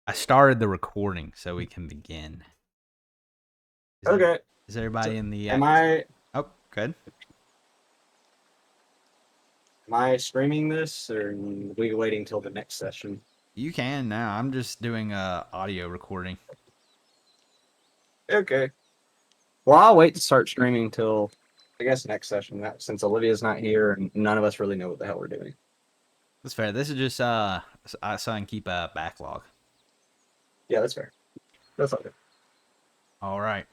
I started the recording so we can begin. Okay. Is everybody in the... Am I good. streaming this, or are we waiting till the next session? You can now. I'm just doing a audio recording. Okay. Well, I'll wait to start streaming till, I guess, next session, since Olivia's not here and none of us really know what the hell we're doing. That's fair. This is just so I can keep a backlog. Yeah, that's fair. That's all good. All right.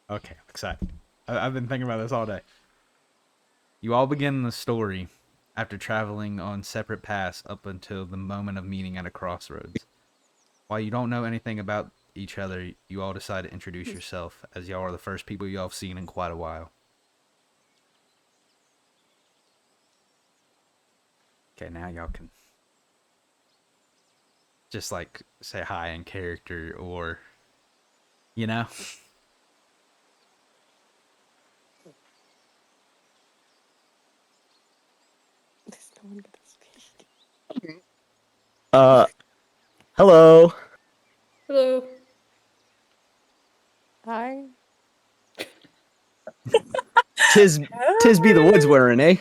Okay, I'm excited. I've been thinking about this all day. You all begin the story after traveling on separate paths up until the moment of meeting at a crossroads. While you don't know anything about each other, you all decide to introduce yourself, as y'all are the first people y'all have seen in quite a while. Okay, now y'all can just like say hi in character, or you know. There's no one gonna speak. Hello. Hello. Hi. Tis be the woods wearing, eh?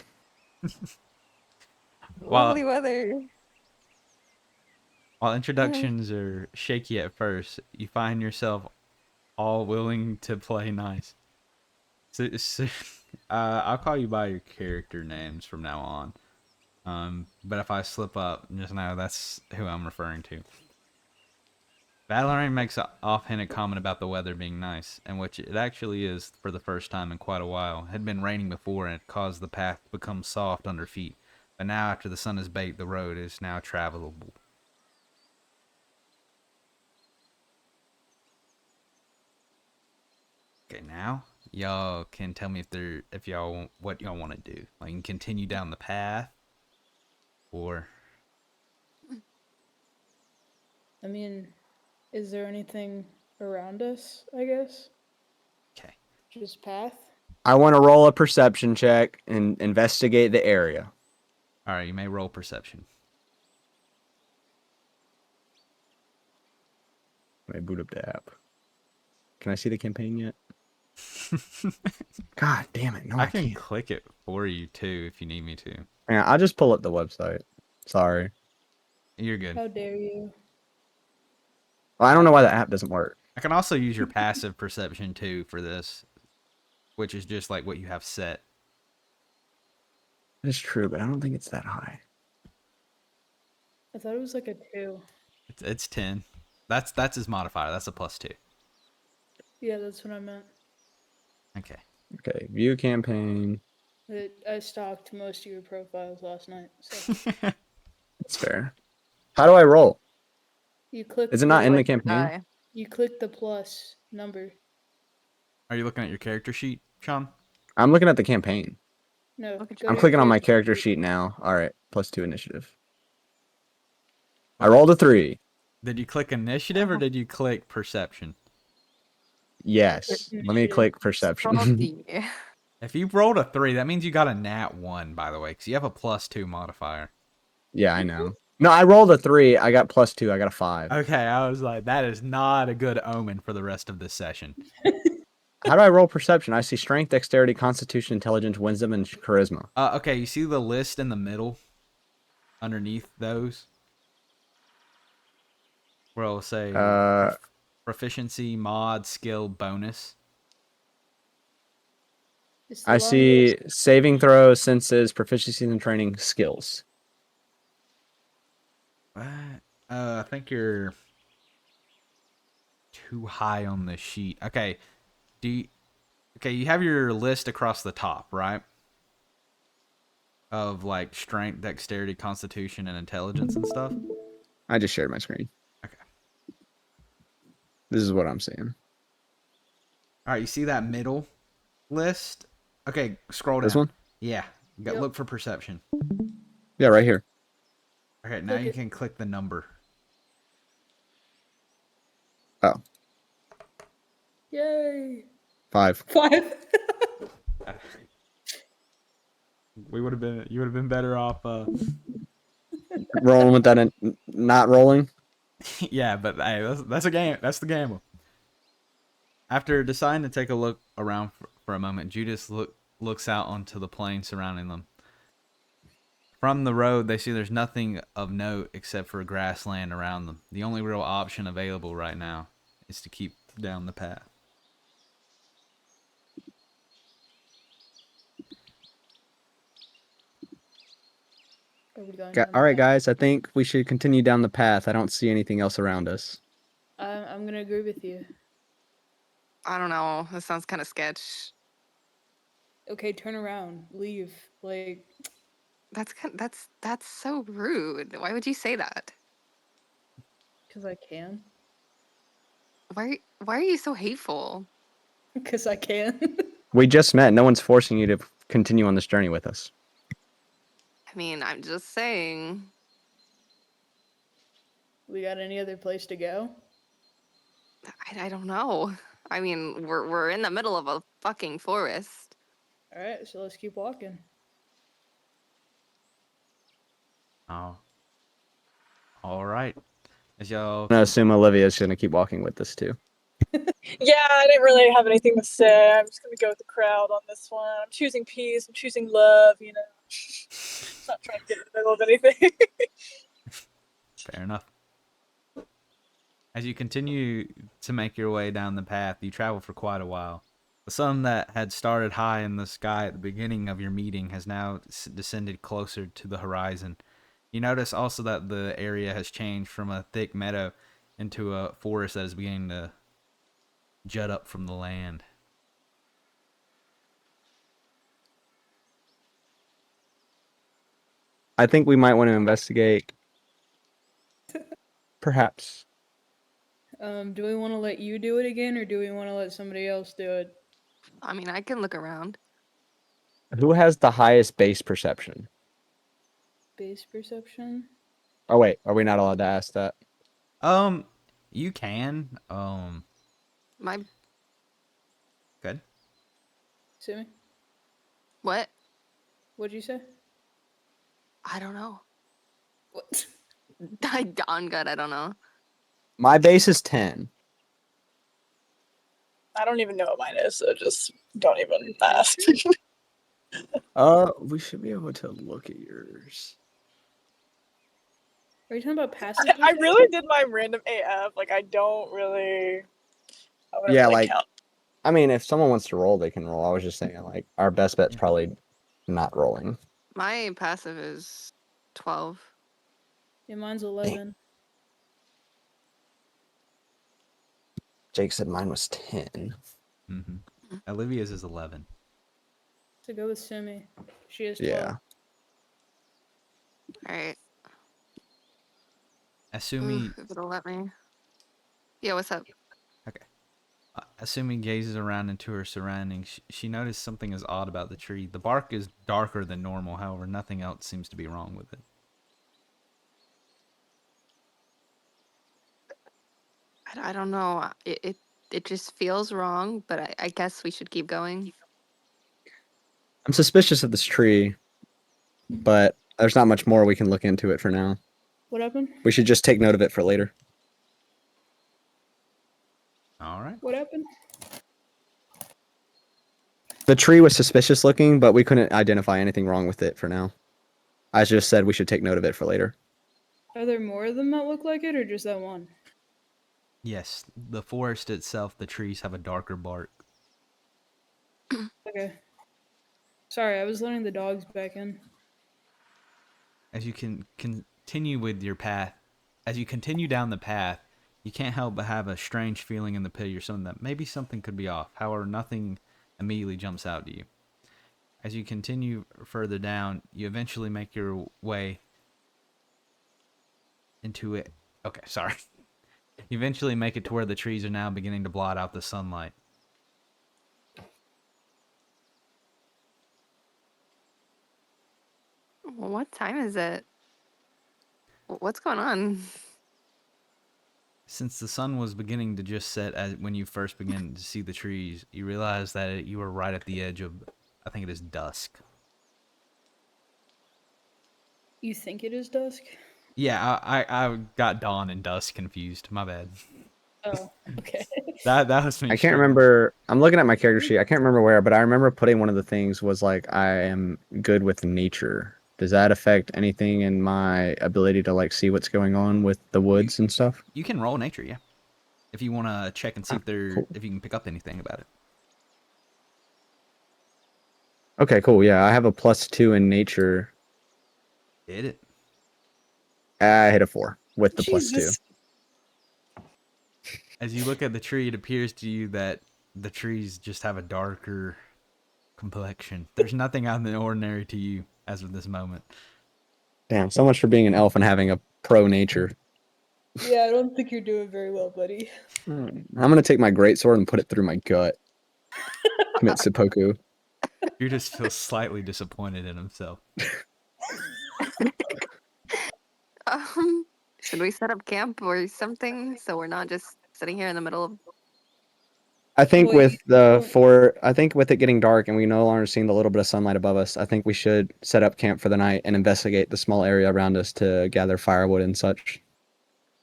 Lovely weather. While introductions are shaky at first, you find yourself all willing to play nice. So I'll call you by your character names from now on. But if I slip up, just know that's who I'm referring to. Valorant makes an offhanded comment about the weather being nice, and which it actually is for the first time in quite a while. It had been raining before, and it caused the path to become soft under feet. But now, after the sun has baked, the road is now travelable. Okay, now y'all can tell me if y'all what y'all want to do. Like, continue down the path, or I mean, is there anything around us, I guess? okay. Just path? I want to roll a perception check and investigate the area. All right, you may roll perception. I boot up the app. Can I see the campaign yet? God damn it! No, I can can't. click it for you too if you need me to. Yeah, I'll just pull up the website. Sorry. You're good. How dare you? Well, I don't know why the app doesn't work. I can also use your passive perception too for this, which is just like what you have set. It's true, but I don't think it's that high. I thought it was like a 2. It's 10. That's his modifier. That's a +2. Yeah, that's what I meant. Okay. Okay, view campaign. I stalked most of your profiles last night. So That's fair. How do I roll? you click. Is it not in the campaign? Hi. You click the plus number. Are you looking at your character sheet, Sean? I'm looking at the campaign. No, Look at go I'm to your clicking on my character sheet now. All right, +2 initiative. I rolled a 3. Did you click initiative or did you click perception? Yes. Let me click perception. Frosty. If you rolled a 3, that means you got a nat 1, by the way, because you have a +2 modifier. Yeah, I know. No, I rolled a 3. I got +2. I got a 5. Okay, I was like, that is not a good omen for the rest of this session. How do I roll perception? I see strength, dexterity, constitution, intelligence, wisdom, and charisma. Okay, you see the list in the middle? Underneath those? Where it'll say proficiency, mod, skill, bonus. I see saving throws, senses, proficiency and training, skills. I think you're too high on the sheet. Okay, okay, you have your list across the top, right? Of like strength, dexterity, constitution, and intelligence and stuff. I just shared my screen. Okay. This is what I'm seeing. All right, you see that middle list? Okay, scroll down. This one? Yeah. Yep. Look for perception. Yeah, right here. Okay, now you can click the number. Oh. Yay! 5. 5. You would have been better off Rolling with that and not rolling. Yeah, but hey, that's a game. That's the gamble. After deciding to take a look around for a moment, Judas looks out onto the plain surrounding them. From the road, they see there's nothing of note except for grassland around them. The only real option available right now is to keep down the path. Are we going All down the right, path? guys. I think we should continue down the path. I don't see anything else around us. I'm gonna agree with you. I don't know. That sounds kind of sketch. Okay, turn around, leave. Like, That's so rude. Why would you say that? cause I can. Why are you so hateful? Cause I can. We just met. No one's forcing you to continue on this journey with us. I mean, I'm just saying. We got any other place to go? I don't know. I mean, we're in the middle of a fucking forest. All right, so let's keep walking. Oh, all right. As y'all, I assume Olivia is going to keep walking with us too. Yeah, I didn't really have anything to say. I'm just gonna go with the crowd on this one. I'm choosing peace. I'm choosing love. You know, not trying to get in the middle of anything. fair enough. As you continue to make your way down the path, you travel for quite a while. The sun that had started high in the sky at the beginning of your meeting has now descended closer to the horizon. You notice also that the area has changed from a thick meadow into a forest that is beginning to jut up from the land. I think we might want to investigate. Perhaps. Do we want to let you do it again, or do we want to let somebody else do it? I mean, I can look around. Who has the highest base perception? Base perception. Oh wait, are we not allowed to ask that? You can. My Good. Sumii, what? what'd you say? I don't know. What? On God, I don't know. My base is 10. I don't even know what mine is, so just don't even ask. We should be able to look at yours. Are you talking about passive? I really did my random AF. Like I don't really. I wouldn't Yeah, really like- count. I mean, if someone wants to roll, they can roll. I was just saying, like, our best bet's probably not rolling. My passive is 12. Yeah, mine's 11. Jake said mine was 10. Mm-hmm. Olivia's is 11. So go with Sumii. She is 12. Yeah. All right. Asumi If it'll let me. Yeah, what's up? Assuming gazes around into her surroundings, she noticed something is odd about the tree. The bark is darker than normal, however, nothing else seems to be wrong with it. I don't know. It just feels wrong, but I guess we should keep going. I'm suspicious of this tree, but there's not much more we can look into it for now. What happened? We should just take note of it for later. All right. What happened? The tree was suspicious looking, but we couldn't identify anything wrong with it for now. I just said we should take note of it for later. Are there more of them that look like it, or just that one? Yes, the forest itself, the trees have a darker bark. Okay. Sorry, I was letting the dogs back in. As you can continue with your path, as you continue down the path, you can't help but have a strange feeling in the pit of your stomach that maybe something could be off. However, nothing immediately jumps out to you. As you continue further down, you eventually make your way into it. Okay, sorry. You eventually make it to where the trees are now beginning to blot out the sunlight. Well, what time is it? What's going on? Since the sun was beginning to just set when you first began to see the trees, you realize that you were right at the edge of, I think it is dusk. You think it is dusk? Yeah, I got dawn and dusk confused. My bad. Oh, okay. That was me. I can't struggling. remember. I'm looking at my character sheet. I can't remember where, but I remember putting one of the things was like I am good with nature. Does that affect anything in my ability to like see what's going on with the woods and stuff? You can roll nature, yeah. If you want to check and see Cool. if you can pick up anything about it. Okay, cool. Yeah, I have a +2 in nature. Hit it. I hit a 4 with the +2. Jesus. As you look at the tree, it appears to you that the trees just have a darker complexion. There's nothing out of the ordinary to you as of this moment. Damn, so much for being an elf and having a pro nature. Yeah, I don't think you're doing very well, buddy. I'm gonna take my greatsword and put it through my gut. Commit seppuku. You just feel slightly disappointed in himself. Should we set up camp or something so we're not just sitting here in the middle of? I think Well, with you the don't- for I think with it getting dark and we no longer seeing the little bit of sunlight above us, I think we should set up camp for the night and investigate the small area around us to gather firewood and such.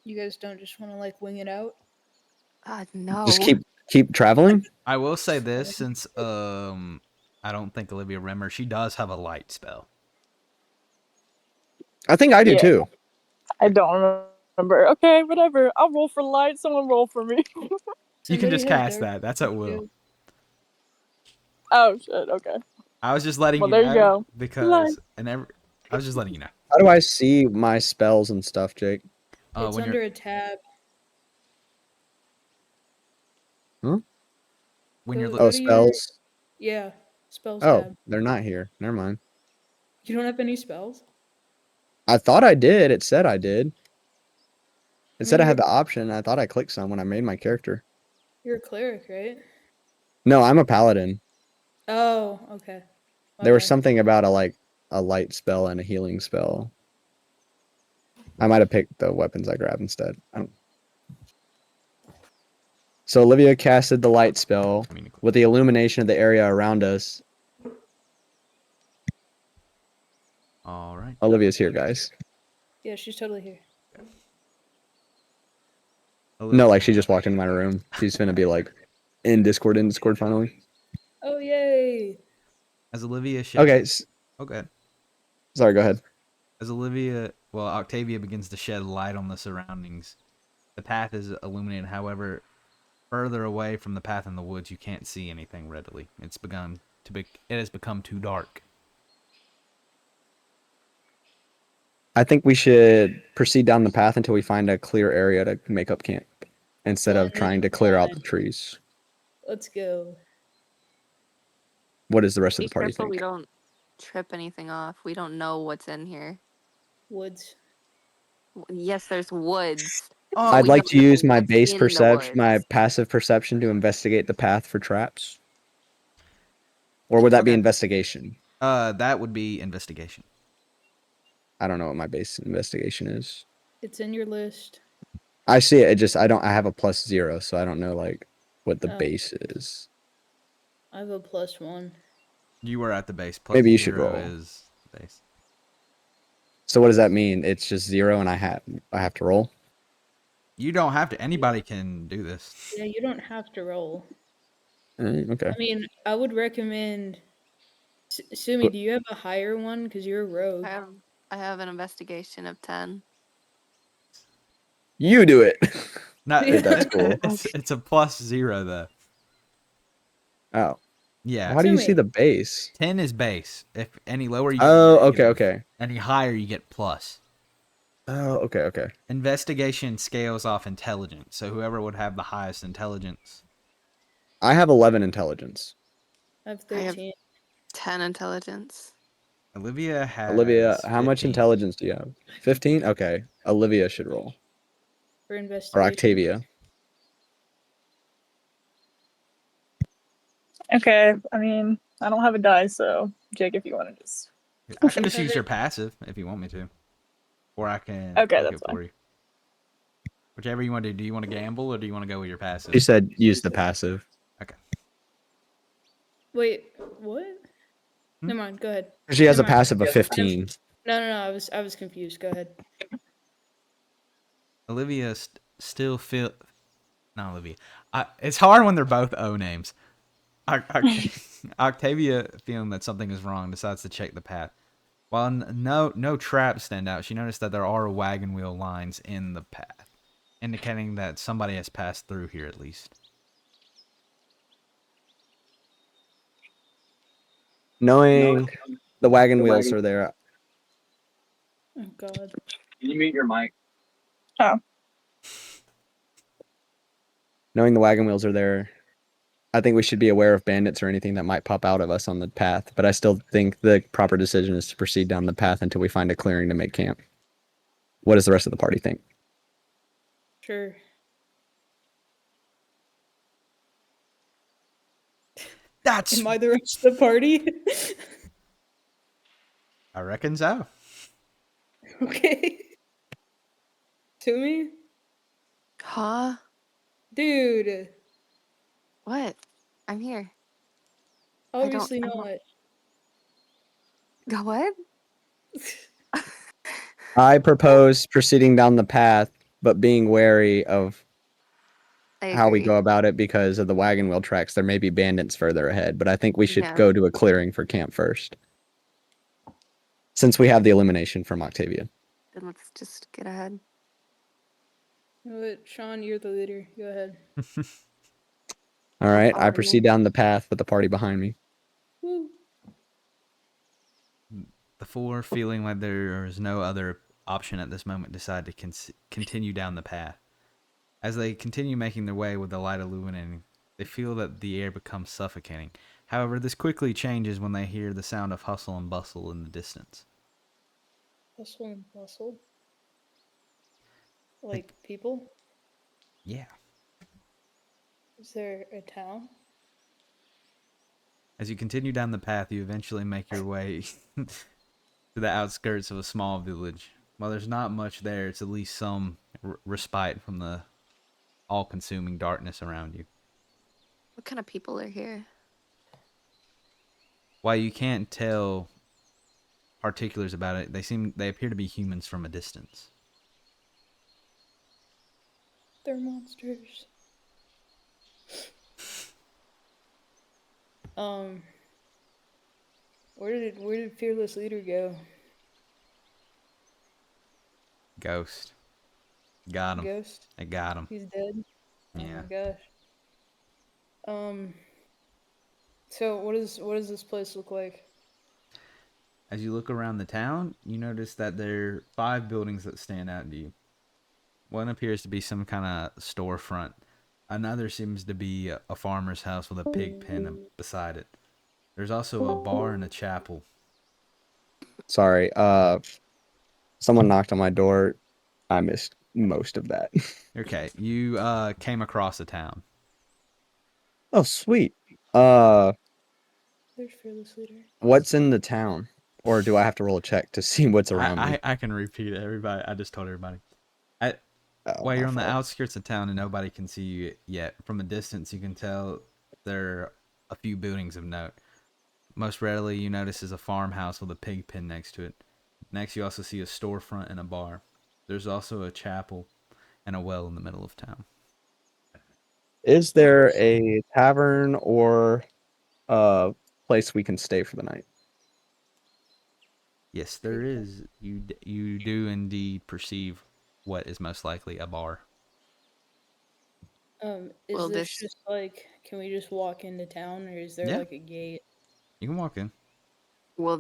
You guys don't just want to like wing it out? No. Just keep traveling. I will say this, since I don't think Olivia remembers, she does have a light spell. I think I do Yeah. too. I don't remember. Okay, whatever. I'll roll for light. Someone roll for me. You can Somebody just has cast dark that. That's at vision, will. too. Oh shit. Okay. I was just letting Well, you there know you go. because I was just letting you know. How do I see my spells and stuff, Jake? It's When under you're a tab. when you're Go Oh, to your- spells. Yeah, spells Oh, tab. they're not here. Never mind. You don't have any spells? I thought I did. It said I did. It said I mean, had the option. I thought I clicked some when I made my character. You're a cleric, right? No, I'm a paladin. Oh, okay. My There was bad. something about a light spell and a healing spell. I might have picked the weapons I grabbed instead. So Olivia casted the light spell with the illumination of the area around us. all right. Olivia's here, guys. Yeah, she's totally here. No, like she just walked into my room. She's gonna be like in Discord finally. Oh, yay! As Olivia Okay, okay. sorry, go ahead. As Octavia begins to shed light on the surroundings. The path is illuminated, however, further away from the path in the woods, you can't see anything readily. It has become too dark. I think we should proceed down the path until we find a clear area to make up camp instead of trying to clear out the trees. Let's go. What does the rest of Be the party careful we think? don't trip anything off. We don't know what's in here. Woods. Yes, there's woods. I'd we like don't to know use my what's base in the perception, my woods. passive perception to investigate the path for traps. Or would that be Okay. investigation? That would be investigation. I don't know what my base investigation is. It's in your list. I see it. I have a +0, so I don't know like what the Oh. base is. I have a +1. You were at the base. Plus Maybe you should 0 roll. is base. So what does that mean? It's just 0 and I have to roll? You don't have to. Anybody can do this. Yeah, you don't have to roll. Okay. I mean, I would recommend. Sumii, do you have a higher one? Because you're a rogue. I have an investigation of 10. You do it. Not, That's cool. It's a +0 though. Oh. Yeah. How do you see Sumii. the base? 10 is base. If any lower, you Oh, get okay, negative. okay. Any higher, you get plus. Oh, okay. Investigation scales off intelligence, so whoever would have the highest intelligence. I have 11 intelligence. I have I have 13. 10 intelligence. Olivia has. Olivia, how much 15. intelligence do you have? 15? Okay. Olivia should roll. For Or investigation. Octavia. Okay. I mean, I don't have a die, so Jake, if you want to just. I can just Have use it. your passive if you want me to, or I can Okay, take that's it for you. Whichever you want to do. Do you want to gamble or do you want to go with your passive? She said use the passive. Wait, what? Hmm? Never mind. Go ahead. She has a Never mind. passive of 15. No. I was confused. Go ahead. Olivia still feel not Olivia. It's hard when they're both O names. Octavia, feeling that something is wrong, decides to check the path. While no traps stand out, she noticed that there are wagon wheel lines in the path, indicating that somebody has passed through here at least. Knowing the wagon wheels are there, Oh God. Can you mute your mic? knowing the wagon wheels are there, I think we should be aware of bandits or anything that might pop out of us on the path. But I still think the proper decision is to proceed down the path until we find a clearing to make camp. What does the rest of the party think? Sure. That's Am I the rest of the party? I reckon so. Okay. Sumii? Huh? Dude. What? I'm here. Obviously I not. What? I propose proceeding down the path, but being wary of I how we agree. go about it because of the wagon wheel tracks. There may be bandits further ahead, but I think we should Yeah. go to a clearing for camp first. Since we have the elimination from Octavia. Then let's just get ahead. You know what, Sean, you're the leader. Go ahead. All right, I following proceed you. down the path with the party behind me. Woo. The four, feeling like there is no other option at this moment, decide to continue down the path. As they continue making their way with the light illuminating, they feel that the air becomes suffocating. However, this quickly changes when they hear the sound of hustle and bustle in the distance. Hustle and bustle. Like people? Yeah. Is there a town? As you continue down the path, you eventually make your way to the outskirts of a small village. While there's not much there, it's at least some respite from the all-consuming darkness around you. What kind of people are here? While you can't tell particulars about it, they appear to be humans from a distance. They're monsters. Where did Fearless Leader go? Ghost. Got him. Ghost? I got him. He's dead? Oh Yeah. my gosh. So what does this place look like? As you look around the town, you notice that there are 5 buildings that stand out to you. One appears to be some kind of storefront. Another seems to be a farmer's house with a pig pen beside it. There's also a bar and a chapel. Sorry, someone knocked on my door. I missed most of that. Okay, you came across a town. Oh, sweet. There's Fearless Leader. What's in the town? Or do I have to roll a check to see what's around me? I can repeat it, everybody. I just told everybody. Oh, While my you're on the fault. outskirts of town and nobody can see you yet, from a distance you can tell there are a few buildings of note. Most readily you notice is a farmhouse with a pig pen next to it. Next you also see a storefront and a bar. There's also a chapel and a well in the middle of town. Is there a tavern or a place we can stay for the night? Yes, there is. You do indeed perceive what is most likely a bar. Is Well, this this- just like, can we just walk into town, or is there Yeah. like a gate? You can walk in. Will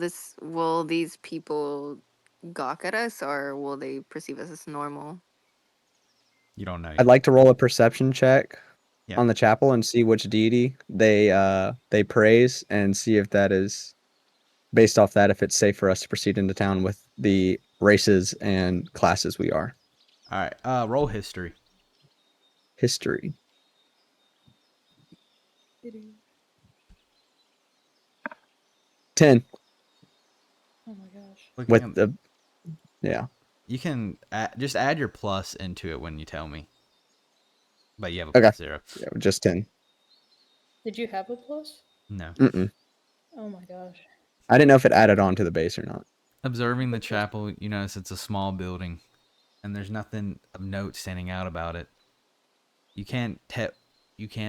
these people gawk at us, or will they perceive us as normal? You don't know I'd yet. like to roll a perception check Yeah. on the chapel and see which deity they praise and see if that is based off that, if it's safe for us to proceed into town with the races and classes we are. Alright, roll history. History. 10 Oh my gosh. Looking with at- the yeah. You can just add your plus into it when you tell me. But you have a Okay. plus 0. Yeah, just 10. Did you have a plus? No. Mm-mm. Oh my gosh. I didn't know if it added on to the base or not. Observing the chapel, you notice it's a small building. and there's nothing of note standing out about it. You can't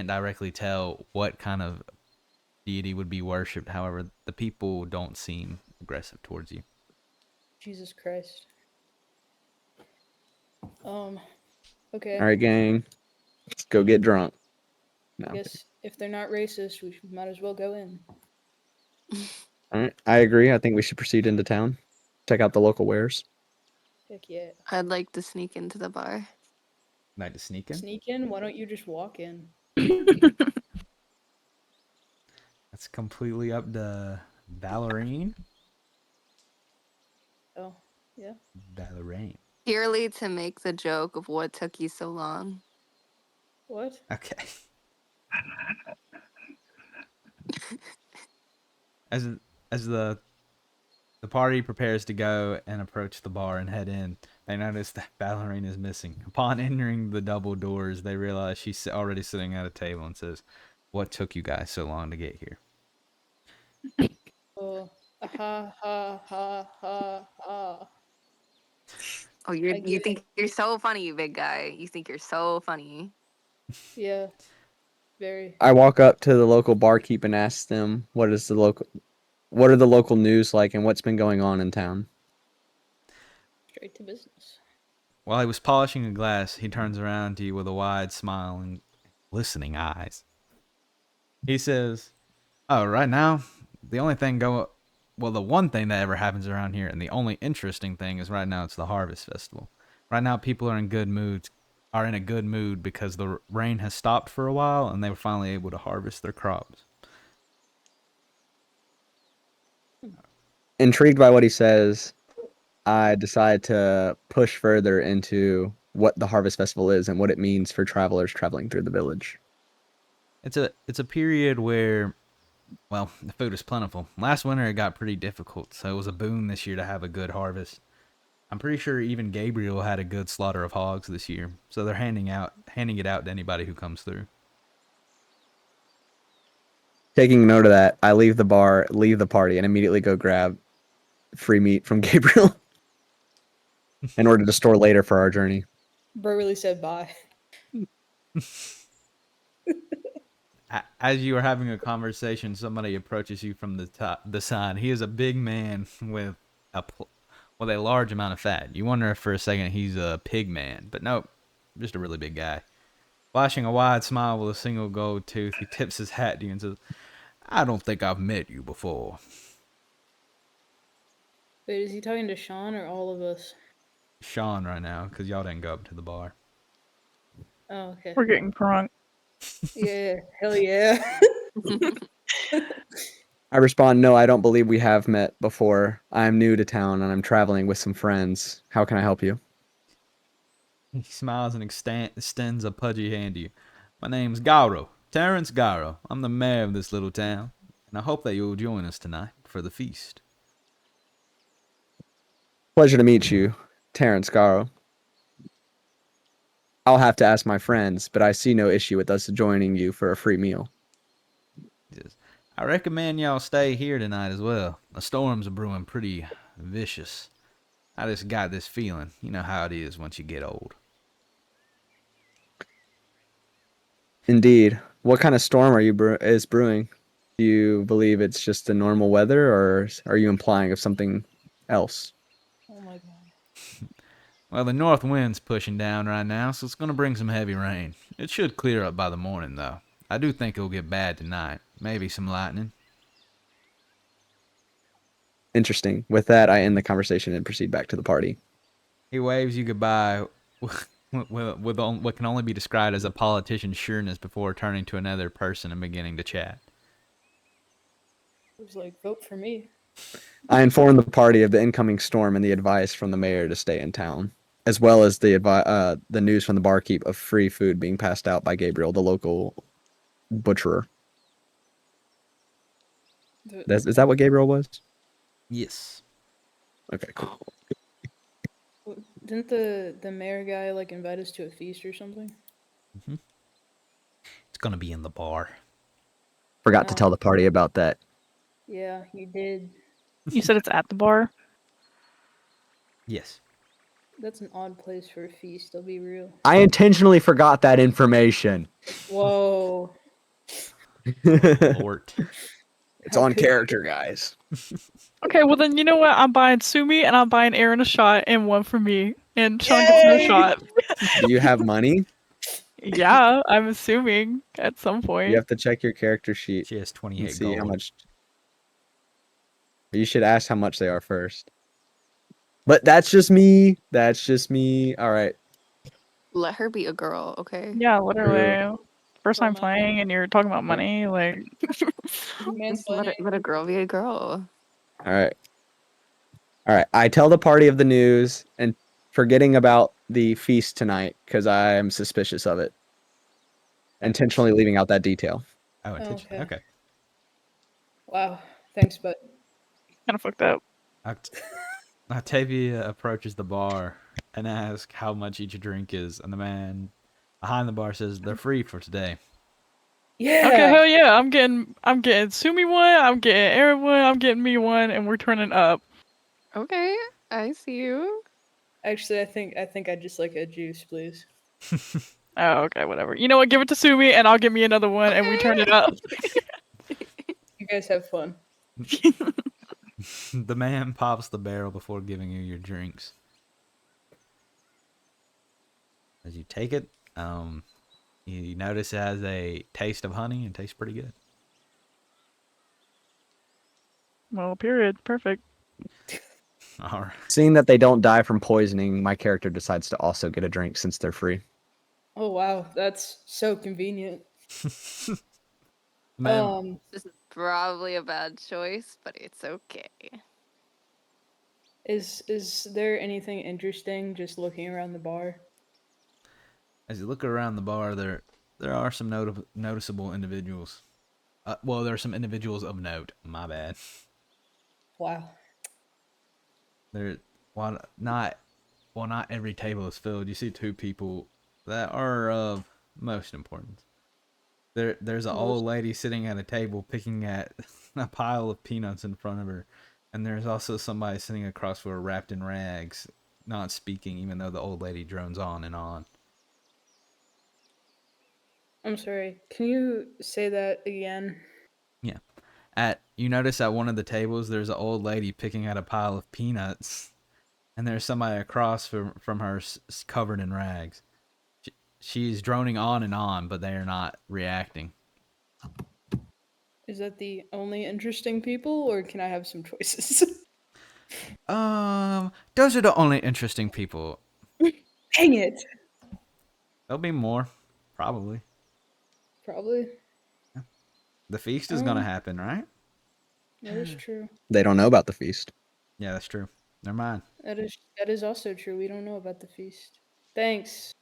directly tell what kind of deity would be worshipped. However, the people don't seem aggressive towards you. Jesus Christ. Okay. All right, gang, let's go get drunk. I No. guess if they're not racist, we might as well go in. All right, I agree. I think we should proceed into town, check out the local wares. Heck yeah. I'd like to sneak into the bar. Like to sneak in? Sneak in? Why don't you just walk in? That's completely up to Valorine. Oh, yeah. Valorine. Purely to make the joke of what took you so long. What? Okay. As the party prepares to go and approach the bar and head in, they notice that Ballerine is missing. Upon entering the double doors, they realize she's already sitting at a table and says, "What took you guys so long to get here?" Oh, ha ha ha ha ha. Oh, I you get think you're so funny, you big guy. You think you're so funny. Yeah. Very. I walk up to the local barkeep and ask them what are the local news like and what's been going on in town. Straight to business. While he was polishing a glass, he turns around to you with a wide smile and glistening eyes. He says, "Oh, right now, the one thing that ever happens around here, and the only interesting thing is right now it's the Harvest Festival. Right now, people are in a good mood because the rain has stopped for a while, and they were finally able to harvest their crops." Intrigued by what he says, I decide to push further into what the Harvest Festival is and what it means for travelers traveling through the village. It's a period where, well, the food is plentiful. Last winter it got pretty difficult, so it was a boon this year to have a good harvest. I'm pretty sure even Gabriel had a good slaughter of hogs this year, so they're handing it out to anybody who comes through. Taking note of that, I leave the party, and immediately go grab free meat from Gabriel in order to store later for our journey. Bro really said bye. As you are having a conversation, somebody approaches you from the side. He is a big man with a large amount of fat. You wonder if for a second he's a pig man, but nope, just a really big guy. Flashing a wide smile with a single gold tooth, he tips his hat to you and says, "I don't think I've met you before." Wait, is he talking to Sean or all of us? Sean right now, because y'all didn't go up to the bar. Oh, okay. We're getting drunk. Yeah, hell yeah. I respond, "No, I don't believe we have met before. I'm new to town and I'm traveling with some friends. How can I help you?" He smiles and extends a pudgy hand to you. "My name's Garo, Terrence Garo. I'm the mayor of this little town, and I hope that you'll join us tonight for the feast." "Pleasure to meet you, Terrence Garo. I'll have to ask my friends, but I see no issue with us joining you for a free meal." He says, "I recommend y'all stay here tonight as well. The storms are brewing pretty vicious. I just got this feeling. You know how it is once you get old." Indeed. What kind of storm are you is brewing? Do you believe it's just the normal weather, or are you implying of something else? Oh my god. Well, the north wind's pushing down right now, so it's going to bring some heavy rain. It should clear up by the morning, though. I do think it'll get bad tonight. Maybe some lightning. Interesting. With that, I end the conversation and proceed back to the party. He waves you goodbye with what can only be described as a politician's sureness before turning to another person and beginning to chat. It was like, vote for me. I inform the party of the incoming storm and the advice from the mayor to stay in town, as well as the news from the barkeep of free food being passed out by Gabriel, the local butcherer. Is that what Gabriel was? Yes. Okay, cool. Didn't the mayor guy like invite us to a feast or something? It's going to be in the bar. Forgot to tell the party about that. Yeah, you did. You said it's at the bar? Yes. That's an odd place for a feast, I'll be real. I intentionally forgot that information. Whoa. Lord. It's How on could you? character, guys. Okay, well then you know what? I'm buying Sumii and I'm buying Arynn a shot and one for me. And Sean gets no Yay! shot. Do you have money? Yeah, I'm assuming at some You point. have to check your character sheet She has and 28 see how gold. much. You should ask how much they are first. But that's just me. That's just me. All right. Let her be a girl, okay? Yeah, literally. First Girl time math. playing and you're talking about money, like Just let Mansplaining. a girl be a girl. All right. All right. I tell the party of the news and forgetting about the feast tonight because I am suspicious of it. Intentionally leaving out that detail. Oh, intention. Okay. Okay. Wow. Thanks, bud. kind of fucked up. Octavia approaches the bar and asks how much each drink is, and the man behind the bar says they're free for today. Yeah. Okay, hell yeah, I'm getting Sumii one, I'm getting Arynn one, I'm getting me one, and we're turning up. Okay, I see you. Actually, I think I'd just like a juice, please. Oh, okay, whatever. You know what? Give it to Sumii, and I'll get me another one, and we turn it up. You guys have fun. The man pops the barrel before giving you your drinks. As you take it, you notice it has a taste of honey and tastes pretty good. Well, period. Perfect. All right. Seeing that they don't die from poisoning, my character decides to also get a drink since they're free. Oh wow, that's so convenient. Man, This is probably a bad choice, but it's okay. Is there anything interesting just looking around the bar? as you look around the bar, there are some noticeable individuals. Well, there are some individuals of note. My bad. Wow. There, while not every table is filled. You see two people that are of most importance. There's an old lady sitting at a table picking at a pile of peanuts in front of her, and there's also somebody sitting across from her wrapped in rags, not speaking, even though the old lady drones on and on. I'm sorry. Can you say that again? Yeah. You notice at one of the tables there's an old lady picking at a pile of peanuts, and there's somebody across from her covered in rags. She's droning on and on, but they are not reacting. Is that the only interesting people, or can I have some choices? Those are the only interesting people. Dang it. There'll be more, probably. Probably. The feast is gonna happen, right? That is true. They don't know about the feast. Yeah, that's true. Never mind. That is also true. We don't know about the feast. Thanks,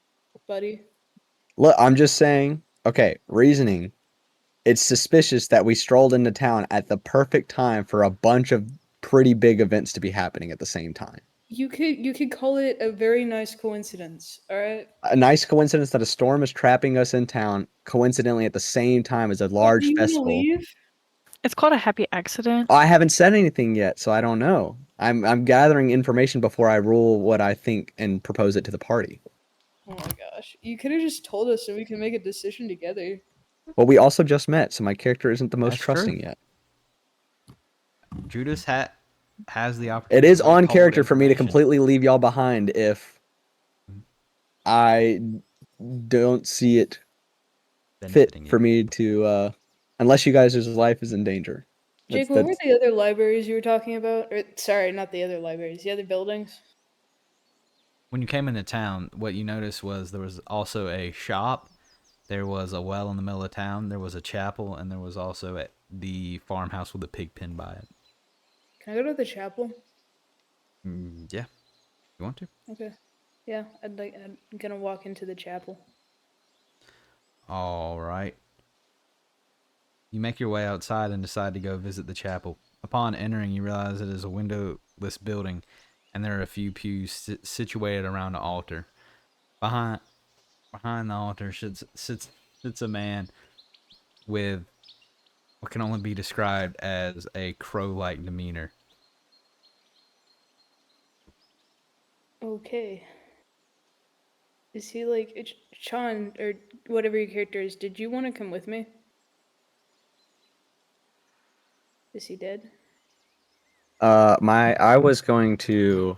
buddy. Look, I'm just saying. Okay, reasoning. It's suspicious that we strolled into town at the perfect time for a bunch of pretty big events to be happening at the same time. You could call it a very nice coincidence, all right? A nice coincidence that a storm is trapping us in town, coincidentally at the same time as a Do large you want to festival. leave? It's called a happy accident. I haven't said anything yet, so I don't know. I'm gathering information before I rule what I think and propose it to the party. Oh my gosh. You could have just told us so we can make a decision together. Well, we also just met, so my character isn't the most That's trusting true. yet. Judas has the opportunity. It is to on withhold character for me to information. completely leave y'all behind if I don't see it fit Benefiting for you. me to, unless you guys' life is in danger. Jake, what were the other libraries you were talking about? Or sorry, not the other libraries, the other buildings? When you came into town, what you noticed was there was also a shop. There was a well in the middle of town. There was a chapel, and there was also the farmhouse with a pig pen by it. Can I go to the chapel? Yeah, you want to? Okay. Yeah, I'm gonna walk into the chapel. All right. You make your way outside and decide to go visit the chapel. Upon entering, you realize it is a windowless building, and there are a few pews situated around the altar. Behind the altar sits a man with what can only be described as a crow-like demeanor. Okay. Is he like Sean or whatever your character is? Did you want to come with me? Is he dead? I was going to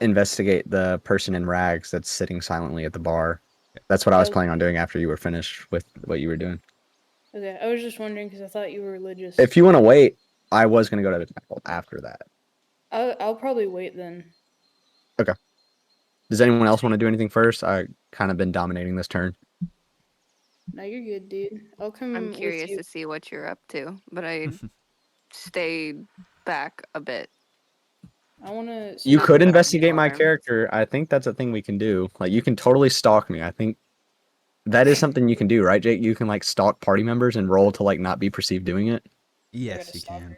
investigate the person in rags that's sitting silently at the bar. That's what I was planning on doing after you were finished with what you were doing. Okay, I was just wondering because I thought you were religious. If you want to wait, I was going to go to the temple after that. I'll probably wait then. Okay. Does anyone else want to do anything first? I kind of been dominating this turn. No, you're good, dude. I'll come I'm with curious you. to see what you're up to, but I stayed back a bit. I want to. You Not could to cause investigate my alarm. character. I think that's a thing we can do. Like, you can totally stalk me. I think that is something you can do, right, Jake? You can like stalk party members and roll to like not be perceived doing it. Yes, you can.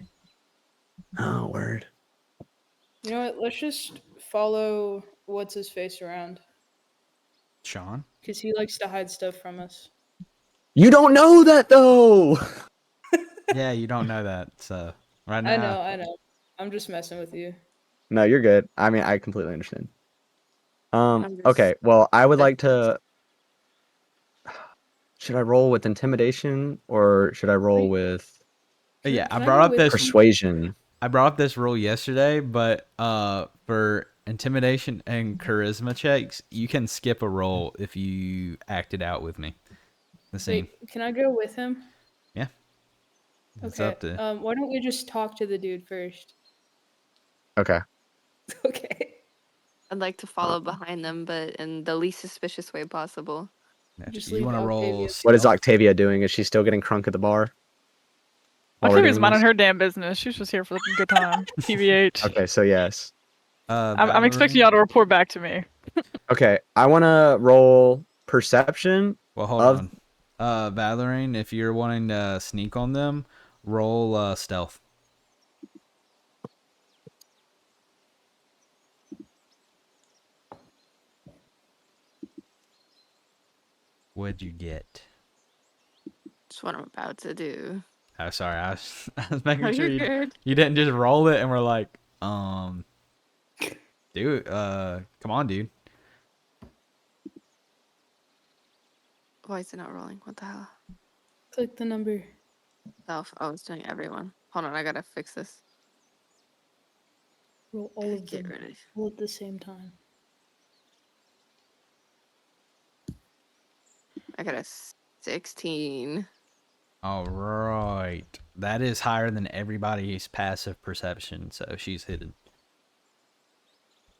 Oh, word. You know what? Let's just follow what's his face around Sean? because he likes to hide stuff from us. You don't know that though. Yeah, you don't know that. So right now, I know. I'm just messing with you. No, you're good. I mean, I completely understand. I'm just Okay. Well, I would like checking. to. Should I roll with intimidation or should I roll Wait, with yeah, I can I brought go up with this. persuasion? I brought up this rule yesterday, but for intimidation and charisma checks, you can skip a roll if you act it out with me. The scene. Wait, can I go with him? Yeah. It's Okay. up to. Why don't we just talk to the dude first? Okay. Okay. I'd like to follow behind them, but in the least suspicious way possible. Just You leave want to roll Octavia. What is stealth? Octavia doing? Is she still getting crunk at the bar? While we're Octavia's doing minding this? her damn business. She's just here for the good time. TBH. Okay, so yes. I'm expecting Valerie? y'all to report back to me. Okay, I want to roll perception Well, hold of. on. Valorine, if you're wanting to sneak on them, roll stealth. What'd you get? That's what I'm about to do. Oh, sorry. I was making Oh, sure you're good. you didn't just roll it and we're like, dude, come on, dude. Why is it not rolling? What the hell? Click the number. Self. Oh, it's doing everyone. Hold on, I gotta fix this. Roll all of Get them rid of. all at the same time. I got a 16. All right. That is higher than everybody's passive perception, so she's hidden.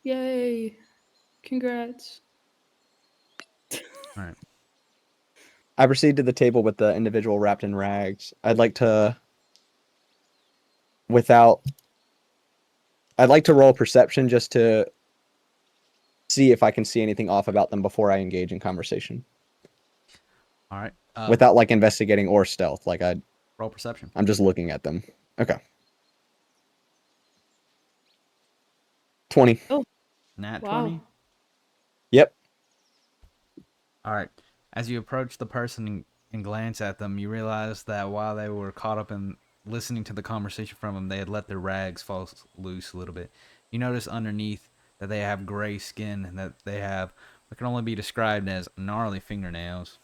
Yay! Congrats. All right. I proceed to the table with the individual wrapped in rags. I'd like to roll perception just to see if I can see anything off about them before I engage in conversation. All right. Without like investigating or stealth. Like Roll perception. I'm just looking at them. Okay. 20. Nat Wow. 20. Yep. All right. As you approach the person and glance at them, you realize that while they were caught up in listening to the conversation from them, they had let their rags fall loose a little bit. You notice underneath that they have gray skin and that they have what can only be described as gnarly fingernails.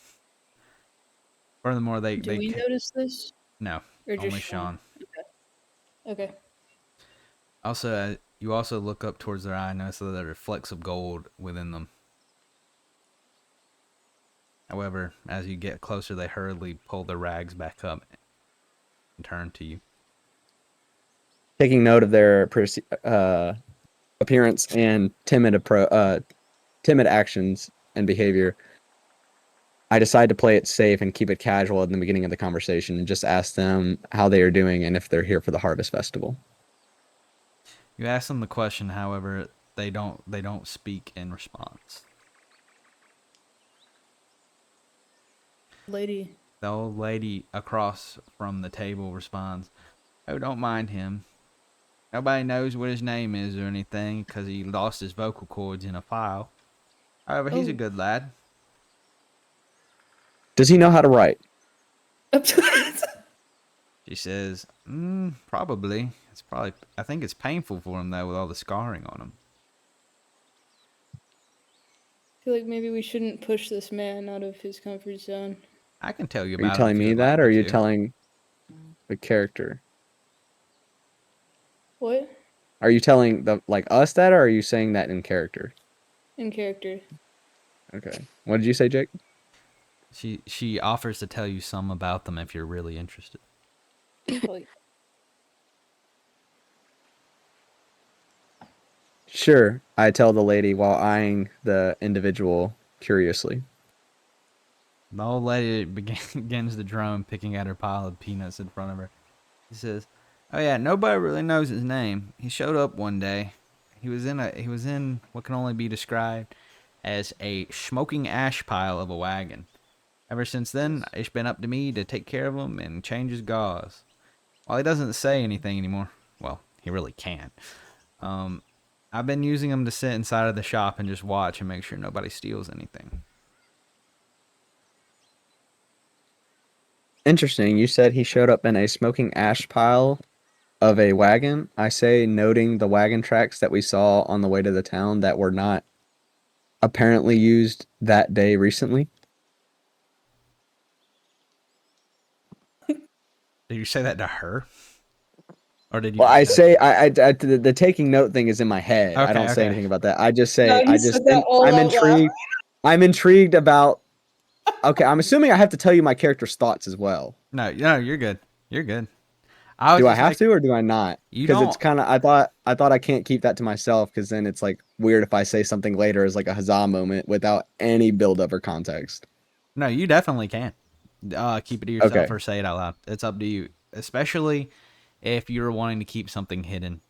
Furthermore, Do we notice this? no, Or only just Sean. Okay. Also, you also look up towards their eye and notice that there are flecks of gold within them. However, as you get closer, they hurriedly pull their rags back up and turn to you. Taking note of their appearance and timid actions and behavior, I decide to play it safe and keep it casual at the beginning of the conversation and just ask them how they are doing and if they're here for the Harvest Festival. You ask them the question, however, they don't speak in response. Lady. The old lady across from the table responds, "Oh, don't mind him. Nobody knows what his name is or anything because he lost his vocal cords in a file. However, he's a Oh. good lad." Does he know how to write? She says, probably. I think it's painful for him, though, with all the scarring on him. feel like maybe we shouldn't push this man out of his comfort zone. I can tell you Are you about it telling if you me would that, like or me are you to. telling the character? What? Are you telling the us that, or are you saying that in character? In character. Okay. What did you say, Jake? She offers to tell you some about them if you're really interested. Like, Sure. I tell the lady while eyeing the individual curiously. The old lady begins to drum, picking at her pile of peanuts in front of her. He says, "Oh yeah, nobody really knows his name. He showed up one day. He was in what can only be described as a smoking ash pile of a wagon. Ever since then, it's been up to me to take care of him and change his gauze. While he doesn't say anything anymore, well, he really can't. I've been using him to sit inside of the shop and just watch and make sure nobody steals anything." Interesting. You said he showed up in a smoking ash pile of a wagon. I say, noting the wagon tracks that we saw on the way to the town that were not apparently used that day recently. Did you say that to her? Or did you Well, I just say say the taking note thing is in my head. I don't say Okay. anything about that. I just No, say he said that all I'm out intrigued. loud. I'm intrigued about. Okay, I'm assuming I have to tell you my character's thoughts as well. No, you're good. You're good. I was Do I just have like, to or do I not? you Because it's don't. kind of I thought I can't keep that to myself because then it's like weird if I say something later as like a huzzah moment without any build up or context. No, you definitely can. Keep it to yourself Okay. or say it out loud. It's up to you. Especially if you're wanting to keep something hidden.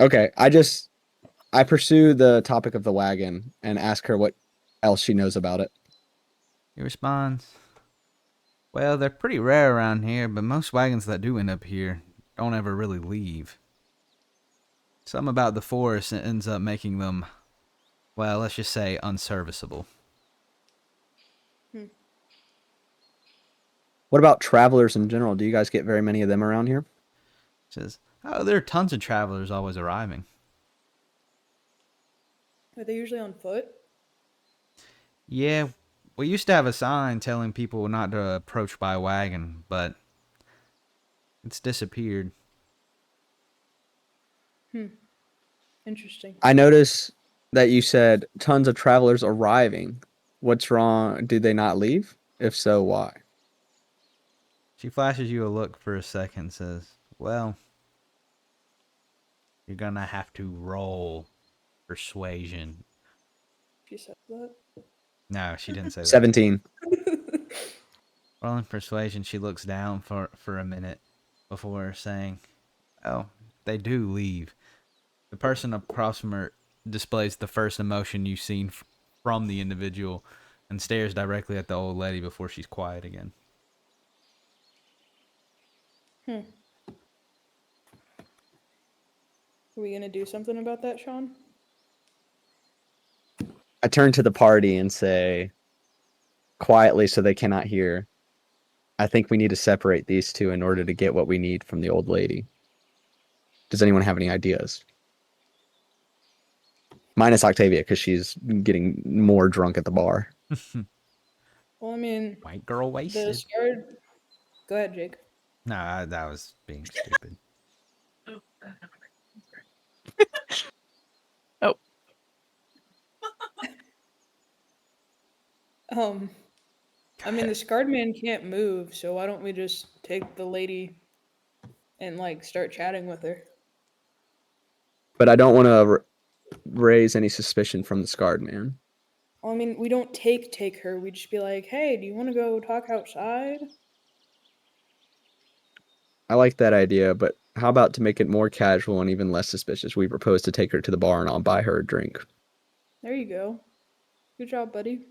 Okay. I pursue the topic of the wagon and ask her what else she knows about it. He responds, "Well, they're pretty rare around here, but most wagons that do end up here don't ever really leave. Something about the forest ends up making them, well, let's just say unserviceable." What about travelers in general? Do you guys get very many of them around here? Says, "Oh, there are tons of travelers always arriving." are they usually on foot? Yeah, we used to have a sign telling people not to approach by wagon, but it's disappeared. Interesting. I notice that you said tons of travelers arriving. What's wrong? Did they not leave? If so, why? She flashes you a look for a second and says, "Well, you're gonna have to roll persuasion." She said that. No, she didn't say that. 17. Rolling persuasion, she looks down for a minute before saying, "Oh, they do leave." The person across from her displays the first emotion you've seen from the individual and stares directly at the old lady before she's quiet again. Are we gonna do something about that, Sean? I turn to the party and say, quietly so they cannot hear, I think we need to separate these two in order to get what we need from the old lady. Does anyone have any ideas? Minus Octavia, because she's getting more drunk at the bar. Well, I mean, White girl the wasted. scarred. Go ahead, Jake. No, that was being stupid. Oh, I mean, the scarred man can't move, so why don't we just take the lady and like start chatting with her? But I don't want to raise any suspicion from the scarred man. Well, I mean, we don't take her. We just be like, hey, do you want to go talk outside? I like that idea, but how about to make it more casual and even less suspicious? We propose to take her to the bar and I'll buy her a drink. There you go. Good job, buddy.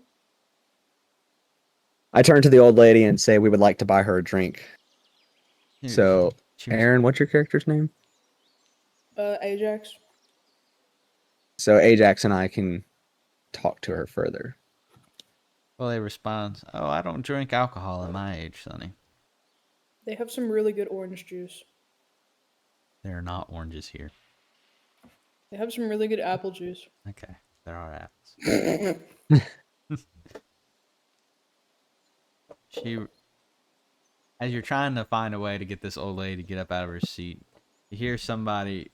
I turn to the old lady and say we would like to buy her a drink. So, She Arynn, what's your character's name? Ajax. So Ajax and I can talk to her further. Well, he responds, "Oh, I don't drink alcohol at my age, Sonny." They have some really good orange juice. There are not oranges here. They have some really good apple juice. Okay. There are apples. She, as you're trying to find a way to get this old lady to get up out of her seat, you hear somebody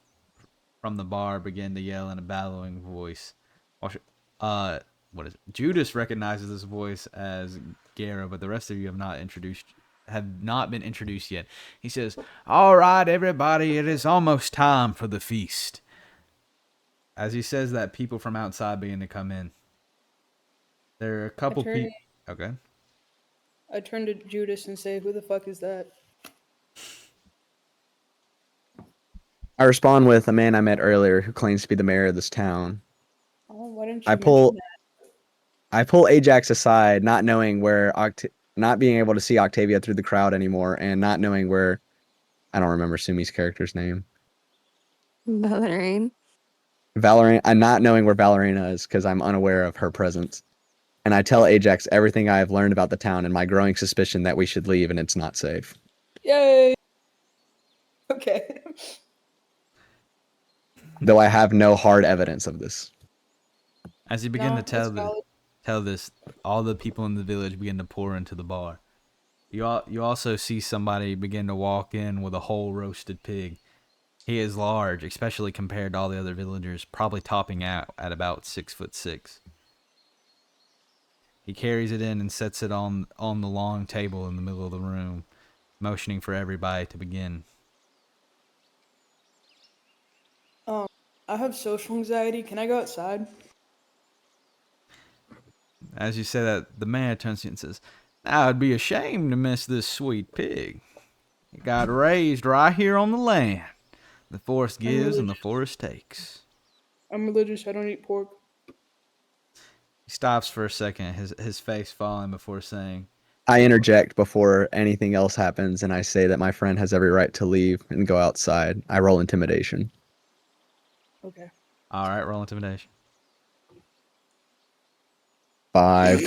from the bar begin to yell in a bellowing voice. What is it? Judas recognizes this voice as Gera, but the rest of you have not been introduced yet. He says, "All right, everybody, it is almost time for the feast." As he says that, people from outside begin to come in. There are a couple people. Okay. I turn to Judas and say, "Who the fuck is that?" I respond with a man I met earlier who claims to be the mayor of this town. Oh, why didn't I you pull mention I pull Ajax aside, not knowing where not being able to see Octavia through the crowd anymore, and not knowing where I don't remember Sumi's character's name. Ballerine. Valorina. I'm not knowing where Valerina is because I'm unaware of her presence. And I tell Ajax everything I have learned about the town and my growing suspicion that we should leave and it's not safe. that? Yay! Okay. Though I have no hard evidence of this. As you begin to No, that's valid. tell this, all the people in the village begin to pour into the bar. You also see somebody begin to walk in with a whole roasted pig. He is large, especially compared to all the other villagers, probably topping out at about 6'6". He carries it in and sets it on the long table in the middle of the room, motioning for everybody to begin. I have social anxiety. Can I go outside? As you say that, the mayor turns to you and says, "Now I'd be ashamed to miss this sweet pig. It got raised right here on the land. The forest gives and the forest takes." I'm religious. I don't eat pork. He stops for a second, his face falling before saying, I interject before anything else happens and I say that my friend has every right to leave and go outside. I roll intimidation. Okay. "All right, roll intimidation." 5.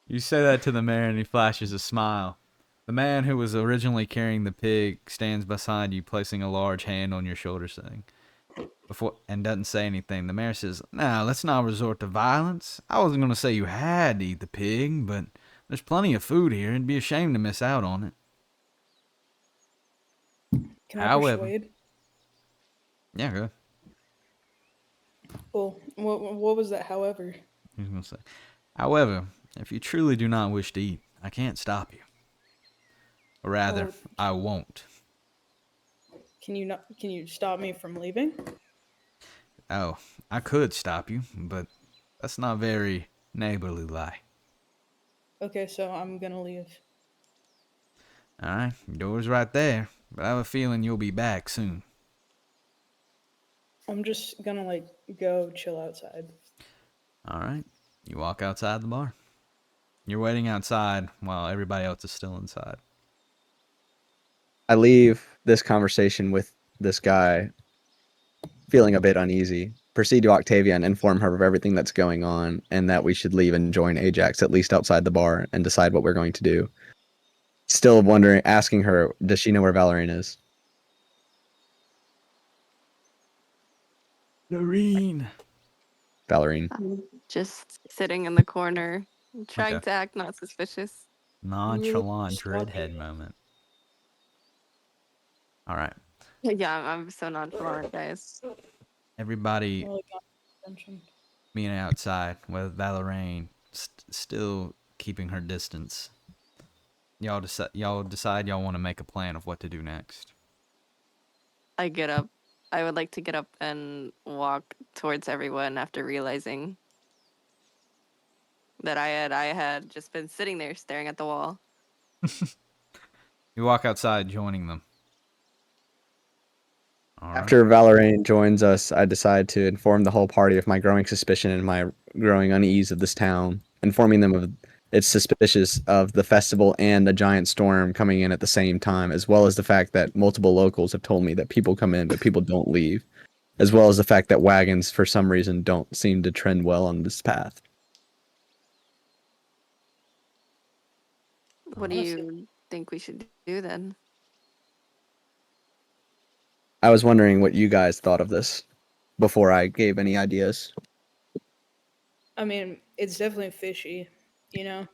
You say that to the mayor and he flashes a smile. The man who was originally carrying the pig stands beside you, placing a large hand on your shoulder, saying, and doesn't say anything. The mayor says, "Now, let's not resort to violence. I wasn't going to say you had to eat the pig, but there's plenty of food here. It'd be a shame to miss out on it." Can I However, persuade? yeah, good. Well, what was that? However, He's going to say, "However, if you truly do not wish to eat, I can't stop you. Or rather, I won't." can you stop me from leaving? "Oh, I could stop you, but that's not very neighborly like." Okay, so I'm gonna leave. "All right, your door's right there, but I have a feeling you'll be back soon." I'm just gonna go chill outside. All right, you walk outside the bar. You're waiting outside while everybody else is still inside. I leave this conversation with this guy feeling a bit uneasy. Proceed to Octavia and inform her of everything that's going on and that we should leave and join Ajax at least outside the bar and decide what we're going to do. Still wondering, asking her, does she know where Valerine is? Lorene. Valerine. I'm just sitting in the corner, trying Okay. to act not suspicious. Nonchalant Stalking. dreadhead moment. All right. Yeah, I'm so nonchalant, guys. Everybody More like attention. meeting outside with Valerine still keeping her distance. Y'all decide y'all want to make a plan of what to do next. I get up. I would like to get up and walk towards everyone after realizing that I had just been sitting there staring at the wall. You walk outside, joining them. All right. After Valerine joins us, I decide to inform the whole party of my growing suspicion and my growing unease of this town, informing them of it's suspicious of the festival and a giant storm coming in at the same time, as well as the fact that multiple locals have told me that people come in but people don't leave, as well as the fact that wagons for some reason don't seem to trend well on this path. What do you think we should do then? I was wondering what you guys thought of this. before I gave any ideas. I mean, it's definitely fishy, you know?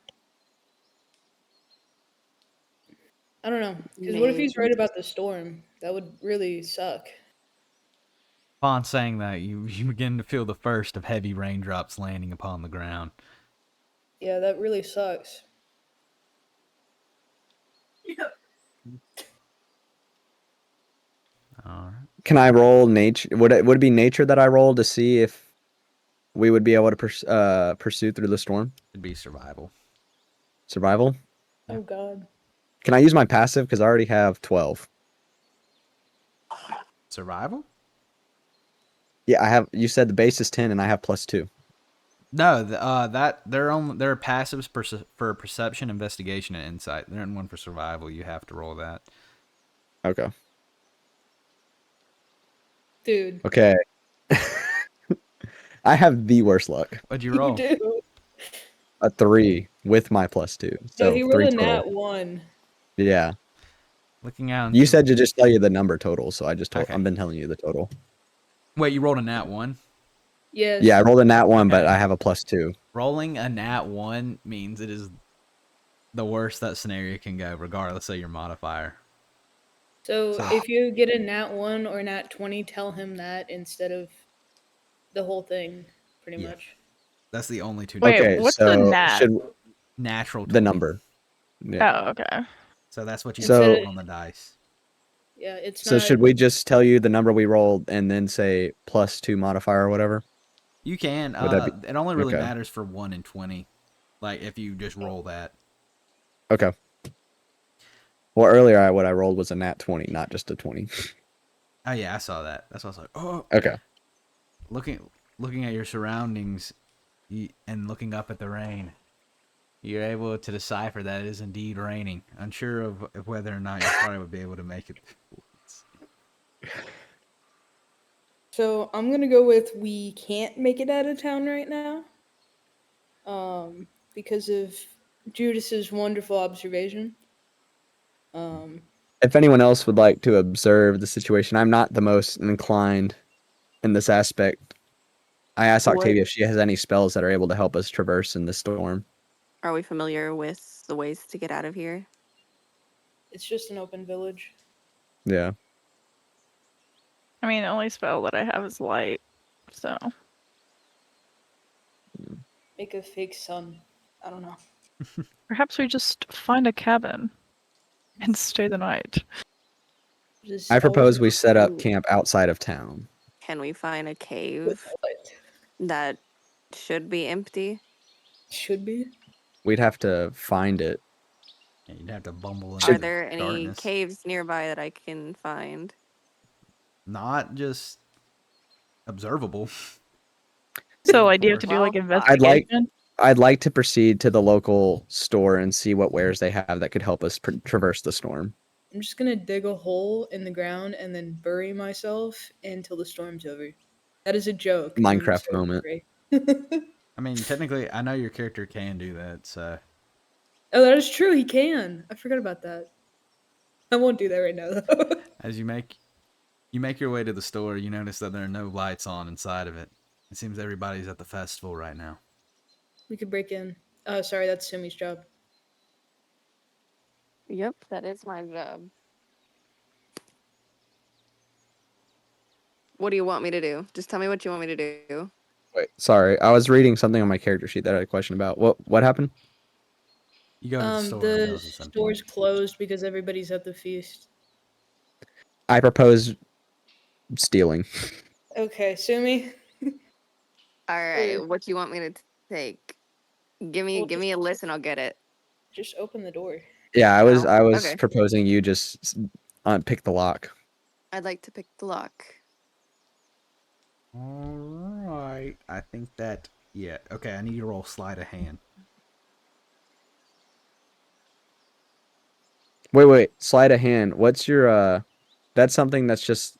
I don't know. Because what if he's right Maybe. about the storm? That would really suck. Upon saying that, you begin to feel the first of heavy raindrops landing upon the ground. Yeah, that really sucks. All right. Can I roll nature? Would it be nature that I roll to see if we would be able to pursue through the storm? It'd be survival. Survival? Yeah. Oh god. Can I use my passive? Because I already have 12. Survival? Yeah, I have. You said the base is 10, and I have +2. No, there are passives for perception, investigation, and insight. There isn't one for survival. You have to roll that. Okay. Dude, Okay. I have the worst luck. What'd you you roll? do. A 3 with my +2, No, so he 3 rolled a total. nat 1. Yeah. Looking out. You said to just tell you the number total, so I just told. Okay. I've been telling you the total. Wait, you rolled a nat 1? Yes. Yeah, I rolled a nat 1, but Okay. I have a +2. Rolling a nat 1 means it is the worst that scenario can go, regardless of your modifier. So So- if you get a nat 1 or nat 20, tell him that instead of the whole thing, pretty Yeah. much. That's the only two. Wait, Okay, what's a so nat? should Natural 20. the number? Yeah. Oh, okay. So that's what you So- put on the dice. Yeah, it's So not. should we just tell you the number we rolled and then say +2 modifier or whatever? You can. Would that It only really okay. matters for 1 and 20. Like if you just roll that. Okay. Well, earlier what I rolled was a nat 20, not just a 20. Oh yeah, I saw that. That's why I was like, oh. Okay. Looking at your surroundings, and looking up at the rain, you're able to decipher that it is indeed raining. Unsure of whether or not your party would be able to make it. So I'm gonna go with we can't make it out of town right now. Because of Judas's wonderful observation. If anyone else would like to observe the situation, I'm not the most inclined in this aspect. I asked What- Octavia if she has any spells that are able to help us traverse in the storm. Are we familiar with the ways to get out of here? It's just an open village. Yeah. I mean, the only spell that I have is light, so Make a fake sun. I don't know. perhaps we just find a cabin and stay the night. Just I propose we set up Ooh. camp outside of town. Can we find a with cave light. that should be empty? Should be. We'd have to find it. Yeah, you'd have to bumble Are into there any darkness. caves nearby that I can find? Not just observable. So, like, do you have to do like Well, investigation? I'd like to proceed to the local store and see what wares they have that could help us traverse the storm. I'm just gonna dig a hole in the ground and then bury myself until the storm's over. That is a joke. I'm Minecraft so moment. sorry. I mean, technically, I know your character can do that. So Oh, that is true. He can. I forgot about that. I won't do that right now, though. as you make your way to the store, you notice that there are no lights on inside of it. It seems everybody's at the festival right now. We could break in. Oh, sorry, that's Sumi's job. Yep, that is my job. What do you want me to do? Just tell me what you want me to do. Wait, sorry. I was reading something on my character sheet that I had a question about. What happened? You go to the store. and The notice it's empty. store's closed because everybody's at the feast. I propose stealing. Okay, Sumi. All right, Or- what do you want me to take? Give Well, me a list and I'll get it. Just open the door. Yeah, I was Okay. proposing you just pick the lock. I'd like to pick the lock. All right. I think that. Yeah. Okay. I need you to roll sleight of hand. Wait. Sleight of hand. What's your That's something that's just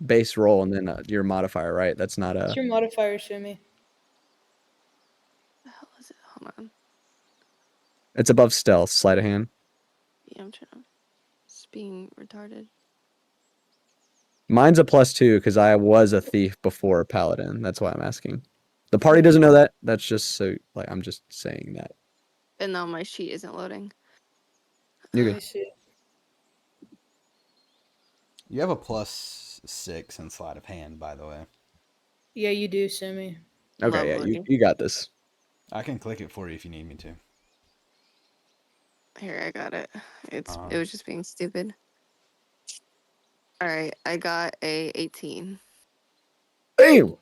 base roll and then your modifier, right? That's not What's a. your modifier, Sumi? The hell is it? Hold on. It's above stealth. Sleight of hand. Yeah, I'm trying to. It's being retarded. Mine's a +2 because I was a thief before a paladin. That's why I'm asking. The party doesn't know that. That's just so like I'm just saying that. And no, my sheet isn't loading. You're I good. see. You have a +6 in sleight of hand, by the way. Yeah, you do, Sumii. Okay, yeah, Lovely. you got this. I can click it for you if you need me to. Here, I got it. It Uh, was just being stupid. All right, I got a 18. Damn.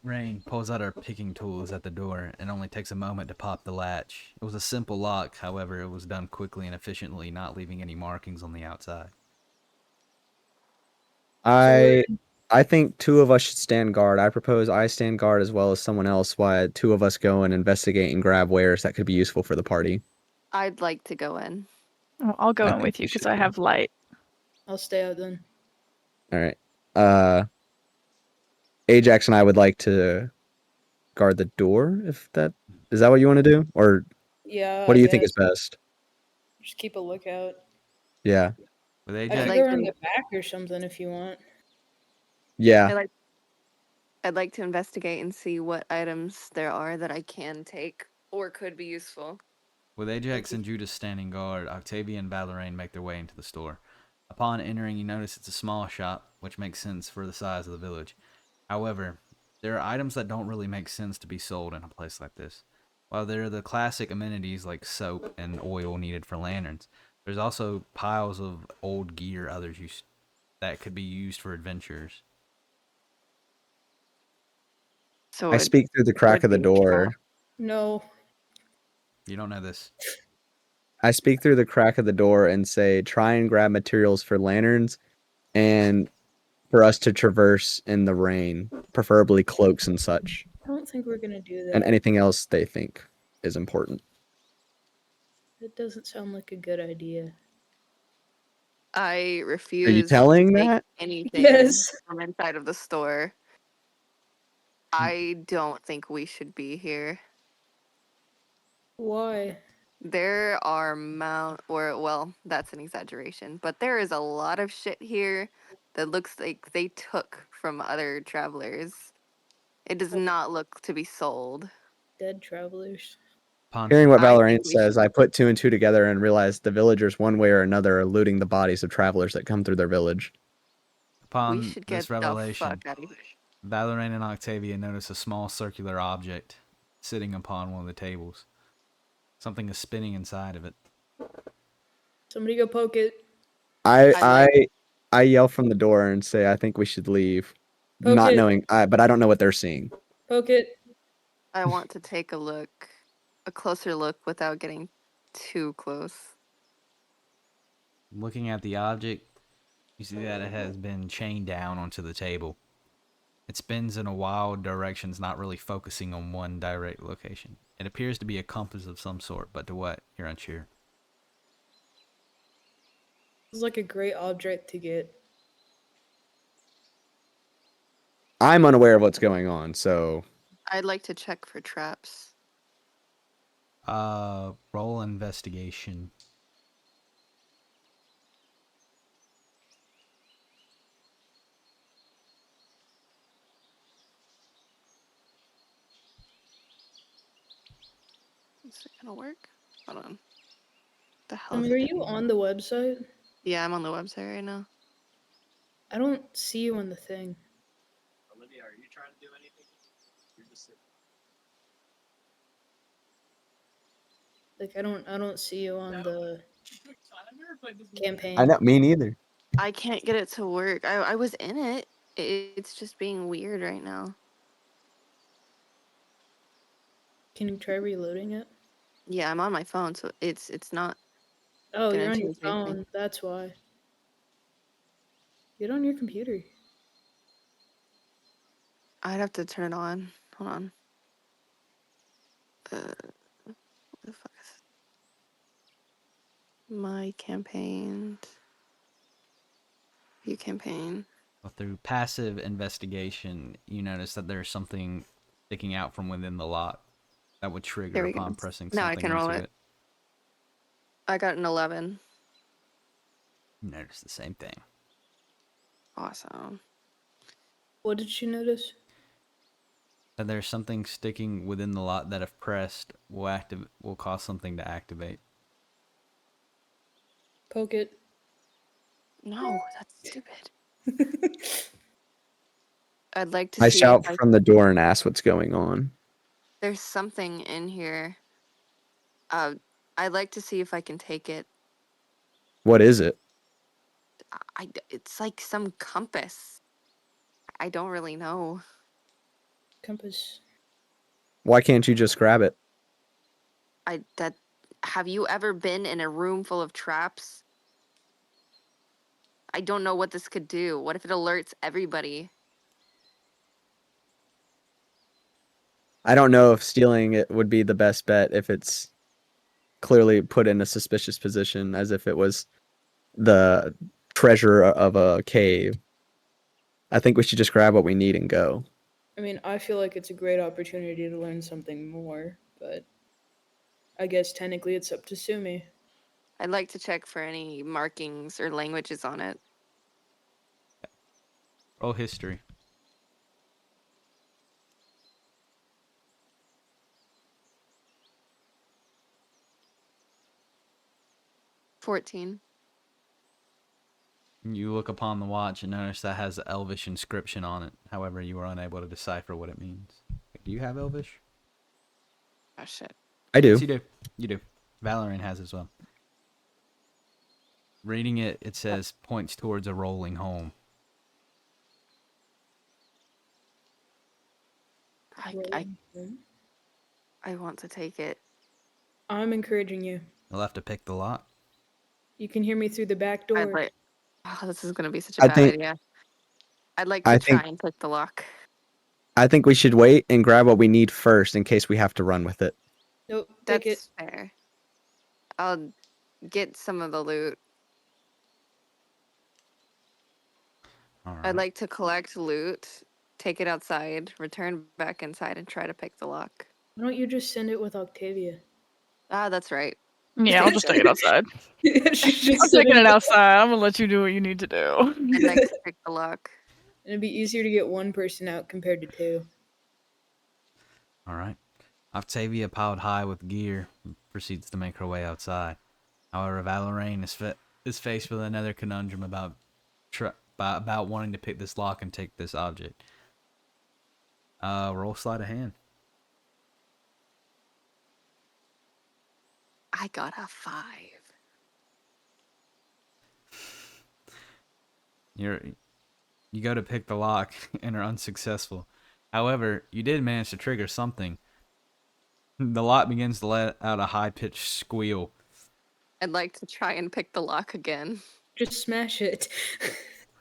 Rain pulls out her picking tools at the door and only takes a moment to pop the latch. It was a simple lock, however, it was done quickly and efficiently, not leaving any markings on the outside. I think 2 of us should stand guard. I propose I stand guard as well as someone else while 2 of us go and investigate and grab wares that could be useful for the party. I'd like to go in. Well, I'll go I in think with we you because should I do. have light. I'll stay out then. All right. Ajax and I would like to guard the door if that is that what you want to do? Or Yeah, what I do you think is guess. best? Just keep a lookout. Yeah. With I I'd can Ajax, like go around to. the back or something if you want. Yeah. I'd like to investigate and see what items there are that I can take or could be useful. with Ajax and Judas standing guard, Octavia and Valeraine make their way into the store. Upon entering, you notice it's a small shop, which makes sense for the size of the village. However, there are items that don't really make sense to be sold in a place like this. While there are the classic amenities like soap and oil needed for lanterns, there's also piles of old gear others use that could be used for adventures. So I it speak through the crack would of the be a trap. door. No. You don't know this. I speak through the crack of the door and say, try and grab materials for lanterns and for us to traverse in the rain, preferably cloaks and such, I don't think we're gonna do and that. anything else they think is important. That doesn't sound like a good idea. I Are you refuse to telling take that? anything Yes. from inside of the store. I don't think we should be here. Why? There are well, that's an exaggeration, but there is a lot of shit here that looks like they took from other travelers. It does not look to be sold. Dead travelers. Upon, Hearing what I think Valeraine we should. says, I put 2 and 2 together and realize the villagers, one way or another, are looting the bodies of travelers that come through their village. We upon should this get the revelation, fuck out of here. Valeraine and Octavia notice a small circular object sitting upon one of the tables. Something is spinning inside of it. Somebody go poke it. I I'd like- I I yell from the door and say I think we should leave, Poke not it. knowing, but I don't know what they're seeing. Poke it. I want to take a closer look without getting too close. Looking at the object, you see that it has been chained down onto the table. It spins in a wild directions, not really focusing on one direct location. It appears to be a compass of some sort, but to what? You're unsure. It's like a great object to get. I'm unaware of what's going on, so I'd like to check for traps. Roll investigation. Is it gonna work? Hold on. The I hell is mean, it are doing? you on the website? Yeah, I'm on the website right now. I don't see you on the thing. Olivia, are you trying to do anything? You're just sitting. Like I don't see you on the I've never played this campaign. I know me neither. I can't get it to work. I was in it. It's just being weird right now. Can you try reloading it? Yeah, I'm on my phone, so it's not Oh, gonna you're on your change anything. phone. That's why. Get on your computer. I'd have to turn it on. Hold on. What the fuck is my campaign? View campaign. Well, through passive investigation, you notice that there's something sticking out from within the lock that would trigger There we go. upon pressing Now I something can roll into it. it. I got an 11. You notice the same thing. Awesome. What did she notice? That there's something sticking within the lot that, if pressed, will cause something to activate. Poke it. No, that's stupid. I'd like to I see shout if I, from the door and ask what's going on. there's something in here. I'd like to see if I can take it. What is it? It's like some compass. I don't really know. Compass. Why can't you just grab it? Have you ever been in a room full of traps? I don't know what this could do. What if it alerts everybody? I don't know if stealing it would be the best bet if it's clearly put in a suspicious position, as if it was the treasure of a cave. I think we should just grab what we need and go. I mean, I feel like it's a great opportunity to learn something more, but I guess technically it's up to Sumii. I'd like to check for any markings or languages on it. Roll history. $14. You look upon the watch and notice that has the Elvish inscription on it. However, you are unable to decipher what it means. Do you have Elvish? Oh shit. I do. Yes, you do. You do. Valorant has as well. Reading it, it says points towards a rolling home. I want to take it. I'm encouraging you. You'll have to pick the lock. You can hear me through the back door. This is gonna be such a I bad think- idea. I'd like to I try think- and pick the lock. I think we should wait and grab what we need first in case we have to run with it. Nope, take That's it. fair. I'll get some of the loot. All right. I'd like to collect loot, take it outside, return back inside, and try to pick the lock. Why don't you just send it with Octavia? Ah, that's right. Yeah, I'll just take it outside. She's just I'm taking sitting it outside. I'm gonna let you do what you need to do. I'd like to pick the lock. It'd be easier to get one person out compared to two. All right. Octavia, piled high with gear, proceeds to make her way outside. However, Valorant is faced with another conundrum about wanting to pick this lock and take this object. Roll sleight of hand. I got a 5. You go to pick the lock and are unsuccessful. However, you did manage to trigger something. The lock begins to let out a high-pitched squeal. I'd like to try and pick the lock again. Just smash it.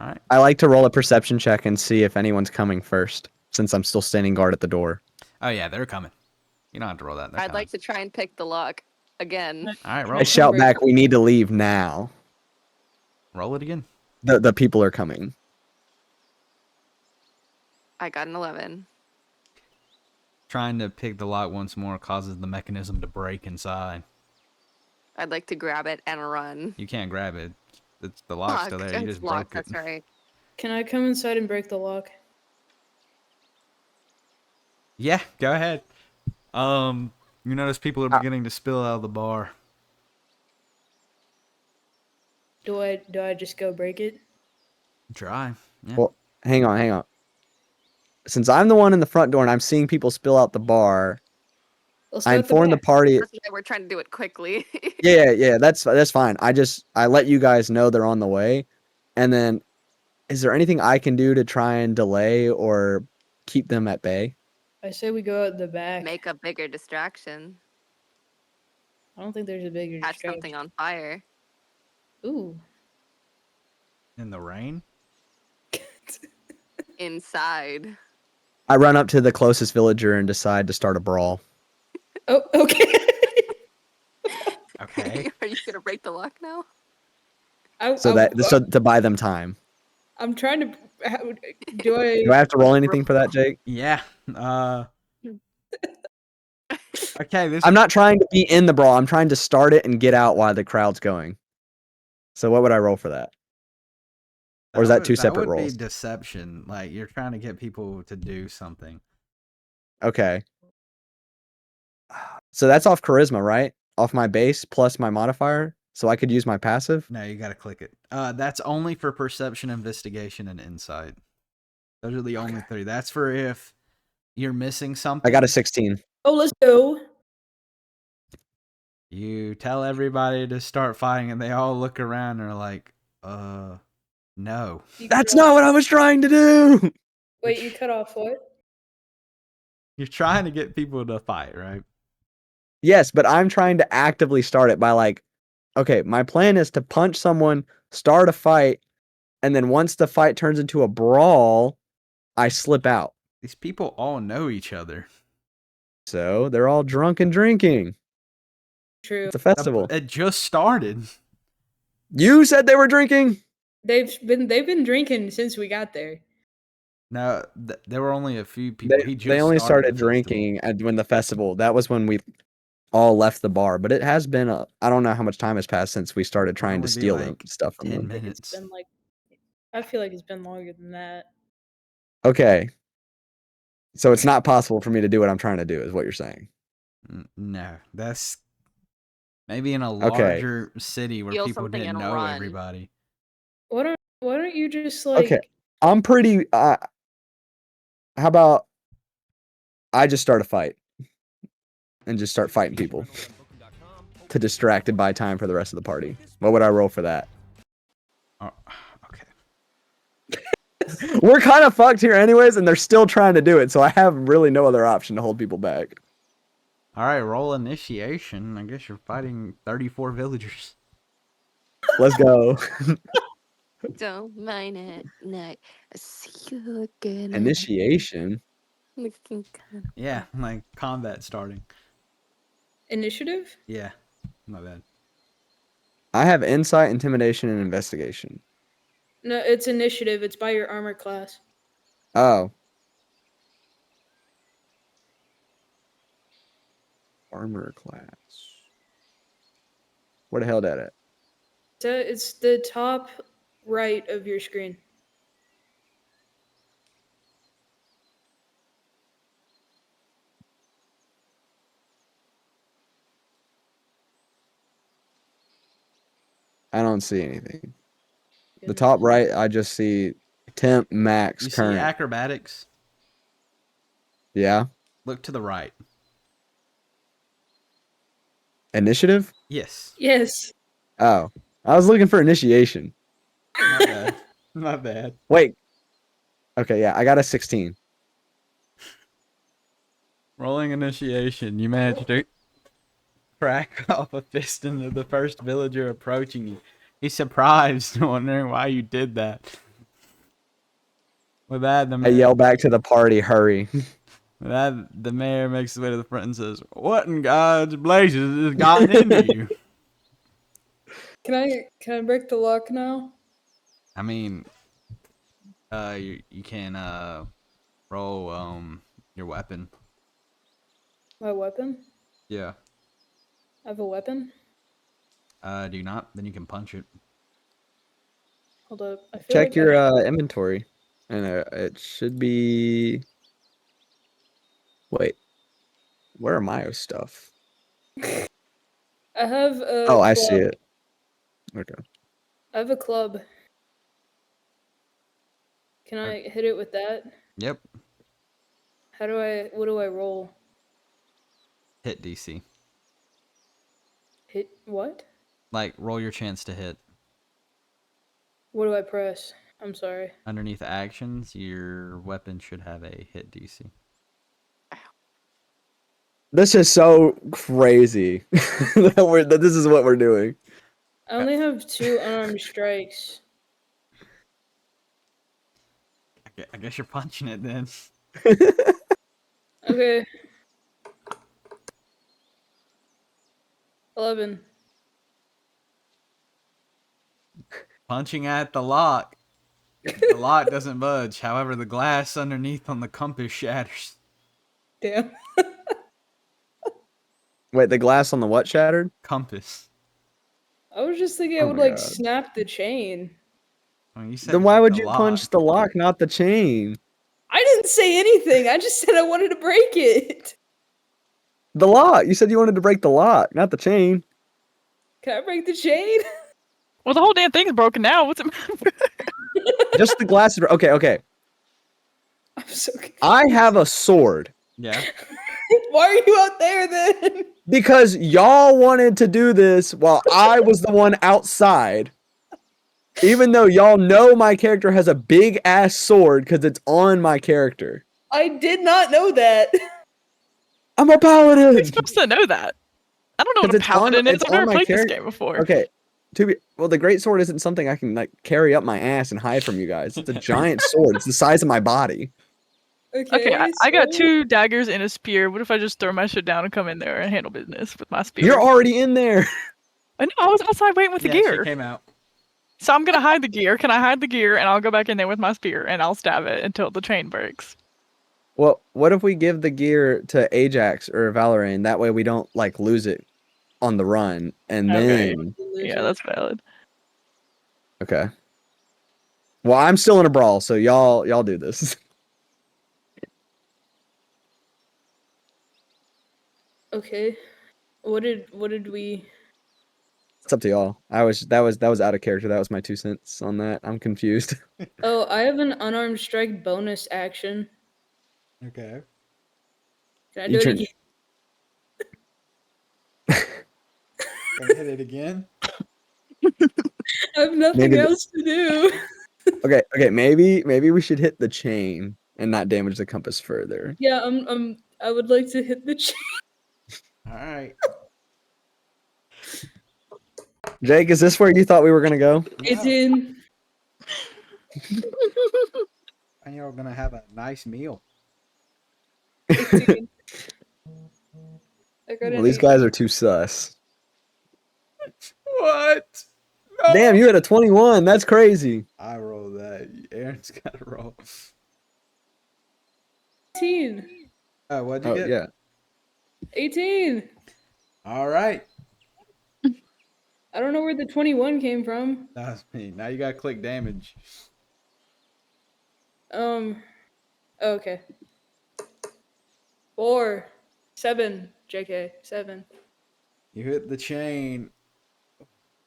All right. I like to roll a perception check and see if anyone's coming first, since I'm still standing guard at the door. Oh yeah, they're coming. You don't have to roll that. They're I'd coming. like to try and pick the lock again. All right, roll. I shout back, we need to leave now. Roll it again. The people are coming. I got an 11. Trying to pick the lock once more causes the mechanism to break inside. I'd like to grab it and run. You can't grab it. It's the lock's still there. You It's just locked, broke it. that's right. Can I come inside and break the lock? Yeah, go ahead. You notice people are beginning to spill out of the bar. Do I just go break it? Try. Yeah. Well, hang on. Since I'm the one in the front door and I'm seeing people spill out the bar, Let's I go at inform the back. party. That's why we're trying to do it quickly. Yeah, that's fine. I let you guys know they're on the way, and then, is there anything I can do to try and delay or keep them at bay? I say we go out the back. Make a bigger distraction. I don't think there's a bigger Catch distraction. something on fire. Ooh. In the rain? Inside. I run up to the closest villager and decide to start a brawl. Oh, okay. Okay. Are you gonna break the lock now? So to buy them time. I'm trying to. Do I have to roll anything for that, Jake? Yeah. Okay. I'm not trying to be in the brawl. I'm trying to start it and get out while the crowd's going. So what would I roll for that? Or is that two separate That would rolls? be deception. Like you're trying to get people to do something. Okay. So that's off charisma, right? Off my base plus my modifier. So I could use my passive. No, you gotta click it. That's only for perception, investigation, and insight. Those are the only three. That's for if you're missing something. I got a 16. Oh, let's go. You tell everybody to start fighting, and they all look around and are like, no. You That's cut off- not what I was trying to do. Wait, you cut off what? You're trying to get people to fight, right? Yes, but I'm trying to actively start it by like, okay, my plan is to punch someone, start a fight, and then once the fight turns into a brawl, I slip out. These people all know each other. So they're all drunk and drinking. True. It's a festival. It just started. You said they were drinking? They've been drinking since we got there. No, there were only a few people. They only started the festival. drinking when the festival. That was when we all left the bar. But it has been I don't know how much time has passed since we started trying to Only be steal like stuff from 10 them. minutes. It's been like, I feel like it's been longer than that. Okay. So it's not possible for me to do what I'm trying to do, is what you're saying. No, that's maybe in a Okay. larger city where Steal people something didn't and know run. everybody. Why don't you just like? Okay. I'm pretty. How about I just start a fight and just start fighting people to distract and buy time for the rest of the party? What would I roll for that? Oh, okay. We're kind of fucked here, anyways, and they're still trying to do it. So I have really no other option to hold people back. All right, roll initiation. I guess you're fighting 34 villagers. Let's go. Don't mind it. No. See you looking. Initiation. Looking kind Yeah, like combat starting. Initiative? Yeah, my bad. I have insight, intimidation, and investigation. No, it's initiative. It's by your armor class. Oh. Armor class. Where the hell that at? It's the top right of your screen. I don't see anything. The top right, I just see temp, max, You see current. acrobatics? Yeah. Look to the right. Initiative? Yes. Yes. Oh. I was looking for initiation. My bad. My bad. Wait. Okay, yeah, I got a 16. Rolling initiation. You managed to crack off a fist into the first villager approaching you. He's surprised, wondering why you did that. With that, I yell back to the party, hurry. the mayor makes his way to the front and says, "What in God's blazes has gotten into you?" Can I break the lock now? I mean, you can roll your weapon. My weapon? Yeah. I have a weapon? Do you not? Then you can punch it. Hold up. I feel Check like your inventory. And it should be... Wait. Where are my stuff? I have a Oh, I club. see it. Okay. I have a club. Can I hit it with that? Yep. What do I roll? Hit DC. Hit what? Like, roll your chance to hit. What do I press? I'm sorry. Underneath actions, your weapon should have a hit DC. This is so crazy that this is what we're doing. I only have 2 unarmed strikes. I guess you're punching it then. Okay. 11. Punching at the lock. The lock doesn't budge. However, the glass underneath on the compass shatters. Damn. Wait, the glass on the what shattered? Compass. I was just thinking I Oh would my like God. snap the chain. I mean, you said Then why break would the you lock. punch the lock, not the chain? I didn't say anything. I just said I wanted to break it. The lock. You said you wanted to break the lock, not the chain. Can I break the chain? Well, the whole damn thing's broken now. What's it matter? Just the glass. Okay, okay. I'm so confused. I have a sword Yeah. Why are you out there then? because y'all wanted to do this while I was the one outside. Even though y'all know my character has a big ass sword because it's on my character. I did not know that. I'm a You're paladin. supposed to know that. I don't know what 'Cause a it's on- paladin is. it's I've never on my played this character. game before. Okay. Well, the great sword isn't something I can like carry up my ass and hide from you guys. It's a giant sword. It's the size of my body. Okay, I got so- 2 daggers and a spear. What if I just throw my shit down and come in there and handle business with my spear? You're already in there. I know, I was outside waiting with the Yeah, she gear. came out. So I'm gonna hide the gear. Can I hide the gear and I'll go back in there with my spear and I'll stab it until the chain breaks? Well, what if we give the gear to Ajax or Valorant? That way we don't like lose it on the run. And Okay. then Yeah, that's valid. okay. Well, I'm still in a brawl, so y'all do this. Okay. What did we? It's up to y'all. That was out of character. That was my 2 cents on that. I'm confused. Oh, I have an unarmed strike bonus action. Okay. Can I You do it turn- again? Gonna hit it again. I have nothing Maybe the- else to do. Okay, maybe we should hit the chain and not damage the compass further. Yeah, I would like to hit the chain. All right. Jake, is this where you thought we were gonna go? It's in. And you're gonna have a nice meal. 18. I got Well, an these 8. guys are too sus. What? No. Damn, you had a 21. That's crazy. I rolled that. Aaron's got to roll. 18. What'd you Oh get? yeah. 18. All right. I don't know where the 21 came from. That was me. Now you gotta click damage. Okay. 4. 7. JK. 7. You hit the chain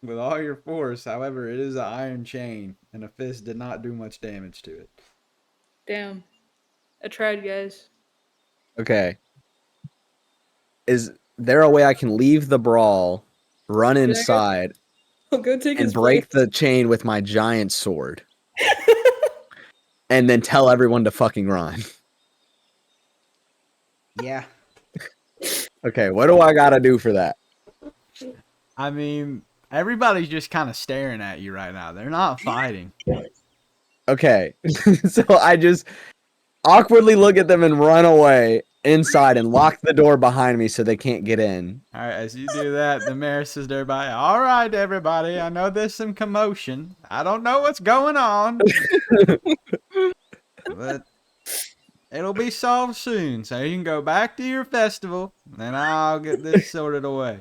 with all your force. However, it is an iron chain, and a fist did not do much damage to it. Damn. I tried, guys. Okay. Is there a way I can leave the brawl, run go- inside, I'll go take and his break place. the chain with my giant sword, and then tell everyone to fucking run? Yeah. Okay, what do I gotta do for that? I mean, everybody's just kind of staring at you right now. They're not fighting. Okay, so I just awkwardly look at them and run away inside and lock the door behind me so they can't get in. All right, as you do that, the mayor says to everybody, all right, everybody, I know there's some commotion. I don't know what's going on, but it'll be solved soon. So you can go back to your festival, and I'll get this sorted away.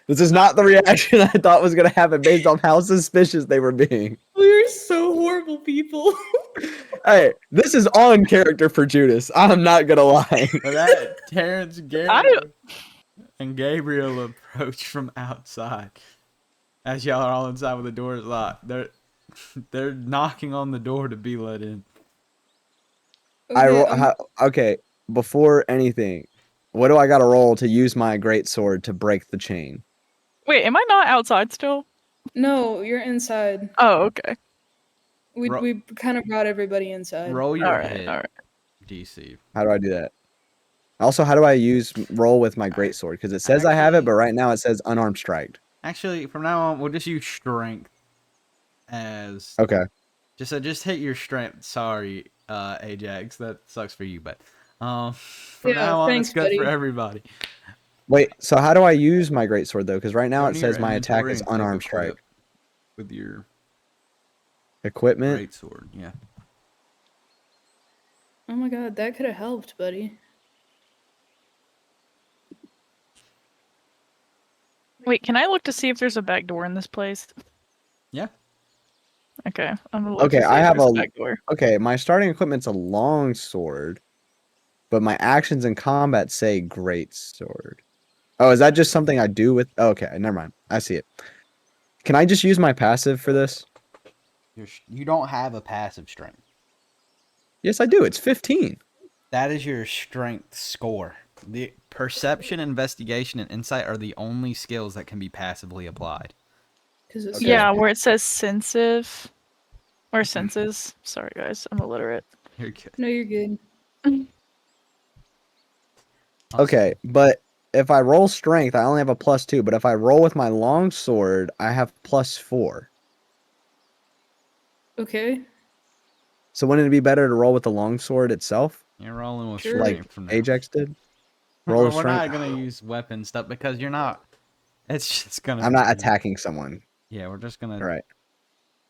This is not the reaction I thought was gonna happen based on how suspicious they were being. We're so horrible people. Hey, this is on character for Judas. I'm not gonna lie. But that Terrence, Gary, and Gabriel approach from outside. As y'all are all inside with the doors locked. They're knocking on the door to be let in. Okay, before anything, what do I gotta roll to use my great sword to break the chain? Wait, am I not outside still? No, you're inside. Oh, okay. We kind of brought everybody inside. Roll your Alright, hit, alright. DC. How do I do that? Also, how do I roll with my great sword? Because it says I have it, but right now it says unarmed strike. Actually, from now on, we'll just use strength as Okay. just hit your strength. Sorry, Ajax, that sucks for you, but from Yeah, now on, thanks, it's good buddy. for everybody. Wait, so how do I use my great sword though? Because right now Go it into says your my attack inventory is and click unarmed equip strike. with your Equipment. great sword. Yeah. Oh my god, that could have helped, buddy. Wait, can I look to see if there's a back door in this place? Yeah. Okay, I'm gonna look Okay, to see I if have there's a a back door. okay. My starting equipment's a long sword, but my actions in combat say great sword. Oh, is that just something I do with? Oh, okay, never mind. I see it. Can I just use my passive for this? You don't have a passive strength. Yes, I do. It's 15. That is your strength score. The perception, investigation, and insight are the only skills that can be passively applied. Because it Okay. Yeah, where it says sensitive or senses. Sorry, guys, I'm illiterate. You're good. No, you're good. Okay, but if I roll strength, I only have a +2. But if I roll with my long sword, I have +4. Okay. So wouldn't it be better to roll with the long sword itself, You're rolling with Sure. strength like from now. Ajax did? Roll We're with not strength. gonna use weapon stuff because you're not. It's just gonna. I'm not be- attacking someone. Yeah, we're just gonna All right.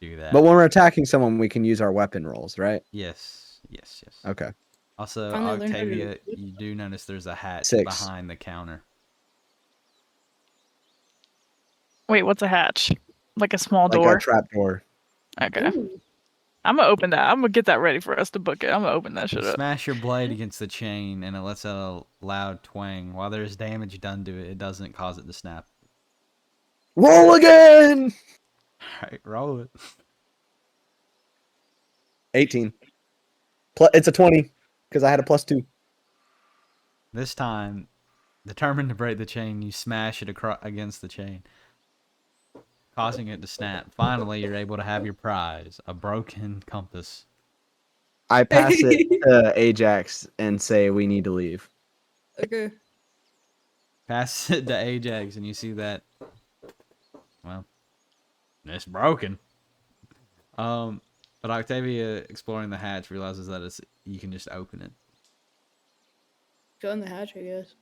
do that. But when we're attacking someone, we can use our weapon rolls, right? Yes, yes, yes. Okay. Also, Finally learned how to do Octavia, it. you do notice there's a hatch 6. behind the counter. Wait, what's a hatch? Like a small Like door? a trap door. Okay. Ooh. I'm gonna open that. I'm gonna get that ready for us to book it. I'm gonna open that shit You up. smash your blade against the chain, and it lets out a loud twang. While there's damage done to it, it doesn't cause it to snap. Roll again! Alright, roll it. 18. It's a 20, because I had a +2. This time, determined to break the chain, you smash it against the chain, causing it to snap. Finally, you're able to have your prize, a broken compass. I pass it to Ajax and say we need to leave. Okay. Pass it to Ajax, and you see that, well, it's broken. But Octavia, exploring the hatch, realizes that you can just open it. Go in the hatch, I guess.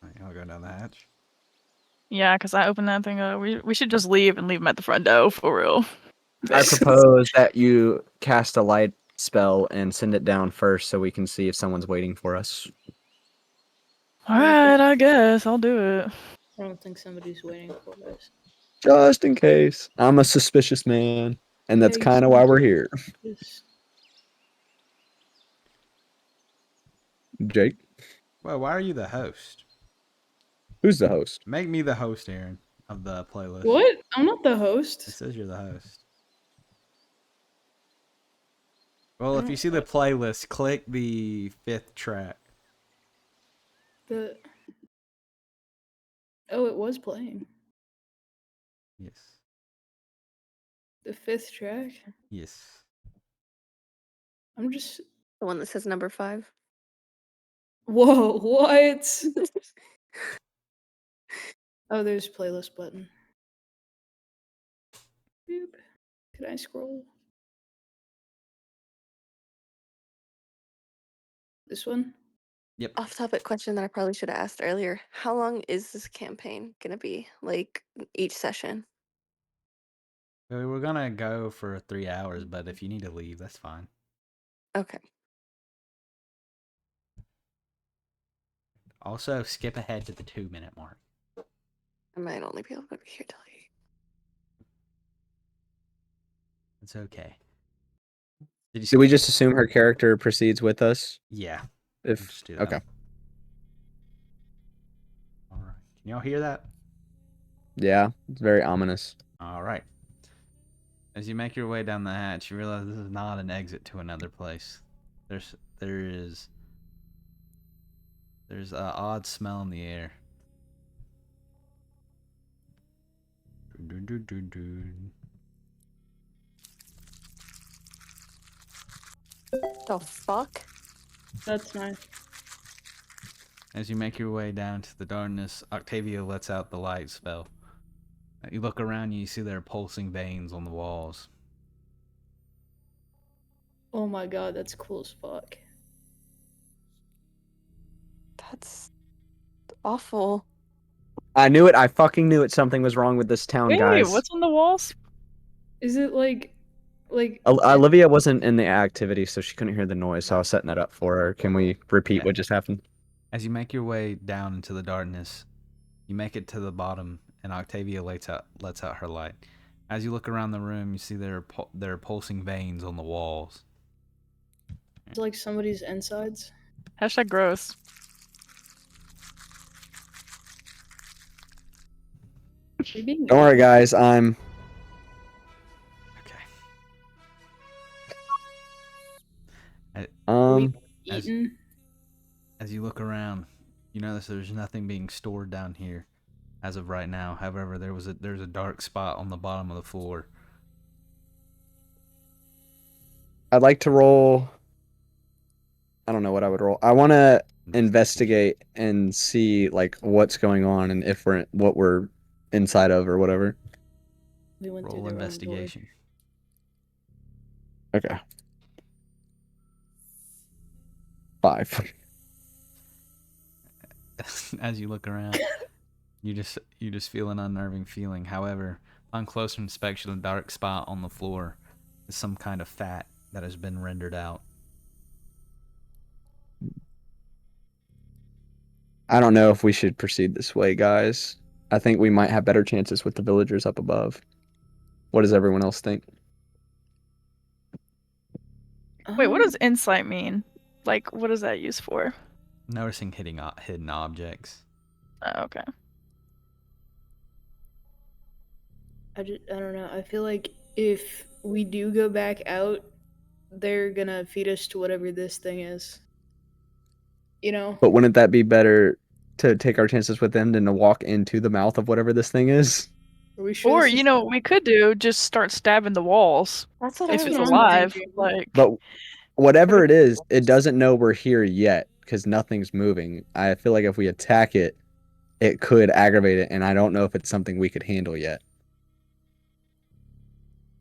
Alright, I'll go down the hatch. Yeah, because I opened that thing up. We should just leave and leave him at the front door for real. I propose that you cast a light spell and send it down first so we can see if someone's waiting for us. Alright, I guess I'll do it. I don't think somebody's waiting for us. Just in case. I'm a suspicious man, and that's Yeah, you kind of seem why we're here. Just... Jake, Well, why are you the host? who's the host? Make me the host, Arynn, of the playlist. What? I'm not the It host. says you're the host. Well, if you see the playlist, click the 5th track. The... Oh, it was playing. Yes. The 5th track? Yes. I'm just... The one that says number 5. Whoa, what? Oh, there's playlist button. Boop. Could I scroll? This one? Yep. Off topic question that I probably should have asked earlier. How long is this campaign gonna be? Like each session? We're gonna go for 3 hours, but if you need to leave, that's fine. Okay. Also, skip ahead to the 2-minute mark. I might only be able to be here till 8. It's okay. Do we just assume her character proceeds with us? Yeah. If Just do that. okay, All right. Can y'all hear that? yeah, it's very ominous. All right. As you make your way down the hatch, you realize this is not an exit to another place. There's an odd smell in the air. The fuck? That's nice. As you make your way down to the darkness, Octavia lets out the light spell. You look around and you see there are pulsing veins on the walls. Oh my god, that's cool as fuck. That's awful. I knew it. I fucking knew it. Something was wrong with this town, Wait, guys. what's on the walls? Is it like Olivia wasn't in the activity, so she couldn't hear the noise. So I was setting that up for her. Can we repeat Yeah. what just happened? As you make your way down into the darkness, You make it to the bottom, and Octavia lets out her light. As you look around the room, you see there are pulsing veins on the walls. It's like somebody's insides. Hashtag gross. Are you being Don't worry, guys. I'm Okay. um. eaten? As you look around, you notice there's nothing being stored down here as of right now. However, there's a dark spot on the bottom of the floor. I'd like to roll. I don't know what I would roll. I want to investigate and see like what's going on and if what we're inside of or whatever. We went through Roll the wrong door. investigation. Okay. 5. As you look around, you just feel an unnerving feeling. However, on closer inspection, the dark spot on the floor is some kind of fat that has been rendered out. I don't know if we should proceed this way, guys. I think we might have better chances with the villagers up above. What does everyone else think? Wait, what does insight mean? Like, what is that used for? Noticing hidden objects. Oh, okay. I don't know. I feel like if we do go back out, they're gonna feed us to whatever this thing is. You know? But wouldn't that be better to take our chances with them than to walk into the mouth of whatever this thing is? Are we sure Or, this is- you know, what we could do, just start stabbing the walls. That's what If I it's was alive. thinking. Like, But whatever it is, it doesn't know we're here yet because nothing's moving. I feel like if we attack it, it could aggravate it, and I don't know if it's something we could handle yet.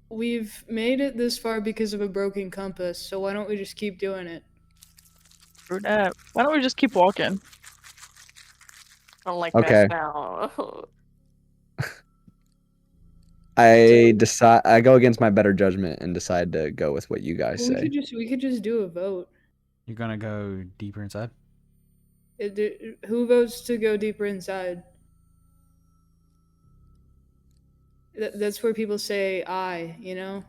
We've made it this far because of a broken compass, so why don't we just keep doing it? screw that. Why don't we just keep walking? I don't like Okay. that sound. I go against my better judgment and decide to go with what you guys Well, say. we could just do a vote. You're gonna go deeper inside? Who votes to go deeper inside? That's where people say "I," you know.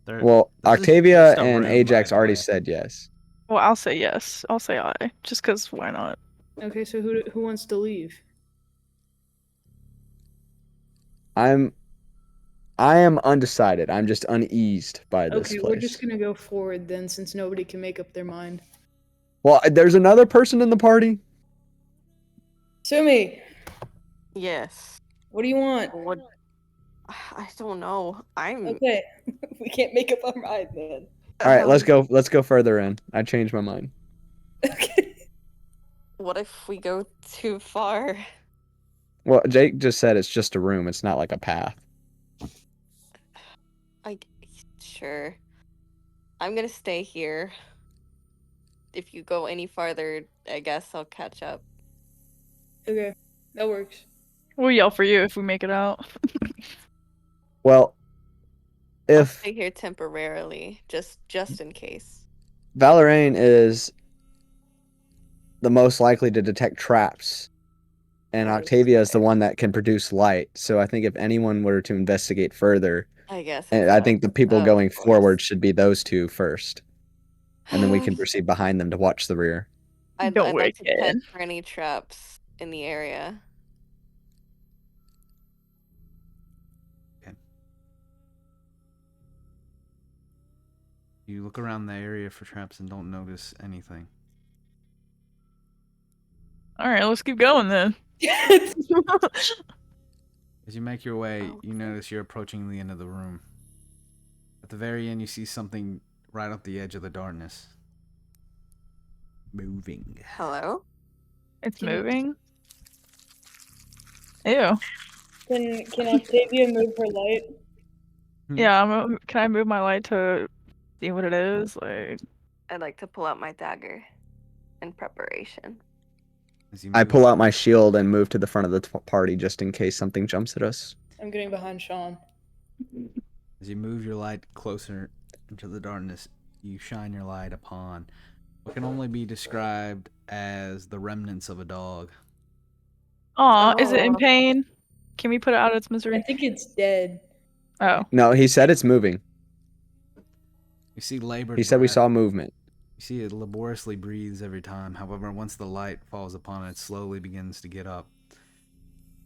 Well, This is Octavia just a and room, Ajax by the already way. said yes. Well, I'll say yes. I'll say I. Just because, why not? Okay, so who wants to leave? I am undecided. I'm just uneased by this Okay, place. we're just gonna go forward then, since nobody can make up their mind. Well, there's another person in the party. Sumii, Yes. what do you want? What? I don't know. I'm. Okay, we can't make up our mind then. All right, let's go. Let's go further in. I changed my mind. Okay. What if we go too far? Well, Jake just said it's just a room. It's not like a path. Sure. I'm gonna stay here. If you go any farther, I guess I'll catch up. Okay, that works. We'll yell for you if we make it out. Well, I'll if stay here temporarily, just in case. Valeraine is the most likely to detect traps, and That is Octavia is the fair. one that can produce light. So I think if anyone were to investigate further, I guess. and it's I think the people of going course. forward should be those two first, and then we can proceed behind them to watch the rear. I'd Don't like to check wicked. for any traps in the area. You look around the area for traps and don't notice anything. Alright, let's keep going then. As you make your way, you notice you're approaching the end of the room. At the very end, you see something right off the edge of the darkness. Moving. Hello? It's Can you- moving. Ew. Can Octavia move her light? Yeah, can I move my light to see what it is? Like, I'd like to pull out my dagger in preparation. As you I move, pull out my shield and move to the front of the party just in case something jumps at us. I'm getting behind Sean. as you move your light closer into the darkness, you shine your light upon what can only be described as the remnants of a dog. Aw, is it in Oh. pain? Can we put it out of its I misery? think it's dead. Oh. No, he said it's moving. You see labored He said we breath. saw movement. You see it laboriously breathes every time. However, once the light falls upon it, it slowly begins to get up.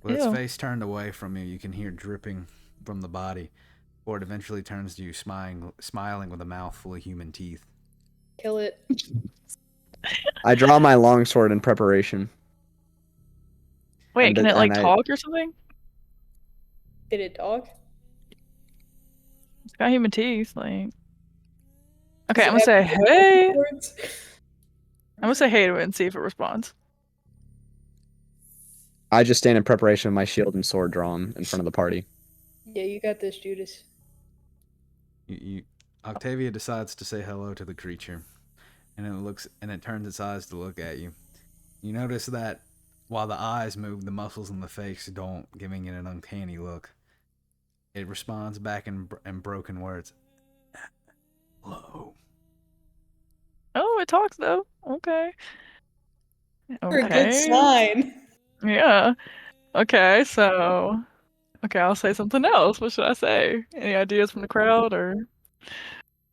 With its Ew. face turned away from you, you can hear dripping from the body, before it eventually turns to you, smiling with a mouth full of human teeth. Kill it. I draw my longsword in preparation. Wait, And can it and like I- talk or something? Did it talk? It's got human teeth, like. Okay, Does I'm it gonna say have hey. words? I'm gonna say hey to it and see if it responds. I just stand in preparation with my shield and sword drawn in front of the party. Yeah, you got this, Judas. Octavia decides to say hello to the creature, and it turns its eyes to look at you. You notice that while the eyes move, the muscles in the face don't, giving it an uncanny look. It responds back in broken words. Hello. Oh, it talks though. Okay. For a good Okay. sign. Yeah. Okay, so. Okay, I'll say something else. What should I say? Any ideas from the crowd or?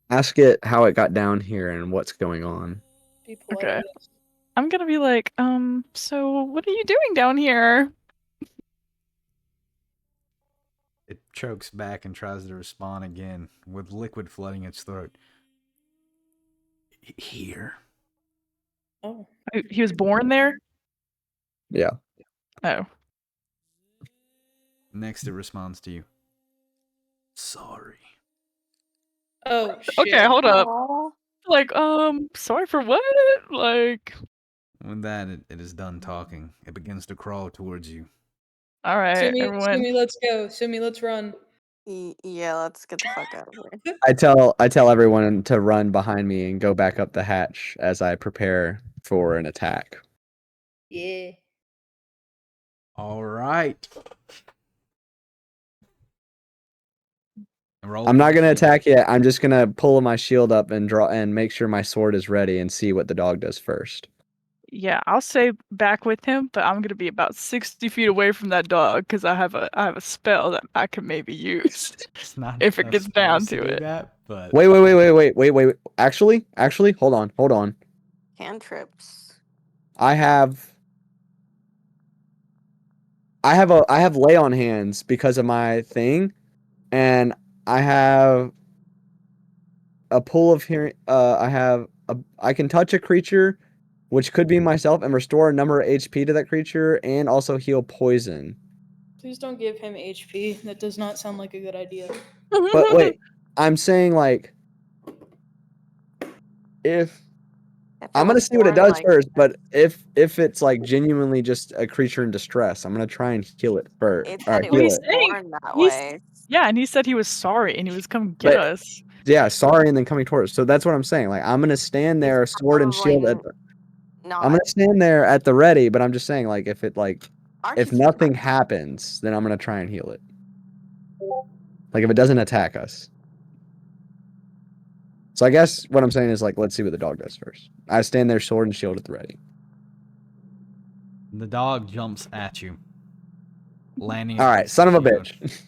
Ask it how it got down here and what's going on. Be polite. Okay. I'm gonna be like, so what are you doing down here? It chokes back and tries to respond again, with liquid flooding its throat. Here. Oh. He was born there? Yeah. Oh. Next, it responds to you. Sorry. Oh shit. Okay, hold up. Aw. Like, sorry for what? Like, With that, it is done talking. It begins to crawl towards you. all right, Sumii, everyone. Sumii, let's go. Sumii, let's run. Yeah, let's get the fuck out of here. I tell everyone to run behind me and go back up the hatch as I prepare for an attack. Yeah. All right. Roll I'm not for gonna shield. attack yet. I'm just gonna pull my shield up and draw and make sure my sword is ready and see what the dog does first. Yeah, I'll stay back with him, but I'm gonna be about 60 feet away from that dog because I have a spell that I can maybe use It's not if it gets down supposed to do it. that, but Wait. Actually, hold on. Cantrips. I have lay on hands because of my thing, and I have a pool of hearing. I can touch a creature, which could be myself, and restore a number of HP to that creature, and also heal poison. Please don't give him HP. That does not sound like a good idea. But wait, I'm saying like if If it I'm gonna was see what it born does like first, but if it's like genuinely just a creature in distress, I'm gonna try and heal it first. it Or said it Well, heal was he's it. saying born that he's way. yeah, and he said he was sorry and he was coming get But us. yeah, sorry, and then coming towards. So that's what I'm saying. Like I'm gonna stand there, sword and probably shield. I'm Not. gonna stand there at the ready, but I'm just saying, like if Archie's nothing happens, then I'm gonna try and heal it. Like if it doesn't attack us. So I guess what I'm saying is like let's see what the dog does first. I stand there, sword and shield at the ready. the dog jumps at you, landing All right, against son the of a shield, bitch.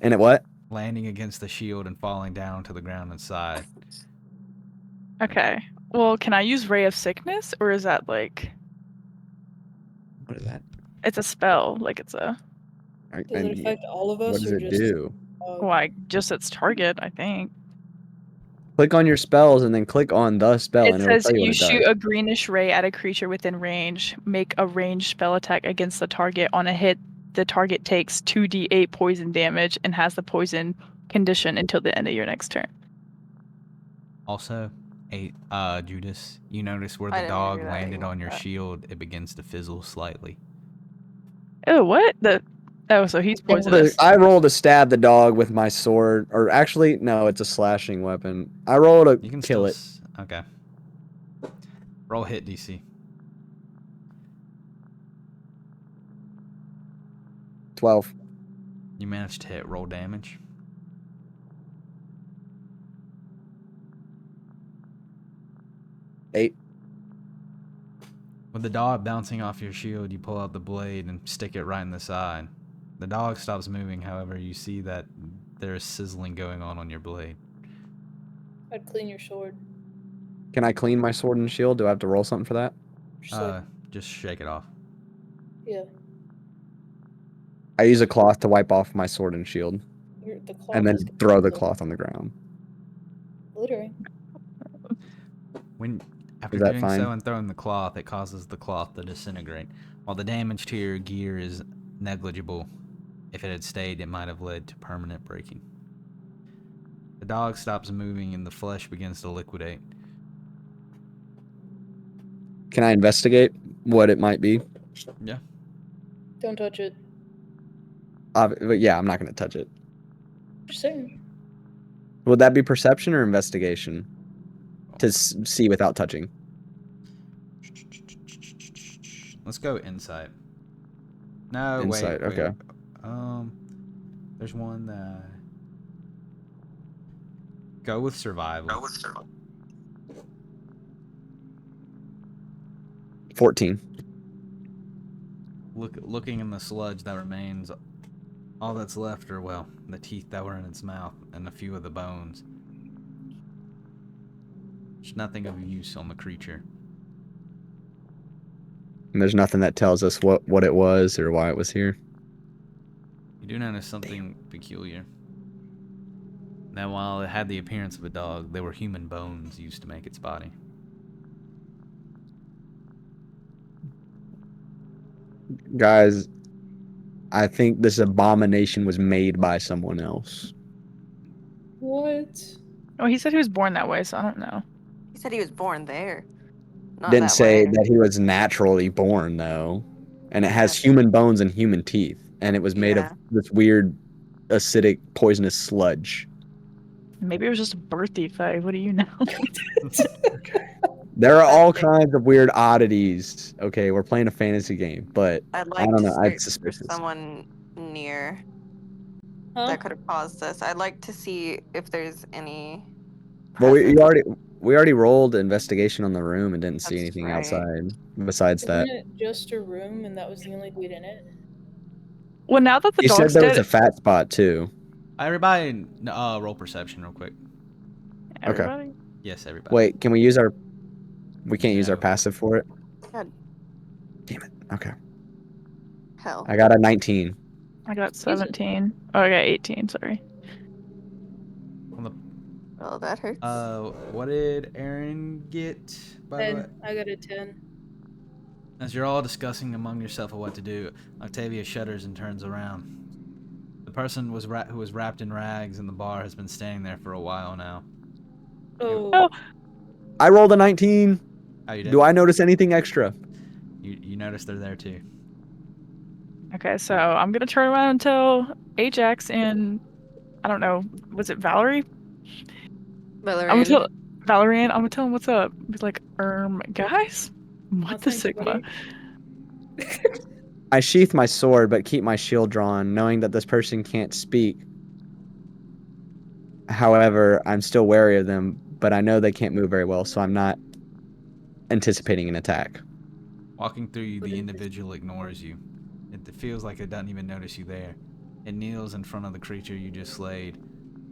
And it what? landing against the shield and falling down to the ground inside. Okay. Well, can I use Ray of Sickness or is that like What is that? it's a spell? Like it's a Does it affect all of us What does or it just do? like just its target, I think. Click on your spells and then click on the spell, It and it'll says tell you what you it shoot does. a greenish ray at a creature within range. Make a ranged spell attack against the target. On a hit, the target takes 2d8 poison damage and has the poison condition until the end of your next turn. Also, Judas, you notice where I the didn't hear dog that landed either. on your shield, it begins to fizzle slightly. Oh, what? So he's poisonous. I roll to stab the dog with my sword, or actually, no, it's a slashing weapon. I roll to You can kill still it. okay. Roll hit DC. 12. You managed to hit. Roll damage. 8. With the dog bouncing off your shield, you pull out the blade and stick it right in the side. The dog stops moving, however, you see that there is sizzling going on your blade. I'd clean your sword. Can I clean my sword and shield? Do I have to roll something for that? Just like, Just shake it off. yeah. I use a cloth to wipe off my sword and shield, The cloth and then is throw the cloth on the ground. glittering. After that doing fine? so and throwing the cloth, it causes the cloth to disintegrate. While the damage to your gear is negligible, if it had stayed, it might have led to permanent breaking. The dog stops moving and the flesh begins to liquidate. Can I investigate what it might be? Yeah. Don't touch it. But yeah, I'm not going to touch it. Just saying. Would that be perception or investigation? To see without touching. Let's go insight. No, Insight, wait. okay. There's one that... Go with survival. 14. Looking in the sludge that remains, all that's left are, well, the teeth that were in its mouth and a few of the bones. There's nothing of use on the creature. And there's nothing that tells us what it was or why it was here. You do notice something peculiar. That while it had the appearance of a dog, there were human bones used to make its body. Guys, I think this abomination was made by someone else. What? Oh, he said he was born that way, so I don't know. He said he was born there. Not Didn't that say way. that he was naturally born, though. And it has human bones and human teeth. And it was made of Yeah. this weird, acidic, poisonous sludge. Maybe it was just a birth defect. What do you know? There are all That's it. kinds of weird oddities. Okay, we're playing a fantasy game, but I'd I like don't to know. I'm search for suspicious. someone near Huh? that could have caused this. I'd like to see if there's any Well, we presence. already rolled investigation on the room and didn't see That's anything right. outside besides Isn't that. it just a room and that was the only dude in it? Well, now that the You said dog's there was dead, a fat spot too. Everybody, roll perception real quick. everybody. Yes, everybody. Wait, can we use our? We can't use our No. passive for it. God, Damn it. Okay, hell. I got a 19. I got 17. Oh, I got 18. Sorry. Well, that hurts. What did Arynn get, by the way? 10. I got a 10. As you're all discussing among yourself of what to do, Octavia shudders and turns around. The person who was wrapped in rags in the bar has been standing there for a while now. Oh. I rolled a 19. Oh, you did? Do I notice anything extra? You notice they're there too. Okay, so I'm gonna turn around and tell Ajax and I don't know, was it Valerie? I'm gonna Valerian. tell Valerian. I'm gonna tell him what's up. Be like, guys, what Oh, the thanks, Sigma? buddy. I sheath my sword but keep my shield drawn, knowing that this person can't speak. However, I'm still wary of them, but I know they can't move very well, so I'm not anticipating an attack. Walking through you, the individual ignores you. It feels like it doesn't even notice you there. It kneels in front of the creature you just slayed,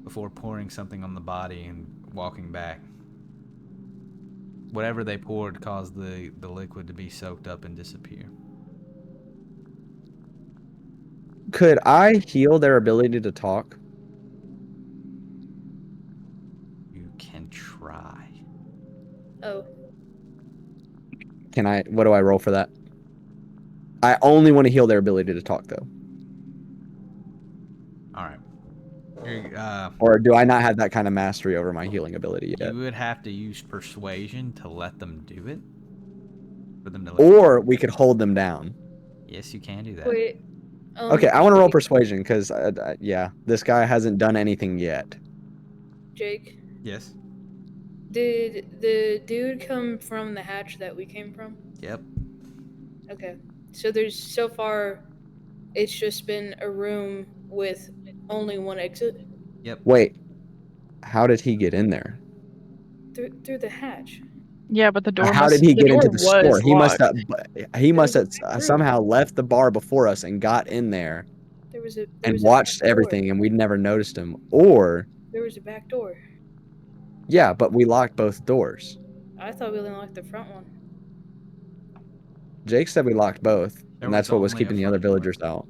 before pouring something on the body and walking back. Whatever they poured caused the liquid to be soaked up and disappear. Could I heal their ability to talk? You can try. Oh. Can I? What do I roll for that? I only want to heal their ability to talk, though. Alright. Or do I not have that kind of mastery over my healing ability yet? You would have to use persuasion to let them do it. For them to Or we could hold them down. Yes, you can do that. Wait. Okay, I want to roll persuasion because, yeah, this guy hasn't done anything yet. Jake, Yes. did the dude come from the hatch that we came from? Yep. Okay. So far, it's just been a room with only one exit? Yep. Wait, how did he get in there? Through the hatch. Yeah, but the door How did he the get into door the store? was locked. He There must was a have back room. somehow left the bar before us and got in there There was a and back watched door. everything, and we'd never noticed him. Or There was a back door. yeah, but we locked both doors. I thought we only locked the front one. Jake said we locked both, There and that's was what was only a keeping the other front door. villagers out.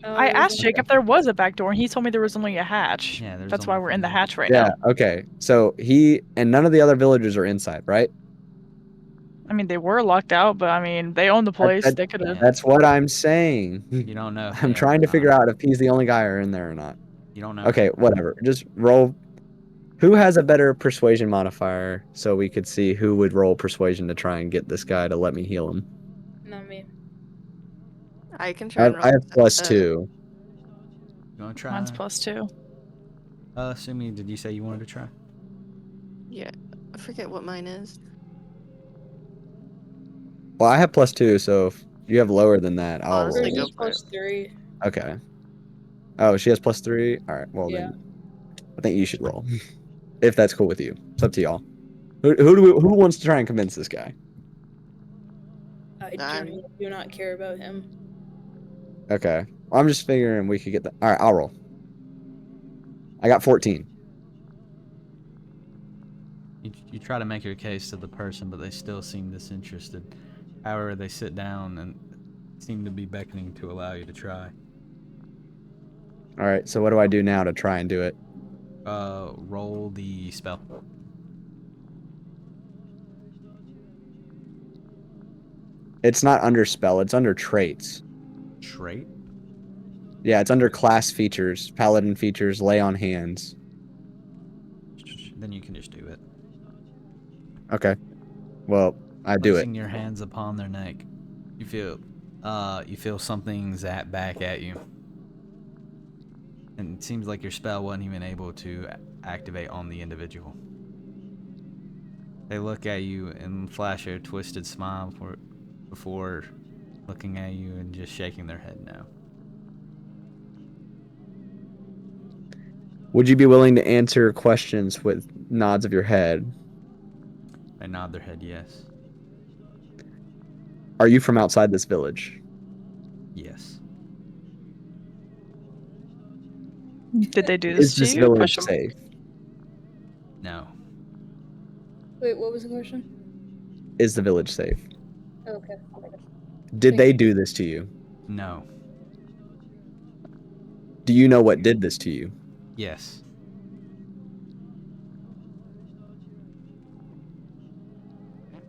Oh, I there was asked only Jake if there was a back door, and he told me there was only a hatch. Yeah, there's That's only why a we're in the front door. hatch right Yeah, now. okay. So he and none of the other villagers are inside, right? I mean, they were locked out, but I mean, they own the place. that- They could have. That's what I'm saying. You don't know. If I'm they are trying or to figure not. out if he's the only guy or in there or not. You don't know. Okay, whatever. Just roll. Who has a better persuasion modifier so we could see who would roll persuasion to try and get this guy to let me heal him? Not me. I can try and roll. I have +2. You want to try? Mine's +2. Sumii, did you say you wanted to try? Yeah, I forget what mine is. Well, I have +2, so if you have lower than that, I'll Honestly, roll. go He's for it. +3. Okay. Oh, she has +3? Alright, well Yeah. then I think you should roll. If that's cool with you. It's up to y'all. Who wants to try and convince this guy? I I'm- genuinely do not care about him. Okay. Well, I'm just figuring we could get that. Alright, I'll roll. I got 14. You try to make your case to the person, but they still seem disinterested. However, they sit down and seem to be beckoning to allow you to try. Alright, so what do I do now to try and do it? Roll the spell. It's not under spell, it's under traits. Trait? Yeah, it's under class features, paladin features, lay on hands. Then you can just do it. Okay. Well, I do it. Placing your hands upon their neck, you feel something zap back at you. And it seems like your spell wasn't even able to activate on the individual. They look at you and flash a twisted smile before looking at you and just shaking their head no. Would you be willing to answer questions with nods of your head? They nod their head yes. Are you from outside this village? Yes. Did they do Is this to this you? village Question mark. safe? No. Wait, what was the question? Is the village safe? Okay. Did Thank they you. do this to you? No. Do you know what did this to you? Yes.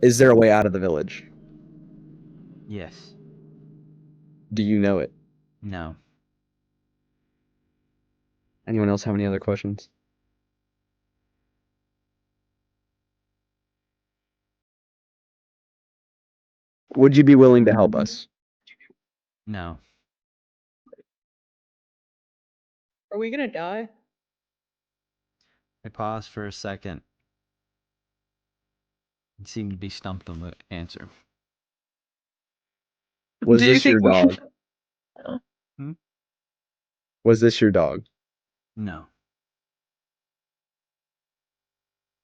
Is there a way out of the village? Yes. Do you know it? No. Anyone else have any other questions? Would you be willing to help us? No. Are we gonna die? They pause for a second. You seem to be stumped on the answer. Was Do you this your think we- dog? Hmm? Was this your dog? No.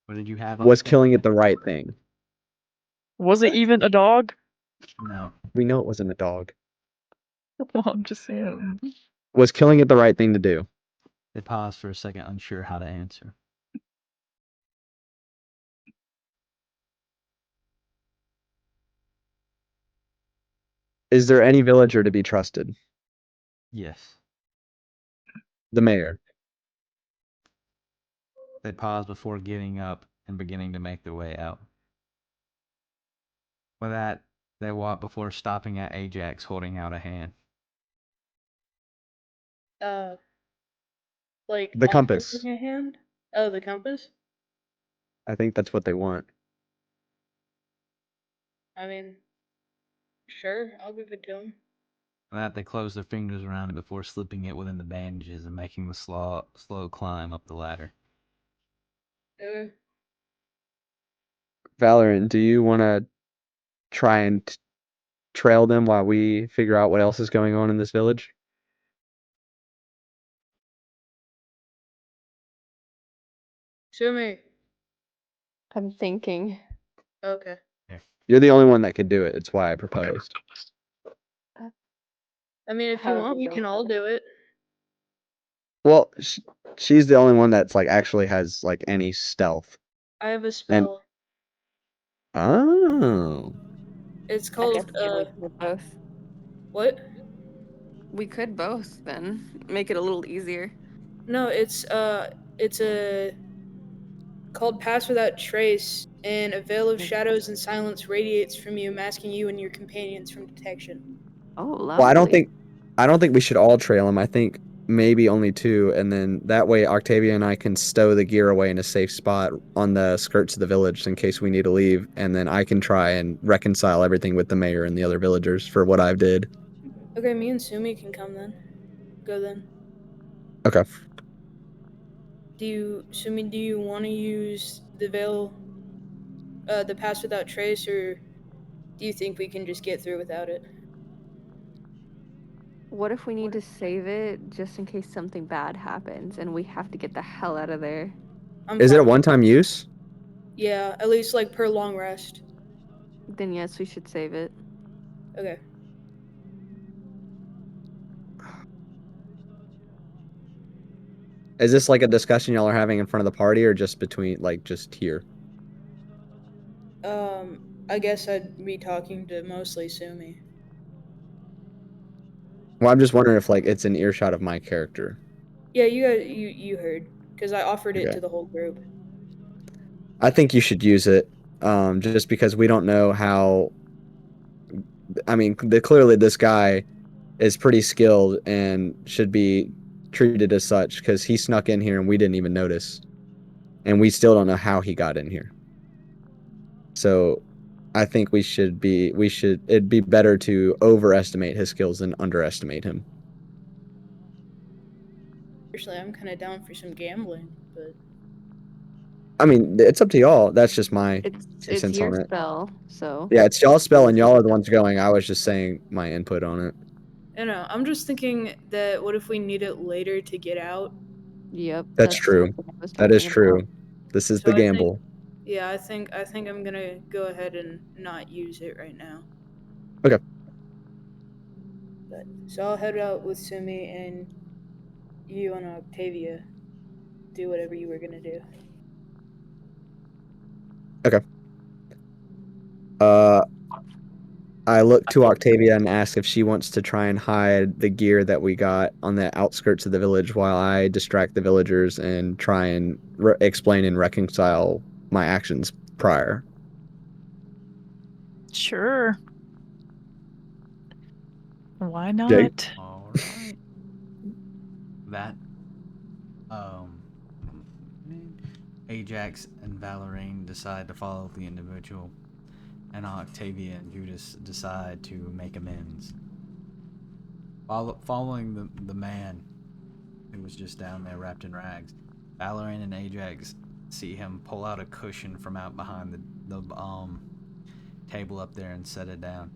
What did you have? Was killing it the right thing? Was it even a dog? No. We know it wasn't a dog. Well, I'm just saying. Was killing it the right thing to do? They pause for a second, unsure how to answer. Is there any villager to be trusted? Yes. The mayor. They pause before getting up and beginning to make their way out. With that, they walk before stopping at Ajax holding out a hand. Like The compass. offering a hand? Oh, the compass? I think that's what they want. I mean, sure, I'll give it to him. With that, they close their fingers around it before slipping it within the bandages and making the slow climb up the ladder. Valorant, do you want to try and trail them while we figure out what else is going on in this village? Sumii. I'm thinking. Okay. You're the only one that could do it. It's why I proposed. I mean, if you want, we can all do it. Well, she's the only one that's like actually has like any stealth. I have a spell. Oh. It's I guess called we could both. what? We could both then make it a little easier. No, it's a called Pass Without Trace, and a veil of shadows and silence radiates from you, masking you and your companions from detection. Oh, lovely. Well, I don't think we should all trail him. I think maybe only two, and then that way Octavia and I can stow the gear away in a safe spot on the skirts of the village in case we need to leave, and then I can try and reconcile everything with the mayor and the other villagers for what I did. Okay, me and Sumii can come then. Go then. Okay. Sumii, do you want to use the veil, the Pass Without Trace, or do you think we can just get through without it? What if we need to save it just in case something bad happens and we have to get the hell out of there? Is it a fine with- one-time use? Yeah, at least like per long rest. Then yes, we should save it. Okay. Is this like a discussion y'all are having in front of the party, or just between, like, just here? I guess I'd be talking to mostly Sumii. Well, I'm just wondering if like it's an earshot of my character. Yeah, you heard, because I offered it Okay. to the whole group. I think you should use it, just because we don't know how. I mean, clearly this guy is pretty skilled and should be treated as such because he snuck in here and we didn't even notice, and we still don't know how he got in here. So, I think it'd be better to overestimate his skills than underestimate him. Actually, I'm kind of down for some gambling, but I mean, it's up to y'all. That's just my It's 2 cents your on it. spell, so Yeah, it's y'all's spell and y'all are the ones going. I was just saying my input on it. I don't know. I'm just thinking that what if we need it later to get out? yep. That's true. what I was That is talking true. about. This is So the I think- gamble. Yeah, I think I'm gonna go ahead and not use it right now. Okay. So I'll head out with Sumii, and you and Octavia do whatever you were gonna do. I look to Octavia and ask if she wants to try and hide the gear that we got on the outskirts of the village while I distract the villagers and try and explain and reconcile my actions prior. Sure. Why not? Jake? All right. That Ajax and Valorine decide to follow the individual, and Octavia and Judas decide to make amends. Following the man who was just down there wrapped in rags, Valorine and Ajax see him pull out a cushion from out behind the table up there and set it down.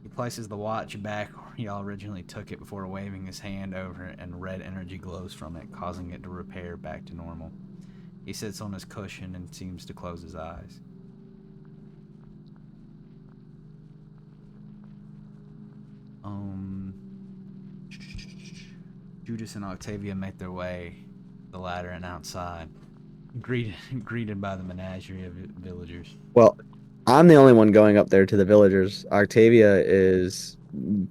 He places the watch back where he originally took it before waving his hand over it, and red energy glows from it, causing it to repair back to normal. He sits on his cushion and seems to close his eyes. Judas and Octavia make their way the ladder and outside, greeted by the menagerie of villagers. Well, I'm the only one going up there to the villagers. Octavia is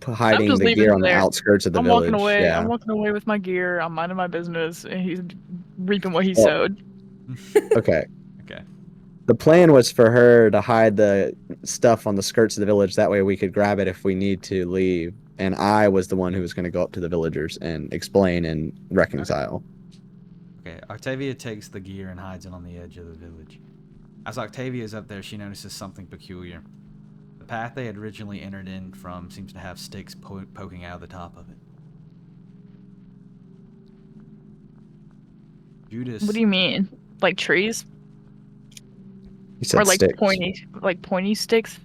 hiding just the leaving gear it on the there. outskirts of the I'm village. walking away. Yeah. I'm walking away with my gear. I'm minding my business, and he's reaping what he Well- sowed. Okay. Okay. The plan was for her to hide the stuff on the skirts of the village. That way we could grab it if we need to leave. And I was the one who was going to go up to the villagers and explain and reconcile. Okay, Octavia takes the gear and hides it on the edge of the village. As Octavia is up there, she notices something peculiar. The path they had originally entered in from seems to have sticks poking out of the top of it. Judas. What do you mean? Like trees? He said Or like sticks. pointy sticks?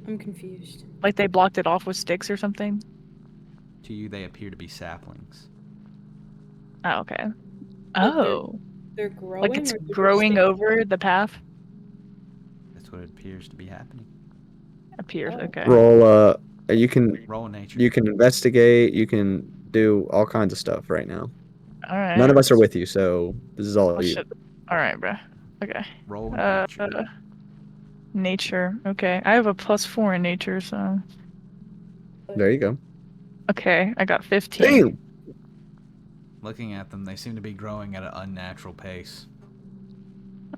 I'm confused. Like they blocked it off with sticks or something? To you, they appear to be saplings. Oh, okay. But Oh. They're growing. Like it's or they're just growing sticking? over the path? That's what it appears to be happening. Appears. Okay. Roll. You can Roll nature. investigate. You can do all kinds of stuff right now. All right. None of us are with you, so this is all Oh, you. shit. All right, bro. Okay. Roll nature. Nature. Okay. I have a +4 in nature, so. There you go. Okay, I got 15. Damn. Looking at them, they seem to be growing at an unnatural pace.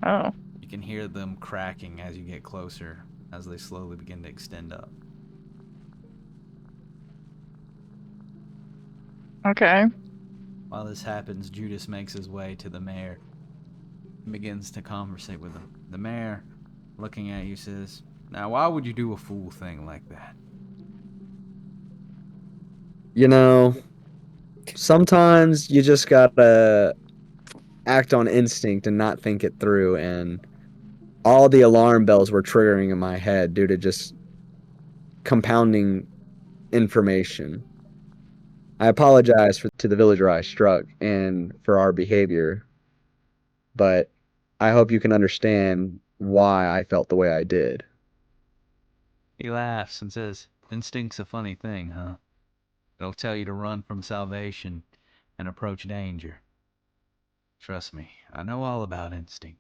Oh. You can hear them cracking as you get closer, as they slowly begin to extend up. Okay. While this happens, Judas makes his way to the mayor and begins to conversate with him. The mayor, looking at you, says, "Now, why would you do a fool thing like that?" You know, sometimes you just gotta act on instinct and not think it through, and all the alarm bells were triggering in my head due to just compounding information. I apologize to the villager I struck and for our behavior, but I hope you can understand why I felt the way I did. He laughs and says, "Instinct's a funny thing, huh? It'll tell you to run from salvation and approach danger. Trust me, I know all about instinct."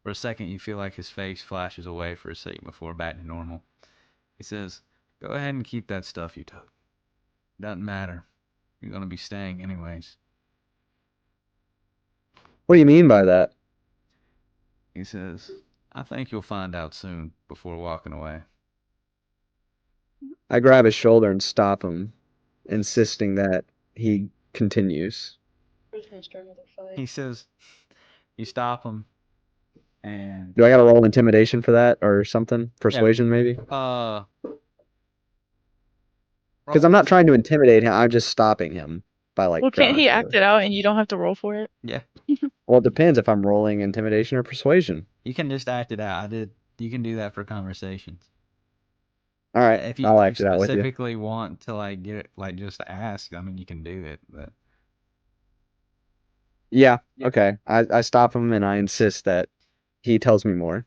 For a second, you feel like his face flashes away for a second before back to normal. He says, "Go ahead and keep that stuff you took. Doesn't matter. You're gonna be staying anyways." What do you mean by that? He says, "I think you'll find out soon before walking away." I grab his shoulder and stop him, insisting that he continues. He says, you stop him, and Do I gotta roll intimidation for that or something? Persuasion, maybe? Because I'm not trying to intimidate him. I'm just stopping him by like. Well, can't grabbing he his act shoulder. it out and you don't have to roll for it? yeah, Well, it depends if I'm rolling intimidation or persuasion. you can just act it out. You can do that for conversations. All right, If you, I'll if act you it out with you. specifically want to like get it, like just ask, I mean, you can do it, but Yeah, okay. I stop him and I insist that he tells me more.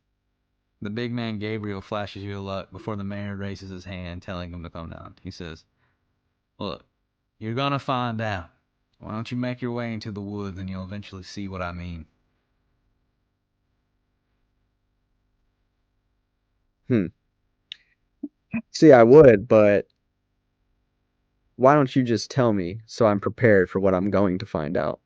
the big man Gabriel flashes you a look before the mayor raises his hand, telling him to come down. He says, "Look, you're gonna find out. Why don't you make your way into the woods and you'll eventually see what I mean." See, I would, but why don't you just tell me so I'm prepared for what I'm going to find out?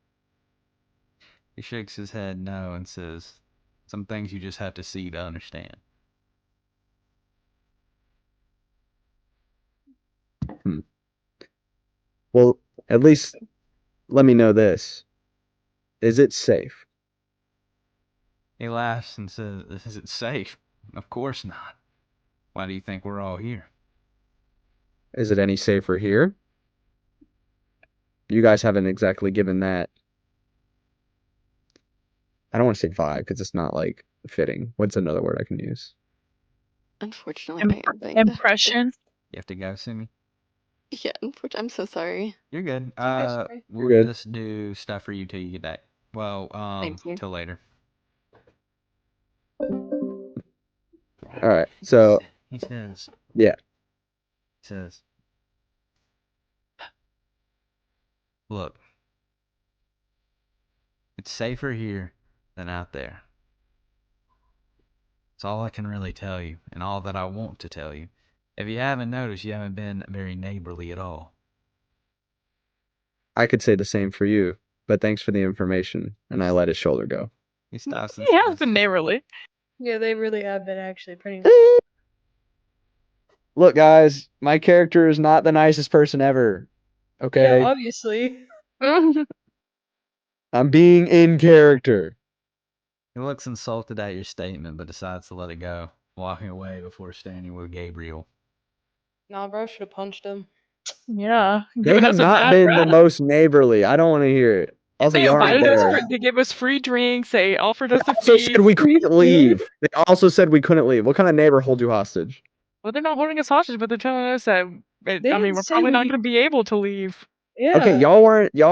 He shakes his head no and says, "Some things you just have to see to understand." Well, at least let me know this. Is it safe? He laughs and says, "Is it safe? Of course not. Why do you think we're all here?" Is it any safer here? You guys haven't exactly given that. I don't want to say vibe because it's not like fitting. What's another word I can use? Unfortunately, I think Impression. You have to go, Sumii? Yeah, unfortunately, I'm so sorry. You're good. You're We'll good. just do stuff for you till you get back. Well, Thank you. till later. All right. So He says, yeah, he says, "Look, it's safer here than out there. It's all I can really tell you, and all that I want to tell you. If you haven't noticed, you haven't been very neighborly at all." I could say the same for you, but thanks for the information. And I let his shoulder go. He stops and He has says, been neighborly. Yeah, they really have been actually pretty. Look, guys, my character is not the nicest person ever. Okay, Yeah, obviously. I'm being in character. He looks insulted at your statement, but decides to let it go, walking away before standing with Gabriel. Nah, bro, should have punched him. Yeah. They Giving have us a not bad been the rap. most neighborly. I don't want to hear it. Also, They you aren't invited us. there. They gave us free drinks. They offered us They a also fee. said we couldn't leave. They also said we couldn't leave. What kind of neighbor holds you hostage? Well, they're not holding us hostage, but they're telling us that. They I mean, didn't we're say probably not we- going to be able to leave. Yeah. Okay, y'all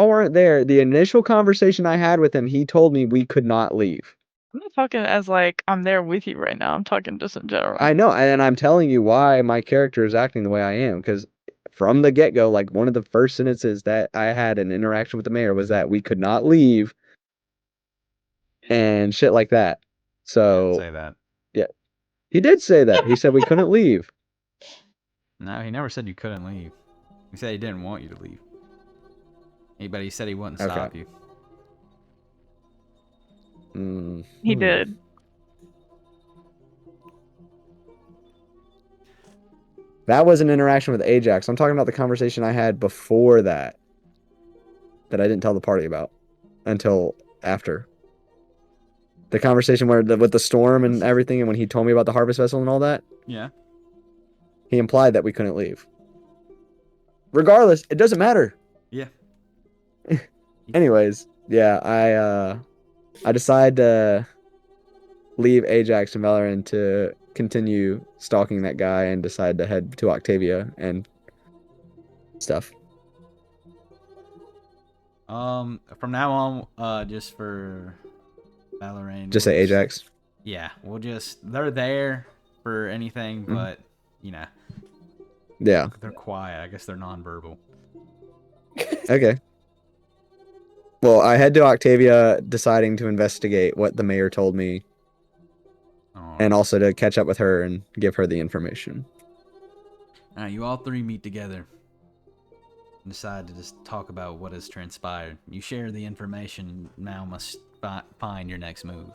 weren't there. The initial conversation I had with him, he told me we could not leave. I'm not talking as like I'm there with you right now. I'm talking just in general. I know, and I'm telling you why my character is acting the way I am, because from the get-go, like one of the first sentences that I had an interaction with the mayor was that we could not leave and shit like that. So Say that. yeah, he did say that. He said we couldn't leave. No, he never said you couldn't leave. He said he didn't want you to leave. But he said he wouldn't Okay. stop you. He did. That was an interaction with Ajax. I'm talking about the conversation I had before that I didn't tell the party about until after. The conversation where with the storm and everything, and when he told me about the harvest vessel and all that. Yeah. He implied that we couldn't leave. Regardless, it doesn't matter. Yeah. Anyways, yeah, I decided to leave Ajax and Valorant to continue stalking that guy and decide to head to Octavia and stuff. From now on, just for Valorant. Just say Ajax. Yeah, they're there for anything, Mhm. but you know, Yeah. they're quiet. I guess they're nonverbal. Okay. Well, I head to Octavia deciding to investigate what the mayor told me and also to catch up with her and give her the information. Alright, you all three meet together and decide to just talk about what has transpired. You share the information and now must find your next move.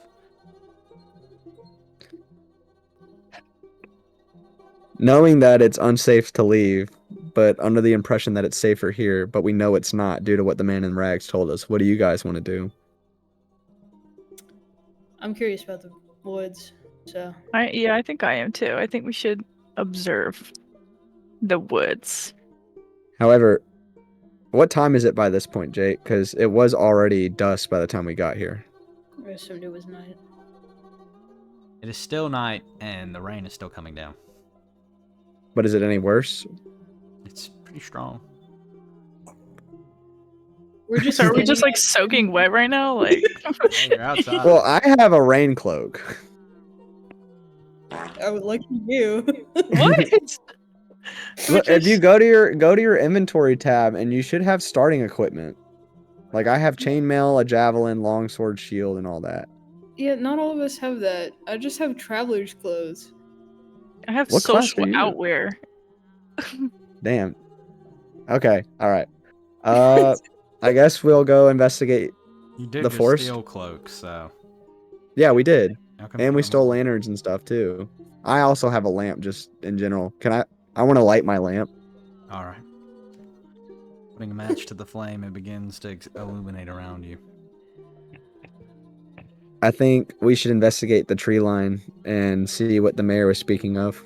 Knowing that it's unsafe to leave, but under the impression that it's safer here, but we know it's not due to what the man in rags told us. What do you guys want to do? I'm curious about the woods, so. I think I am too. I think we should observe the woods. However, what time is it by this point, Jake? Because it was already dusk by the time we got here. I assumed it was night. It is still night and the rain is still coming down. But is it any worse? It's pretty strong. We're just So are we just standing like soaking wet right now? Like Hey, you're outside. Well, I have a rain cloak. I would like you. what? Look, if you go to your inventory tab, and you should have starting equipment. Like I have chainmail, a javelin, longsword, shield, and all that. Yeah, not all of us have that. I just have traveler's clothes. I have What class social are you? outwear. Damn. Okay. All right. I guess we'll go investigate. You did the just forest? steal cloaks, so Yeah, we did, how come and you we don't stole have- lanterns and stuff too. I also have a lamp, just in general. Can I want to light my lamp. All right. Putting a match to the flame, it begins to illuminate around you. I think we should investigate the tree line and see what the mayor was speaking of.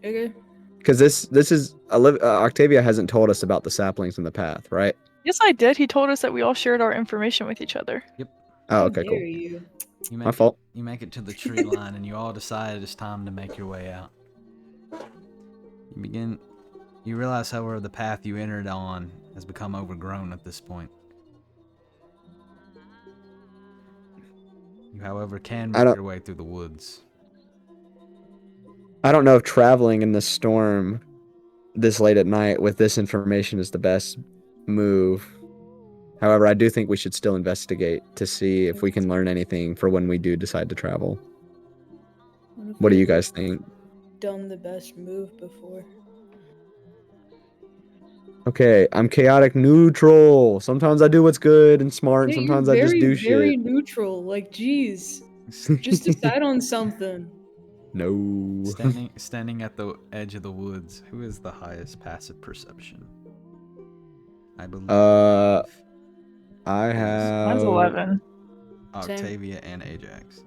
Okay. Because this is Octavia hasn't told us about the saplings in the path, right? Yes, I did. He told us that we all shared our information with each other. Yep. Oh, How okay, cool. dare you? You My fault. You make it to the tree line, and you all decide it's time to make your way out. You realize, however, the path you entered on has become overgrown at this point. You, however, can make your way through the woods. I don't know if traveling in the storm this late at night with this information is the best move. However, I do think we should still investigate to see if we can learn anything for when we do decide to travel. What do you guys think? Done the best move before. Okay, I'm chaotic neutral. Sometimes I do what's good and smart, and Yeah, sometimes you're I just do very shit. neutral. Like, geez, just decide on something. No. Standing at the edge of the woods, who is the highest passive perception? I believe. I have. Mine's 11. Octavia and Ajax.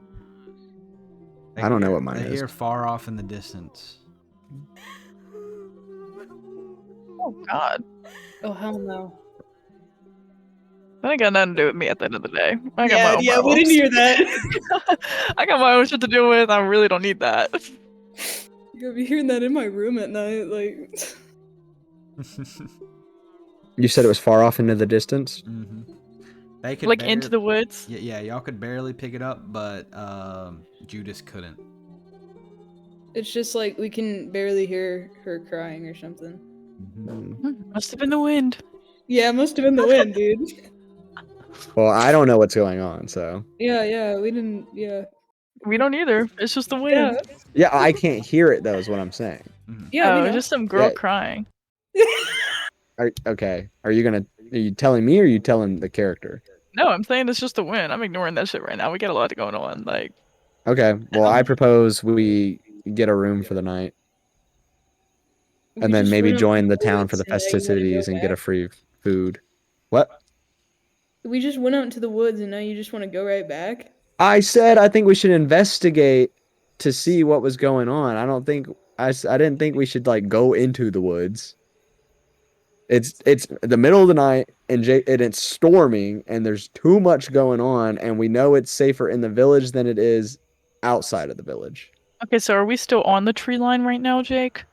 I don't know what mine They is. hear far off in the distance. Oh God. Oh hell no. That ain't got nothing to do with me at the end of the day. I got my own we problems. didn't hear that. I got my own shit to deal with. I really don't need that. You're gonna be hearing that in my room at night, like. You said it was far off into the distance? Mm-hmm. They could Like into the woods? Yeah, y'all could barely pick it up, but Judas couldn't. It's just like we can barely hear her crying or something. Must have been the wind. Yeah, it must have been the wind, dude. Well, I don't know what's going on, so. Yeah, we didn't. Yeah, We don't either. It's just the wind. yeah, Yeah, I can't hear it though, is what I'm saying. yeah. Oh, we it's know. just some girl Yeah. crying. Okay. Are you telling me or are you telling the character? No, I'm saying it's just the wind. I'm ignoring that shit right now. We got a lot going on. Like, Okay. Well, I propose we get a room for the night We and then just maybe went out join in the town woods, for the and now you wanna festivities go and get a back? free food. What? We just went out into the woods, and now you just want to go right back? I said I think we should investigate to see what was going on. I didn't think we should like go into the woods. It's the middle of the night and it's storming and there's too much going on and we know it's safer in the village than it is outside of the village. okay, so are we still on the tree line right now, Jake?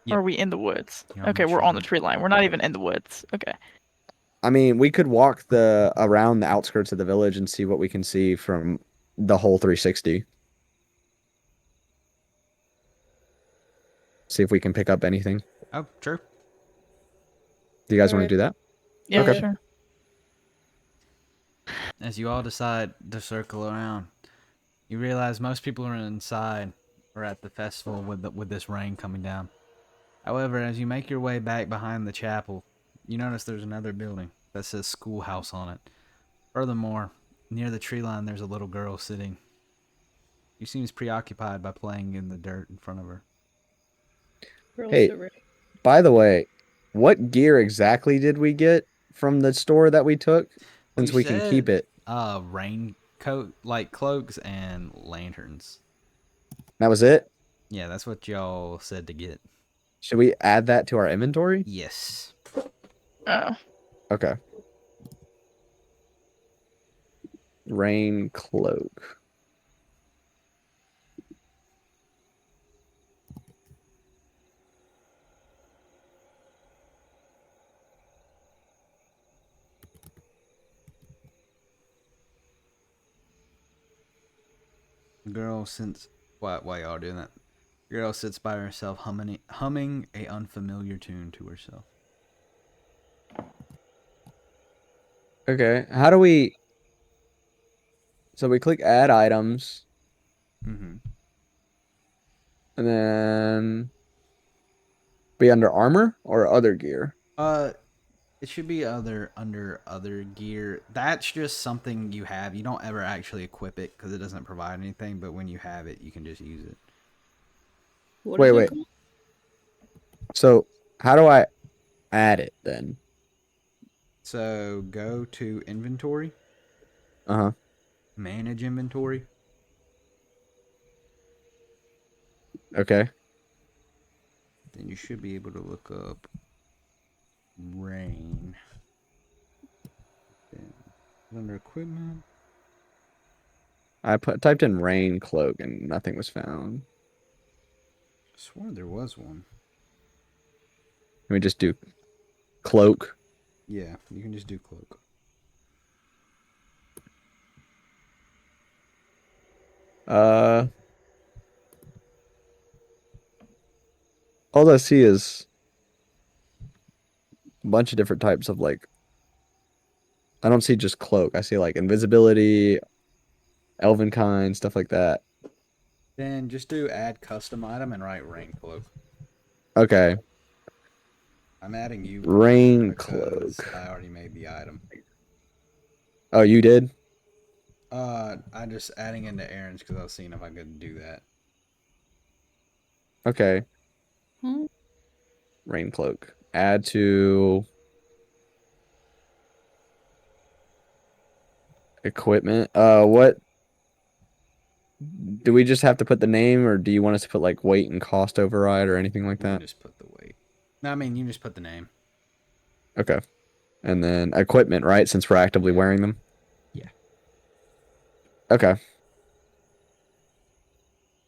Yep. Or are we in the woods? You're on Okay, the we're tree on the line. tree line. We're not even in the woods. Okay. I mean, we could walk around the outskirts of the village and see what we can see from the whole 360. See if we can pick up anything. Oh, sure. Do you guys want Alright. to do that? Yeah, Okay. sure. As you all decide to circle around, you realize most people are inside or at the festival with this rain coming down. However, as you make your way back behind the chapel, you notice there's another building that says schoolhouse on it. Furthermore, near the tree line there's a little girl sitting. She seems preoccupied by playing in the dirt in front of her. We're Hey. also ready. By the way, what gear exactly did we get from the store that we took? Since You we can keep said, it. Raincoat, like cloaks and lanterns. That was it? Yeah, that's what y'all said to get. Should we add that to our inventory? Yes. Oh. Okay. Rain cloak. Girl, since why y'all doing that? Girl sits by herself, humming a unfamiliar tune to herself. Okay. How do we... So we click add items. Mm-hmm. And then... Be under armor or other gear? It should be under other gear. That's just something you have. You don't ever actually equip it because it doesn't provide anything. But when you have it, you can just use it. What Wait, is it wait. called? So how do I add it then? So go to inventory, Uh-huh. manage inventory. Okay. Then you should be able to look up rain. Then under equipment. I typed in rain cloak and nothing was found. I swore there was one. Let me just do cloak. Yeah, you can just do cloak. All I see is a bunch of different types of like. I don't see just cloak. I see like invisibility, elven kind, stuff like that. Then just do add custom item and write rain cloak. Okay. I'm adding you Rain because cloak. I already made the item. Oh, you did? I'm just adding into Arynn's because I was seeing if I could do that. Okay. Hmm? Rain cloak. Add to equipment. What do we just have to put the name or do you want us to put like weight and cost override or anything like You can that? just put the weight. No, I mean you can just put the name. Okay. And then equipment, right? Since we're actively wearing them? Yeah. Okay.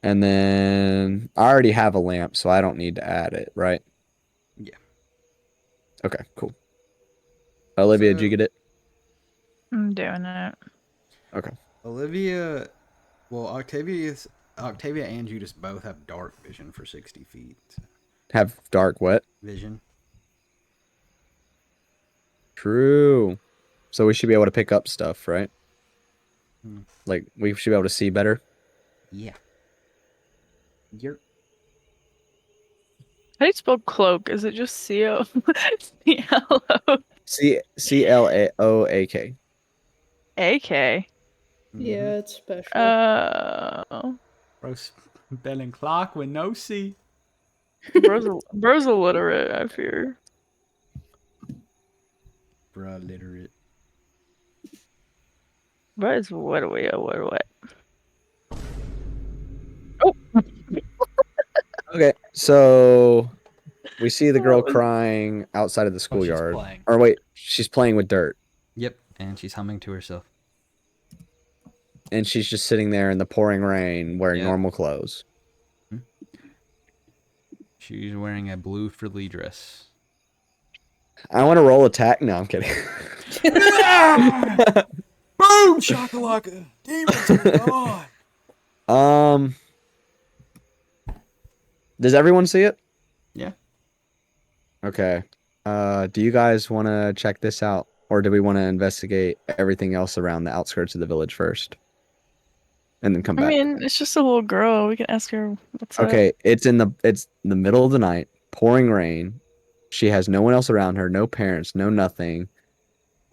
And then I already have a lamp, so I don't need to add it, right? Yeah. Okay, cool. Olivia, did you So- get it? I'm doing it. Okay. Olivia, well, Octavia and Judas both have dark vision for 60 feet. Have dark what? Vision. True. So we should be able to pick up stuff, right? Hmm. Like we should be able to see better. Yeah. You're How do you spell cloak? Is it just C-O? C-L-O? CLAOAK. A-K? Yeah, it's special. Bro, spelling clock with no C. Bro's illiterate, I fear. Bruh, literate. What is what? Okay, so we see the girl That was- crying outside of the she's schoolyard. playing. Or wait, she's playing with dirt. Yep, and she's humming to herself. And she's just sitting there in the pouring rain wearing Yep. normal clothes. She's wearing a blue frilly dress. I want to roll attack. No, I'm kidding. Boom! Shakalaka! Demons are gone! Does everyone see it? Yeah. Okay. Do you guys want to check this out, or do we want to investigate everything else around the outskirts of the village first, and then come I back? mean, it's just a little girl. We can ask her what's up. Okay, it's in the middle of the night, pouring rain. She has no one else around her, no parents, no nothing,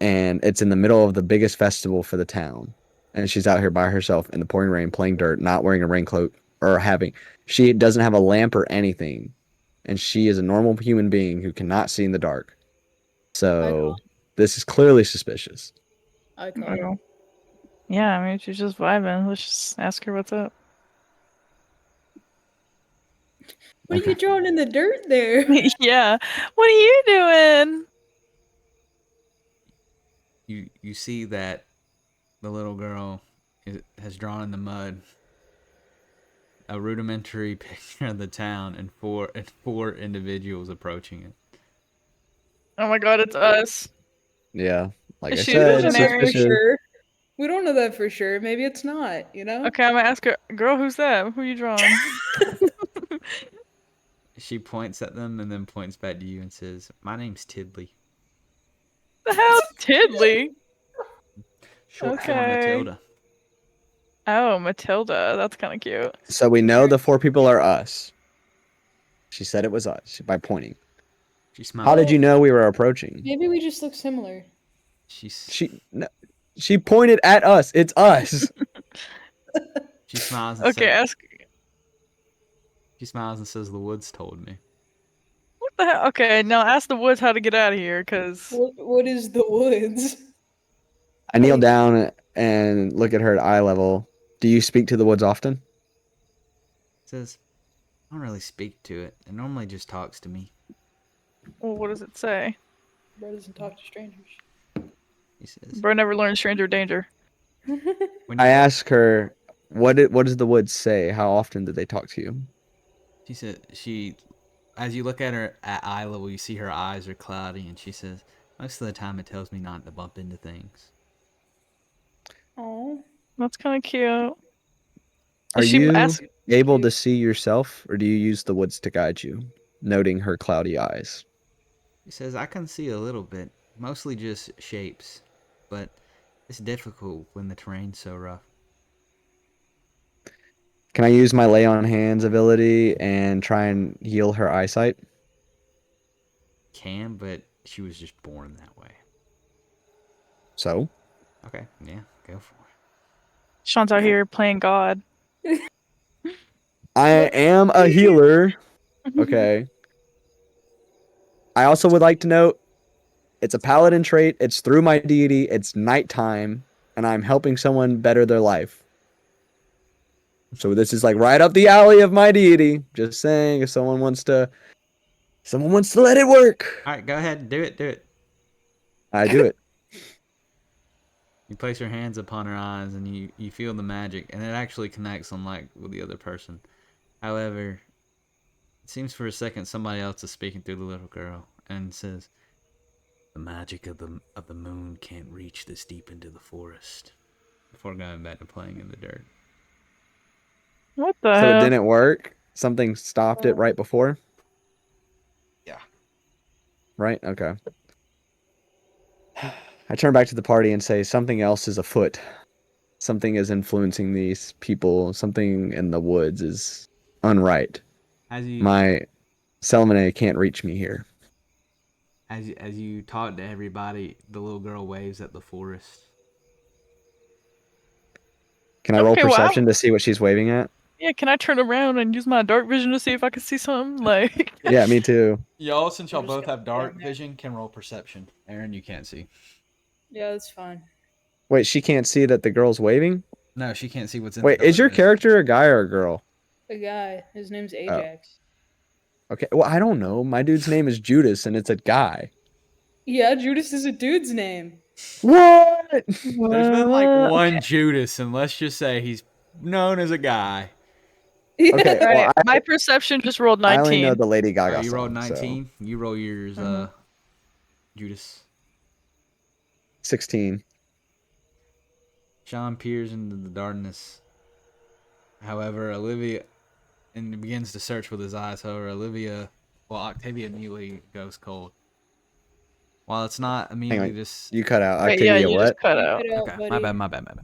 and it's in the middle of the biggest festival for the town. And she's out here by herself in the pouring rain, playing dirt, not wearing a raincoat or having. She doesn't have a lamp or anything, and she is a normal human being who cannot see in the dark. So this is clearly suspicious. I call it. Oh. Yeah, I mean, she's just vibing. Let's just ask her what's up. What are you drawing in the dirt there? Yeah. What are you doing? You see that the little girl has drawn in the mud a rudimentary picture of the town and four individuals approaching it. Oh my god, it's us. Yeah, like Is I she said, visionary? For suspicious. sure. We don't know that for sure. Maybe it's not, you know? Okay, I'm gonna ask her, girl, who's that? Who you drawing? She points at them and then points back to you and says, "My name's Tidley. The hell's Tidley? Short for Okay. Matilda." Oh, Matilda. That's kind of cute. So we know the four people are us. She said it was us by pointing. She smiles. How did you know we were approaching? Maybe we just look similar. She pointed at us. It's us. She smiles and Okay, says, ask. She smiles and says, "The woods told me." What the hell? Okay, now ask the woods how to get out of here, cause What is the woods? I kneel down and look at her at eye level. Do you speak to the woods often? Says, "I don't really speak to it. It normally just talks to me." well, what does it say? Bro doesn't talk to strangers. He says, Bro never learned stranger danger. when I you- ask her, what does the woods say? How often do they talk to you? She said, as you look at her at eye level, you see her eyes are cloudy, and she says, "Most of the time it tells me not to bump into things." Oh. That's kind of cute. Are Is she you ask- able to see yourself, or do you use the woods to guide you? Noting her cloudy eyes. He says, "I can see a little bit, mostly just shapes, but it's difficult when the terrain's so rough." Can I use my lay on hands ability and try and heal her eyesight? Can, but she was just born that way. So? Okay, yeah, go for it. Sean's out here playing God. I am a healer. Okay. I also would like to note it's a paladin trait. It's through my deity. It's nighttime, and I'm helping someone better their life. So this is like right up the alley of my deity. Just saying, if someone wants to let it work, All right, go ahead, do it. I do it. You place your hands upon her eyes, and you feel the magic, and it actually connects unlike with the other person. However, it seems for a second somebody else is speaking through the little girl and says, The magic of the moon can't reach this deep into the forest. Before going back to playing in the dirt. What the So it hell? didn't work? Something stopped it right before? Yeah. Right? Okay. I turn back to the party and say something else is afoot. Something is influencing these people. Something in the woods is unright. As you My Selmine can't reach me here. as you talk to everybody, the little girl waves at the forest. Can I roll Okay, well, perception to see what she's waving at? Yeah, can I turn around and use my dark vision to see if I can see something? Like, Yeah, me too. Y'all, since y'all I'm just both gonna have dark stand there. vision, can roll perception. Arynn, you can't see. Yeah, that's fine. Wait, she can't see that the girl's waving? No, she can't see what's in Wait, the is your darkness. character a guy or a girl? A guy. His name's Oh. Ajax. Okay, well, I don't know. My dude's name is Judas, and it's a guy. Yeah, Judas is a dude's name. What? There's been like what? one Judas, and let's just say he's known as a guy. Yeah. Okay, well, Alright, my perception just rolled I only know 19. the Lady Oh, Gaga you rolled song, so 19. You roll yours, Mhm. Judas. 16. Sean peers into the darkness. However, Olivia and begins to search with his eyes. However, Octavia immediately goes cold. While it's not immediately on. just You cut out. Wait, yeah, Octavia, you what? just cut out. Get out, okay, buddy. my bad.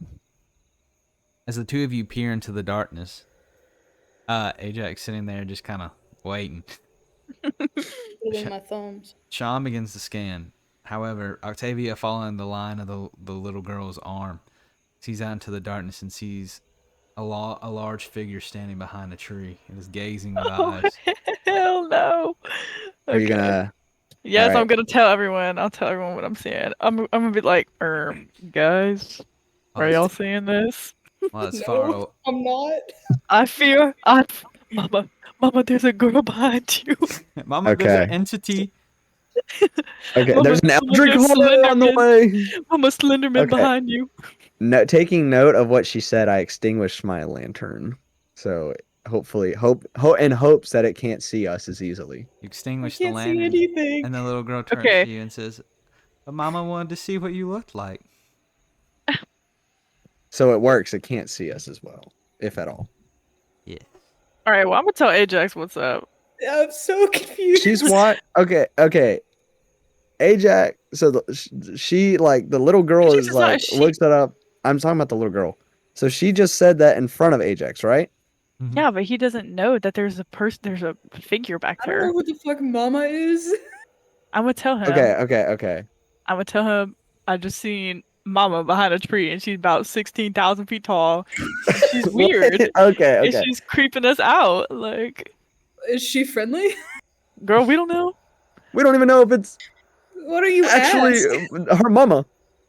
As the two of you peer into the darkness, Ajax sitting there just kind of waiting. Twiddling my thumbs. Sean begins to scan. However, Octavia, following the line of the little girl's arm, sees out into the darkness and sees a large figure standing behind a tree and is gazing with Oh, eyes. hell no. Are you Okay. gonna... Yes, I'm Alright. gonna tell everyone. I'll tell everyone what I'm seeing. I'm gonna be like, guys, are Oh, y'all seeing this? well, it's No, I'm not. Mama, there's a girl behind you. Mama, there's an Okay. entity. Okay, Mama, there's an eldritch there's horror on the Slenderman. way! Mama, Slenderman Okay. behind you. No, taking note of what she said, I extinguished my lantern. So hopefully, in hopes that it can't see us as easily. You extinguish I the can't see lantern, anything. and the little girl turns Okay. to you and says, "But Mama wanted to see what you looked like." So it works. It can't see us as well, if at all. Yeah. All right, well, I'm gonna tell Ajax what's up. I'm so confused. She's what? Okay. Ajax. So she like the little girl Ajax is is not a like she. looks that up. I'm talking about the little girl. So she just said that in front of Ajax, right? Yeah, but he doesn't know that there's a figure back I don't there. know who the fuck Mama is. I'm gonna tell him. Okay. I'm gonna tell him I just seen Mama behind a tree and she's about 16,000 feet tall. And she's weird. Okay. And she's creeping us out. Like, Is she friendly? girl, we don't know. We don't even know if it's What are you actually ask? her mama.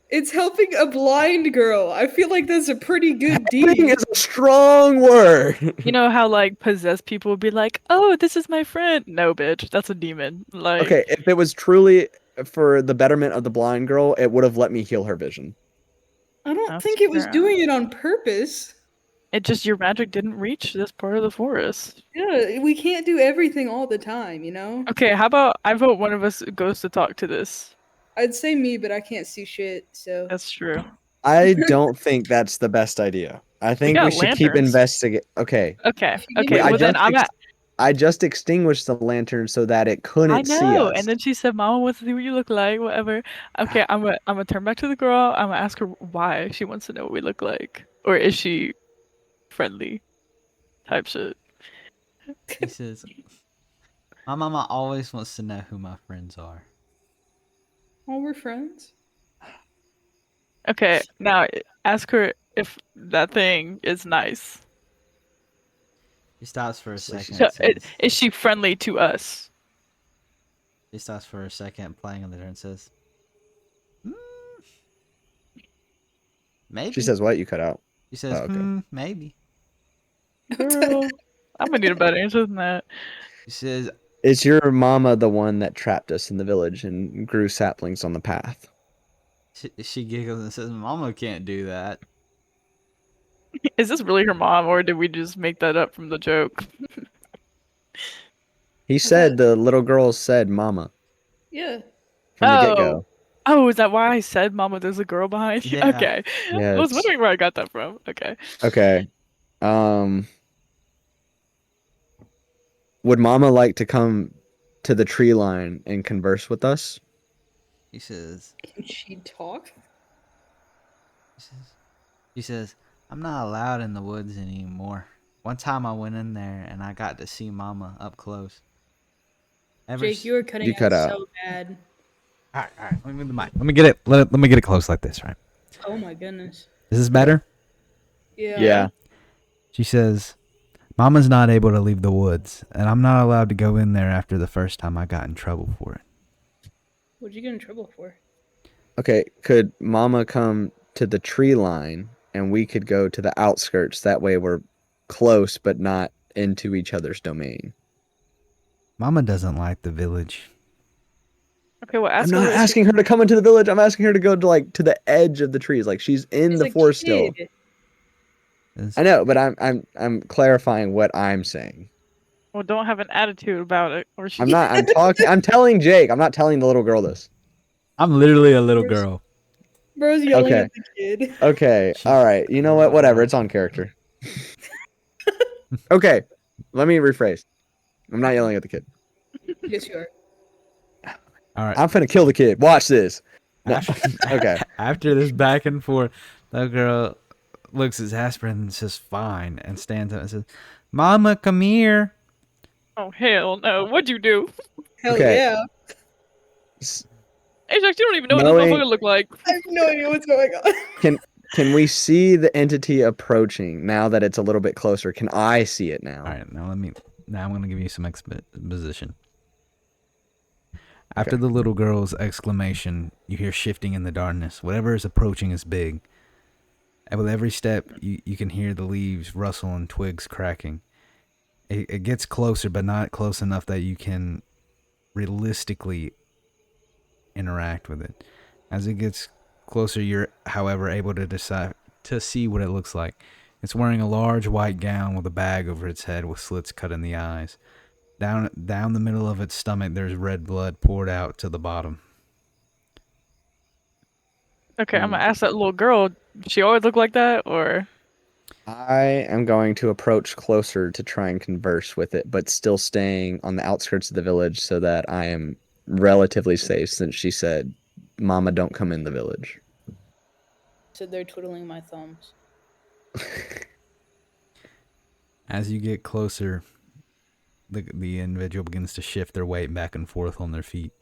It's helping a blind girl. I feel like that's a pretty good Helping deed. is a strong word. You know how like possessed people would be like, "Oh, this is my friend." No, bitch, that's a demon. Like, Okay, if it was truly for the betterment of the blind girl, it would have let me heal her vision. I don't That's think it was fair. doing it on purpose. it just your magic didn't reach this part of the forest. Yeah, we can't do everything all the time, you know? Okay, how about I vote one of us goes to talk to this. I'd say me, but I can't see shit, so. That's true. I don't think that's the best idea. I think we got should keep lanterns. investigating. Okay. Okay. If you give Okay. me I Well, then just I'm at. I just extinguished the lantern so that it I couldn't see know. us. And then she said, "Mama wants to see what you look like." Whatever. Okay. I'm gonna turn back to the girl. I'm gonna ask her why she wants to know what we look like, or is she friendly? Type shit. He says, "My mama always wants to know who my friends are." Oh, we're friends? Okay. Now ask her if that thing is nice. He stops for a So second. So, and says, is she friendly to us? he stops for a second, playing on the dirt, and says, "Maybe." She says what? You cut out. He says, Oh, okay. maybe." Girl, I'm gonna need a better answer than that. He says, Is your mama the one that trapped us in the village and grew saplings on the path? she giggles and says, "Mama can't do that." Is this really her mom, or did we just make that up from the joke? He said the little girl said mama Yeah. from the Oh. get-go. Oh, is that why I said, Mama, there's a girl behind you? Yeah. Okay. Yeah, I was it's- wondering where I got that from. Okay. Okay. Would Mama like to come to the tree line and converse with us? He says, Can she talk? he says, I'm not allowed in the woods anymore. One time I went in there and I got to see Mama up close. Jake, you are cutting You cut out out. so bad. All right. Let me move the mic. Let me get it. Let me get it close like this, right? Oh my goodness. Is this better? Yeah. Yeah. She says, Mama's not able to leave the woods, and I'm not allowed to go in there after the first time I got in trouble for it. What'd you get in trouble for? Okay, could Mama come to the tree line and we could go to the outskirts? That way we're close but not into each other's domain. Mama doesn't like the village. Okay, well, I'm ask not her. asking her to come into the village. I'm asking her to go to like to the edge of the trees. Like she's in She's the a forest still. kid. I know, but I'm clarifying what I'm saying. Well, don't have an attitude about it, or she. I'm not. I'm talking. I'm telling Jake. I'm not telling the little girl this. I'm literally a little Where's- girl. Bro's yelling Okay. at the kid. Okay. All right. You know what? Whatever. It's on character. Okay. Let me rephrase. I'm not yelling at the kid. Yes, you are. All right. I'm finna kill the kid. Watch this. No. Okay. After this back and forth, the girl looks exasperated and says, fine, and stands up and says, Mama, come here. Oh, hell no. What'd you do? Hell Okay. yeah. S- Ajax, you don't even know what Knowing- this motherfucker look like. I have no idea what's going on. Can we see the entity approaching now that it's a little bit closer? Can I see it now? All right, now I'm going to give you some exposition. After the little girl's exclamation, you hear shifting in the darkness. Whatever is approaching is big. And with every step, you can hear the leaves rustle and twigs cracking. It gets closer, but not close enough that you can realistically interact with it. As it gets closer, you're, however, able to decide to see what it looks like. It's wearing a large white gown with a bag over its head with slits cut in the eyes. Down the middle of its stomach, there's red blood poured out to the bottom. Okay, I'm gonna ask that little girl. She always look like that, or I am going to approach closer to try and converse with it, but still staying on the outskirts of the village so that I am relatively safe since she said, Mama, don't come in the village. So they're twiddling my thumbs. As you get closer, the individual begins to shift their weight back and forth on their feet.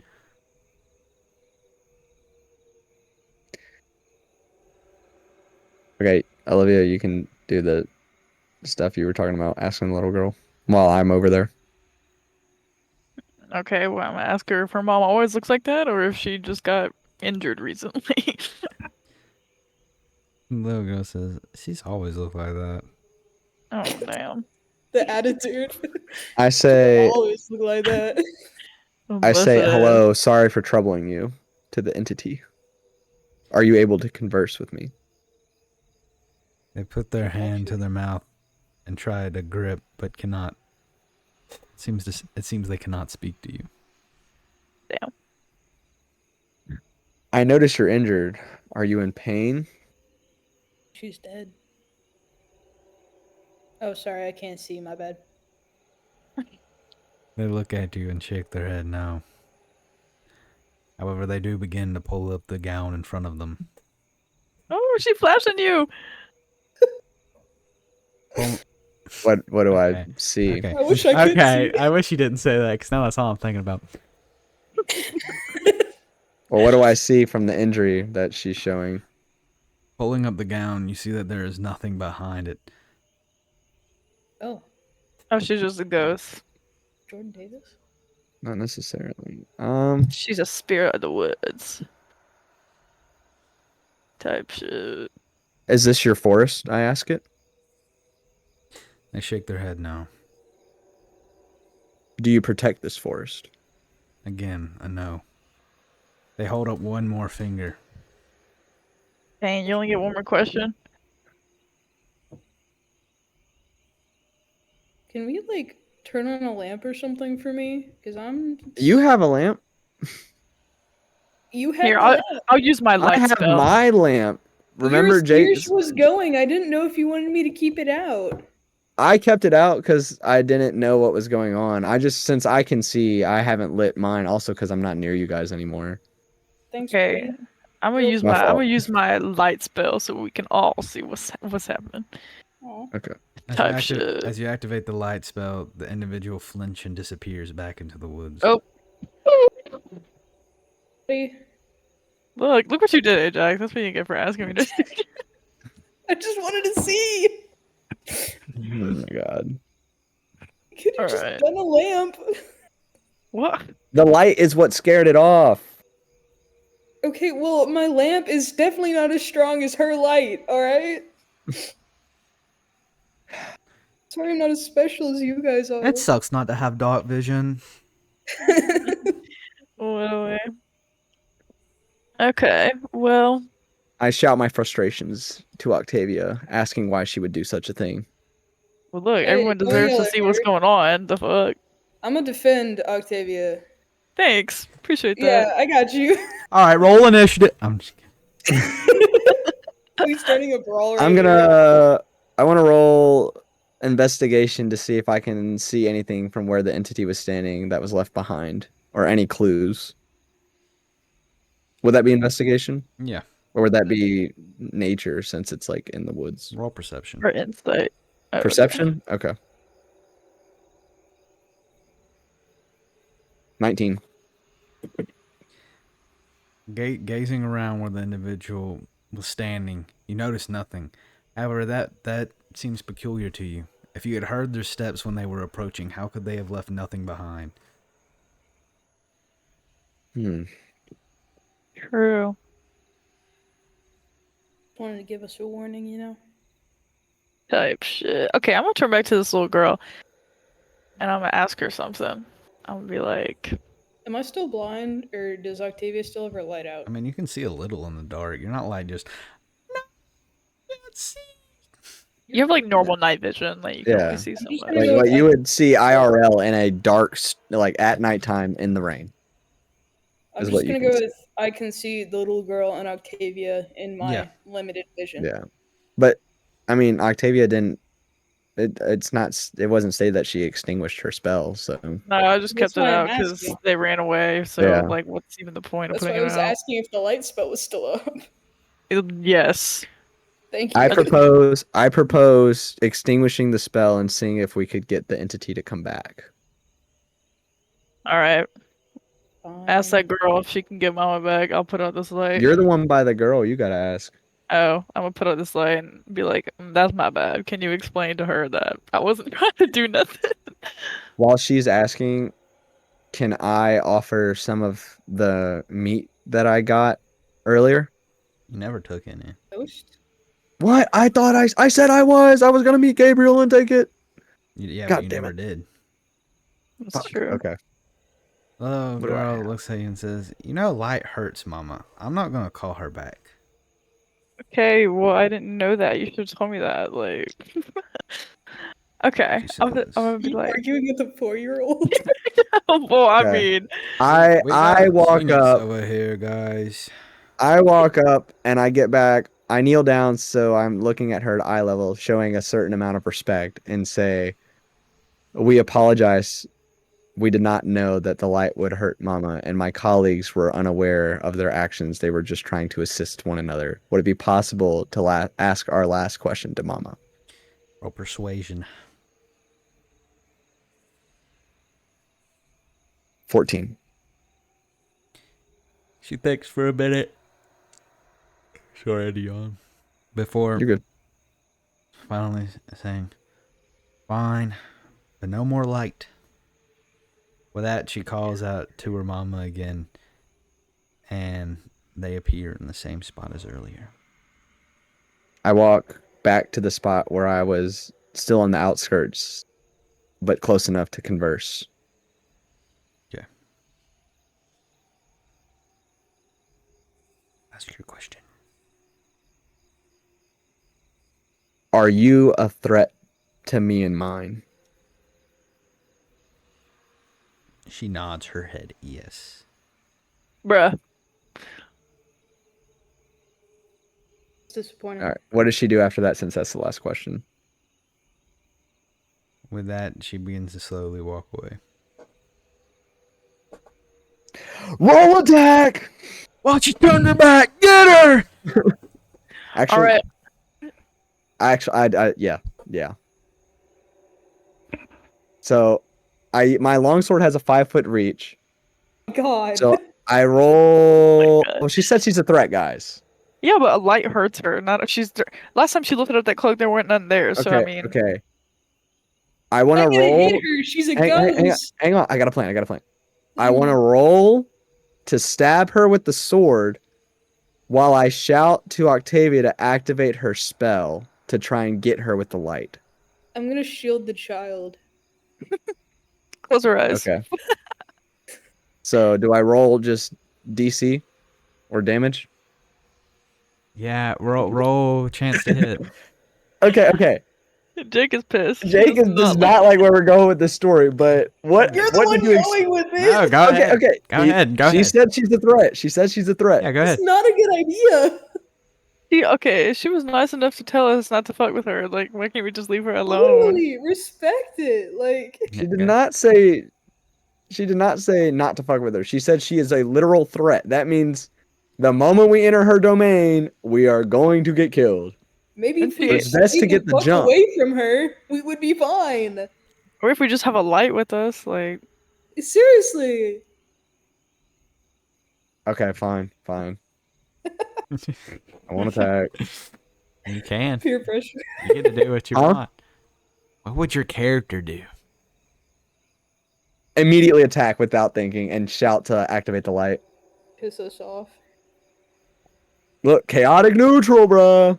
Okay, Olivia, you can do the stuff you were talking about, asking the little girl while I'm over there. okay, well, I'm gonna ask her if her mom always looks like that, or if she just got injured recently. The little girl says, she's always looked like that. Oh damn. The attitude. I say, Always look like that. I say, Listen, hello, sorry for troubling you, to the entity. Are you able to converse with me? They put their hand to their mouth and try to grip, but cannot. It seems they cannot speak to you. Damn. I notice you're injured. Are you in pain? She's dead. Oh, sorry, I can't see. My bad. They look at you and shake their head no. However, they do begin to pull up the gown in front of them. Oh, she flashing you. What do Okay. I see? Okay. I wish I could Okay, see. I wish you didn't say that, because now that's all I'm thinking about. Well, what do I see from the injury that she's showing? Pulling up the gown, you see that there is nothing behind it. Oh, Oh, she's just a ghost. Jordan Davis? Not necessarily. She's a spirit of the woods. Type shit. Is this your forest? I ask it. They shake their head no. Do you protect this forest? Again, a no. They hold up one more finger. Dang, you only get one more question. Can we, like, turn on a lamp or something for me? Because I'm... You have a lamp. You had Here, the I'll, lamp. I'll use my I light have spell. my lamp. Remember, Yours Jake? was going. I didn't know if you wanted me to keep it out. I kept it out because I didn't know what was going on. Since I can see, I haven't lit mine. Also, because I'm not near you guys anymore. Thanks, Okay, buddy. I'm gonna use My I'm fault. gonna use my light spell so we can all see what's happening. Aw. Okay. Type shit. As you activate the light spell, the individual flinch and disappears back into the woods. Oh. Buddy, Look what you did, Ajax. That's what you get for asking me to. I just wanted to see. Oh my god. You could have just Alright. done a lamp. What? The light is what scared it off. Okay, well, my lamp is definitely not as strong as her light, alright? Sorry I'm not as special as you guys are. It sucks not to have dark vision. What away. Okay, well, I shout my frustrations to Octavia, asking why she would do such a thing. look, Hey, everyone don't deserves yell to at see what's her. going on. The fuck? I'm gonna defend Octavia. Thanks. Appreciate that. Yeah, I got you. All right, roll initiative. I'm just kidding. We starting a brawl right I'm here. gonna. I want to roll investigation to see if I can see anything from where the entity was standing that was left behind, or any clues. Would that be investigation, Yeah, or would that be nature since it's like in the woods? roll perception. Or insight. Oh, okay. Perception. Okay. 19. Gazing around where the individual was standing, you notice nothing. However, that seems peculiar to you. If you had heard their steps when they were approaching, how could they have left nothing behind? True. Wanted to give us a warning, you know? Type shit. Okay, I'm gonna turn back to this little girl, and I'm gonna ask her something. I'm gonna be like, Am I still blind, or does Octavia still have her light out? I mean, you can see a little in the dark. You're not like just. No, let's see. you have like normal night vision, like you can Yeah. only see so just much. gonna Like go what with you would see IRL in a dark, like at nighttime in the rain. I'm is just what you gonna can go see. with I can see the little girl and Octavia in my Yeah. limited vision. Yeah, but I mean, Octavia didn't. It's not. It wasn't stated that she extinguished her spell. So No, I just That's kept it why I'm out because asking. they ran away. So Yeah. like, what's even the point of That's why putting I it was out? asking if the light spell was still up. Yes. Thank you. I propose extinguishing the spell and seeing if we could get the entity to come back. All right. Ask Fine. that girl if she can get Mama back. I'll put out this light. You're the one by the girl. You gotta ask. Oh, I'm gonna put out this light and be like, "That's my bad. Can you explain to her that I wasn't trying to do nothing?" While she's asking, can I offer some of the meat that I got earlier? You never took any. Ghost? What? I thought I said I was gonna meet Gabriel and take it. Yeah, God but you damn never it. did. That's Fuck. true. Okay. Oh, What do I girl have? looks at you and says, "You know, light hurts, Mama. I'm not gonna call her back." Okay, well, I didn't know that. You should have told me that. Like, okay, She I'm says, gonna be You like, arguing with a 4-year-old? well, I Okay. mean, We got I a walk Phoenix up. over here, guys. I walk up and I get back. I kneel down so I'm looking at her at eye level, showing a certain amount of respect, and say, "We apologize. We did not know that the light would hurt Mama, and my colleagues were unaware of their actions. They were just trying to assist one another. Would it be possible to ask our last question to Mama?" Roll persuasion. 14. She thinks for a minute. Sorry to yawn. Before You're good. finally saying, "Fine, but no more light." With that, she calls out to her mama again, and they appear in the same spot as earlier. I walk back to the spot where I was still on the outskirts, but close enough to converse. Okay. Ask your question. Are you a threat to me and mine? She nods her head yes. bruh. It's disappointing. All right. What does she do after that? Since that's the last question. With that, she begins to slowly walk away. Roll attack. Watch you turn her back. Get her. Actually, All right. yeah. So, my longsword has a 5-foot reach. God. So I roll. God. Well, she said she's a threat, guys. Yeah, but a light hurts her. Not if she's. Last time she lifted up that cloak, there weren't none there. So I mean, Okay. I want to I'm gonna roll. hit her. She's a Hang ghost. on. I got a plan. I want to roll to stab her with the sword while I shout to Octavia to activate her spell to try and get her with the light. I'm gonna shield the child. close her eyes. Okay. So do I roll just DC or damage? Yeah, roll chance to hit. Okay. Jake is pissed. He Jake does not like where we're going with this story, but what You're the what one did you going with this. No, go ahead. Okay. Go ahead. She said she's a threat. Yeah, go ahead. It's not a good idea. Okay, she was nice enough to tell us not to fuck with her. Like, why can't we just leave her alone? Literally, respect it. Like, She did not say not to fuck with her. She said she is a literal threat. That means the moment we enter her domain, we are going to get killed. maybe if we It's best to stayed get the fuck jump. away from her, we would be fine. Or if we just have a light with us, like. Seriously. Okay, fine. I want to attack. You can. Peer pressure. You get to do what you Huh? want. What would your character do? Immediately attack without thinking and shout to activate the light. Piss us off. Look, chaotic neutral, bruh.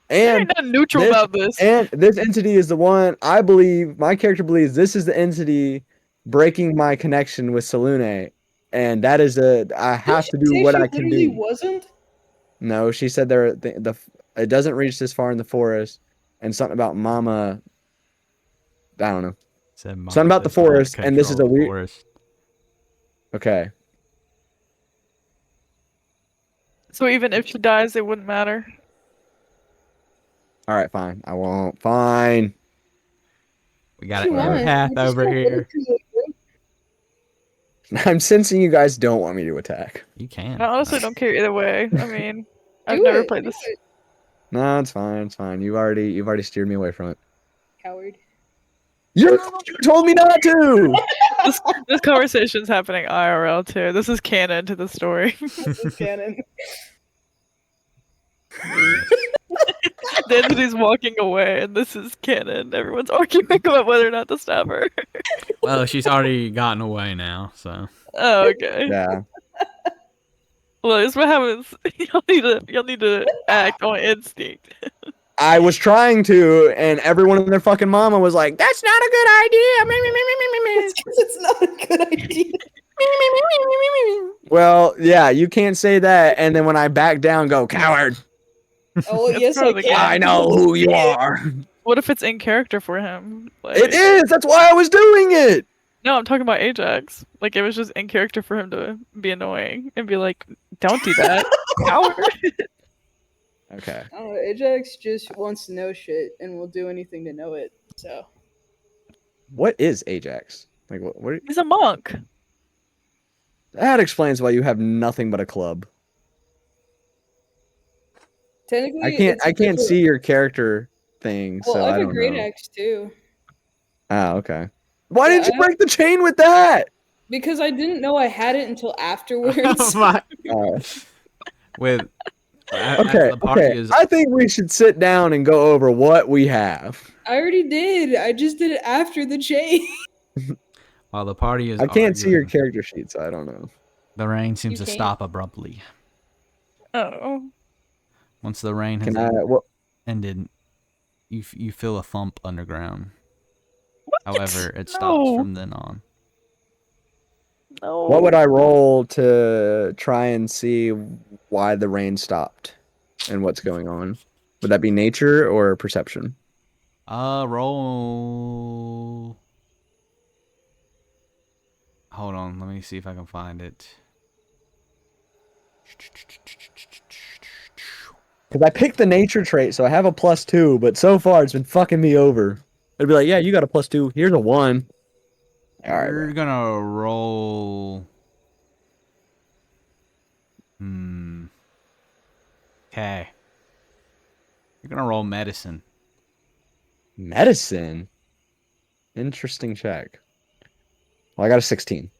There And ain't nothing neutral this- about this. And this entity is the one I believe, my character believes this is the entity breaking my connection with Salune. And that is I have to do what I can literally do. wasn't? No, she said it doesn't reach this far in the forest. And something about Mama, I don't know. Said Something about the does not forest, and this is control a the weird- forest. Okay. So even if she dies, it wouldn't matter. All right, fine. I won't. Fine. We got She an won. empath We just over don't let her here. create it. I'm sensing you guys don't want me to attack. You can. I honestly don't care either way. I mean, I've Do never it, played do this. it, No, it's fine. It's fine. You've already steered me away from it. Coward. You told me not to. This conversation's happening IRL too. This is canon to the story. This is canon. The entity's walking away, and this is canon. Everyone's arguing about whether or not to stab her. Well, she's already gotten away now, so. Oh, okay. Yeah. Well, this is what happens. Y'all need to act on instinct. I was trying to, and everyone and their fucking mama was like, "That's not a good idea." It's not a good idea. Well, yeah, you can't say that, and then when I back down, go coward. Oh, It's yes, part I of the can. I know who you are. What if it's in character for him? Like, It is. That's why I was doing it. No, I'm talking about Ajax. Like, it was just in character for him to be annoying and be like, "Don't do that, coward." Okay. I don't know, Ajax just wants to know shit and will do anything to know it. So What is Ajax? Like what? He's a monk. That explains why you have nothing but a club. technically, I can't. it's a I can't different- see your character thing, Well, so I I have a don't great know. axe too Ah, okay. Why Yeah, didn't you I have- break the chain with that? because I didn't know I had it until afterwards. Oh my. Oh. With. as Okay. the party Okay. is. I think we should sit down and go over what we have. I already did. I just did it after the chain. While the party is. I can't see your arguing, character sheet, so I don't know. The rain seems to can't? stop abruptly. Oh, Once the rain has Can I? What? ended, you feel a thump underground. what? However, it stops No. from then on. No. What would I roll to try and see why the rain stopped and what's going on? Would that be nature or perception? Roll. Hold on, let me see if I can find it. Because I picked the nature trait, so I have a +2, but so far it's been fucking me over. It'd be like, yeah, you got a +2. Here's a 1. All right, You're bro. gonna roll. Okay. You're gonna roll medicine. Medicine. Interesting check. Well, I got a 16.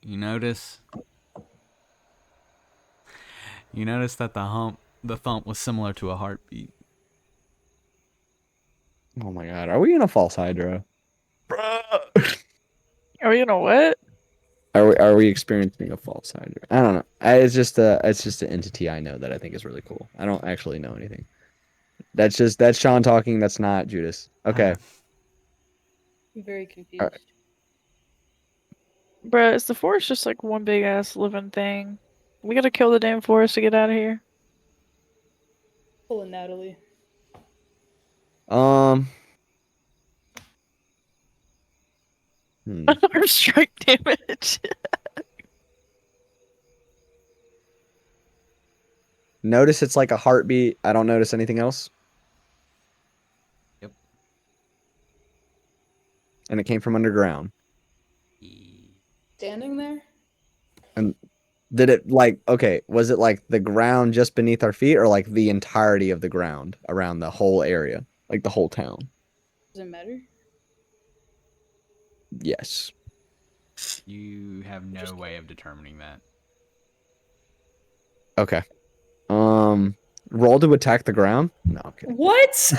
You notice. You notice that the thump was similar to a heartbeat. Oh my god, are we in a false hydro? Are you know what? Are we experiencing a false hydro? I don't know. It's just an entity I know that I think is really cool. I don't actually know anything. That's Sean talking. That's not Judas. Okay. I'm very All confused. right. Bruh, is the forest just like one big ass living thing? We gotta kill the damn forest to get out of here. Pulling Natalie. Hmm. Or strike damage. Notice it's like a heartbeat. I don't notice anything else. Yep. And it came from underground. Standing there? And did it was it like the ground just beneath our feet or like the entirety of the ground around the whole area? Like the whole town? Does it matter? Yes. You have no way of determining that. Okay. Roll to attack the ground? No, okay. What?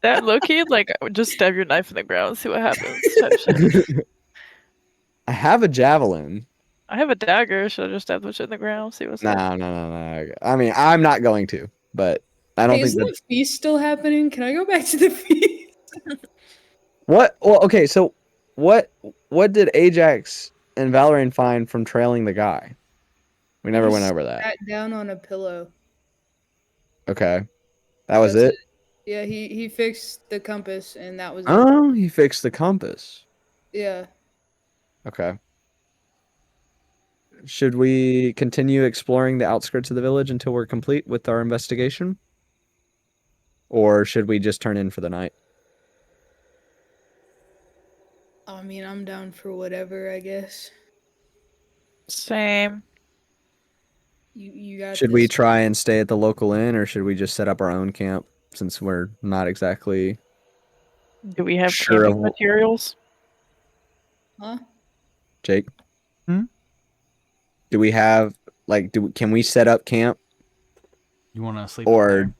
That low-key, like, just stab your knife in the ground and see what happens. Type shit. I have a javelin. I have a dagger. Should I just stab the shit in the ground? See what's up? No. I mean, I'm not going to, but I don't Hey, think isn't that. the feast still happening? Can I go back to the feast? What? Well, okay. So, what did Ajax and Valerian find from trailing the guy? We never went over that. Sat down on a pillow. Okay, that was That's it. Yeah, he fixed the compass, and that was it. Oh, he fixed the compass. Yeah. Okay. Should we continue exploring the outskirts of the village until we're complete with our investigation? Or should we just turn in for the night? I mean, I'm down for whatever, I guess. Same. You got Should we this. try and stay at the local inn, or should we just set up our own camp since we're not exactly Do we have sure camping of materials? Huh? Jake? Hmm? Do we have can we set up camp You want to sleep or there?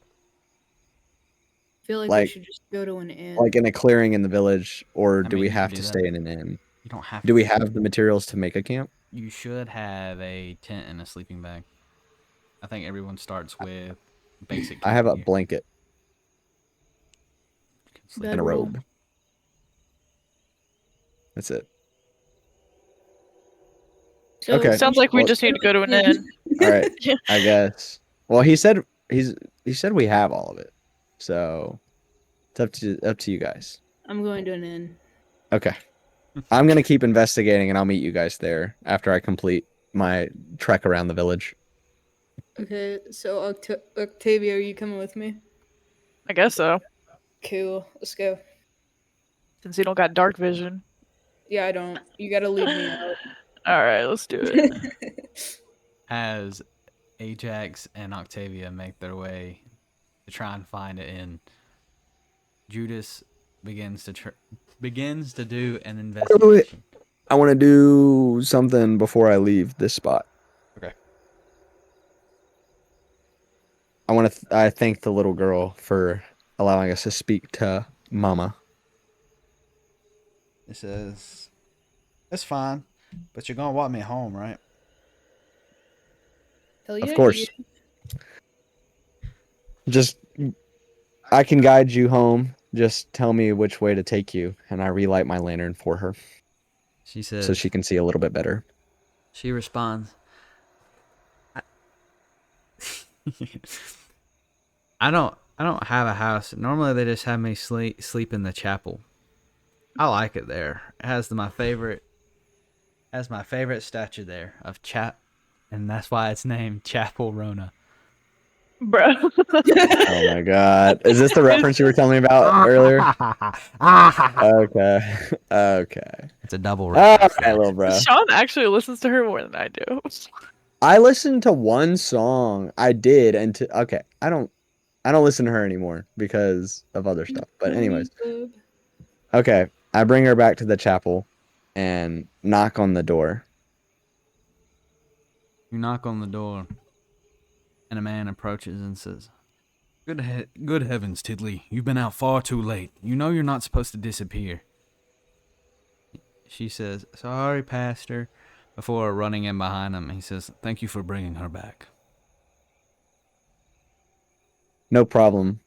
I feel like we like should just go to an inn. like in a clearing in the village, or I do mean, we you can have do to that. stay in an inn? You don't have to. Do we have the materials to make a camp? You should have a tent and a sleeping bag. I think everyone starts with basic. I have a camping gear. blanket You can sleep and a Bedroll. robe. That's it. So Okay. Sounds like we Well- just need to go to an inn. All right, I guess. Well, he said we have all of it, so it's up to you guys. I'm going to an inn. Okay, I'm gonna keep investigating, and I'll meet you guys there after I complete my trek around the village. Okay, so Octavia, are you coming with me? I guess so. Cool. Let's go. Since you don't got dark vision. Yeah, I don't. You gotta leave me out. Alright, let's do it. As Ajax and Octavia make their way to try and find an inn, Judas begins to do an investigation. I want to do something before I leave this spot. Okay. I thank the little girl for allowing us to speak to Mama. It says, "It's fine, but you're gonna walk me home, right?" Hell yeah. Of course. Just, I can guide you home. Just tell me which way to take you, and I relight my lantern for her She says. so she can see a little bit better. She responds. I don't have a house. Normally they just have me sleep in the chapel. I like it there. It has my favorite statue there of and that's why it's named Chapel Rona. Bro. Oh my god. Is this the reference you were telling me about earlier? Okay. Okay. It's a double All reference. right, little bro. Sean actually listens to her more than I do. I listened to one song. I did, and okay, I don't listen to her anymore because of other stuff. But anyways, okay, I bring her back to the chapel and knock on the door. You knock on the door, and a man approaches and says, Good heavens, Tiddly. You've been out far too late. You know you're not supposed to disappear. She says, Sorry, Pastor. Before running in behind him, he says, Thank you for bringing her back. No problem.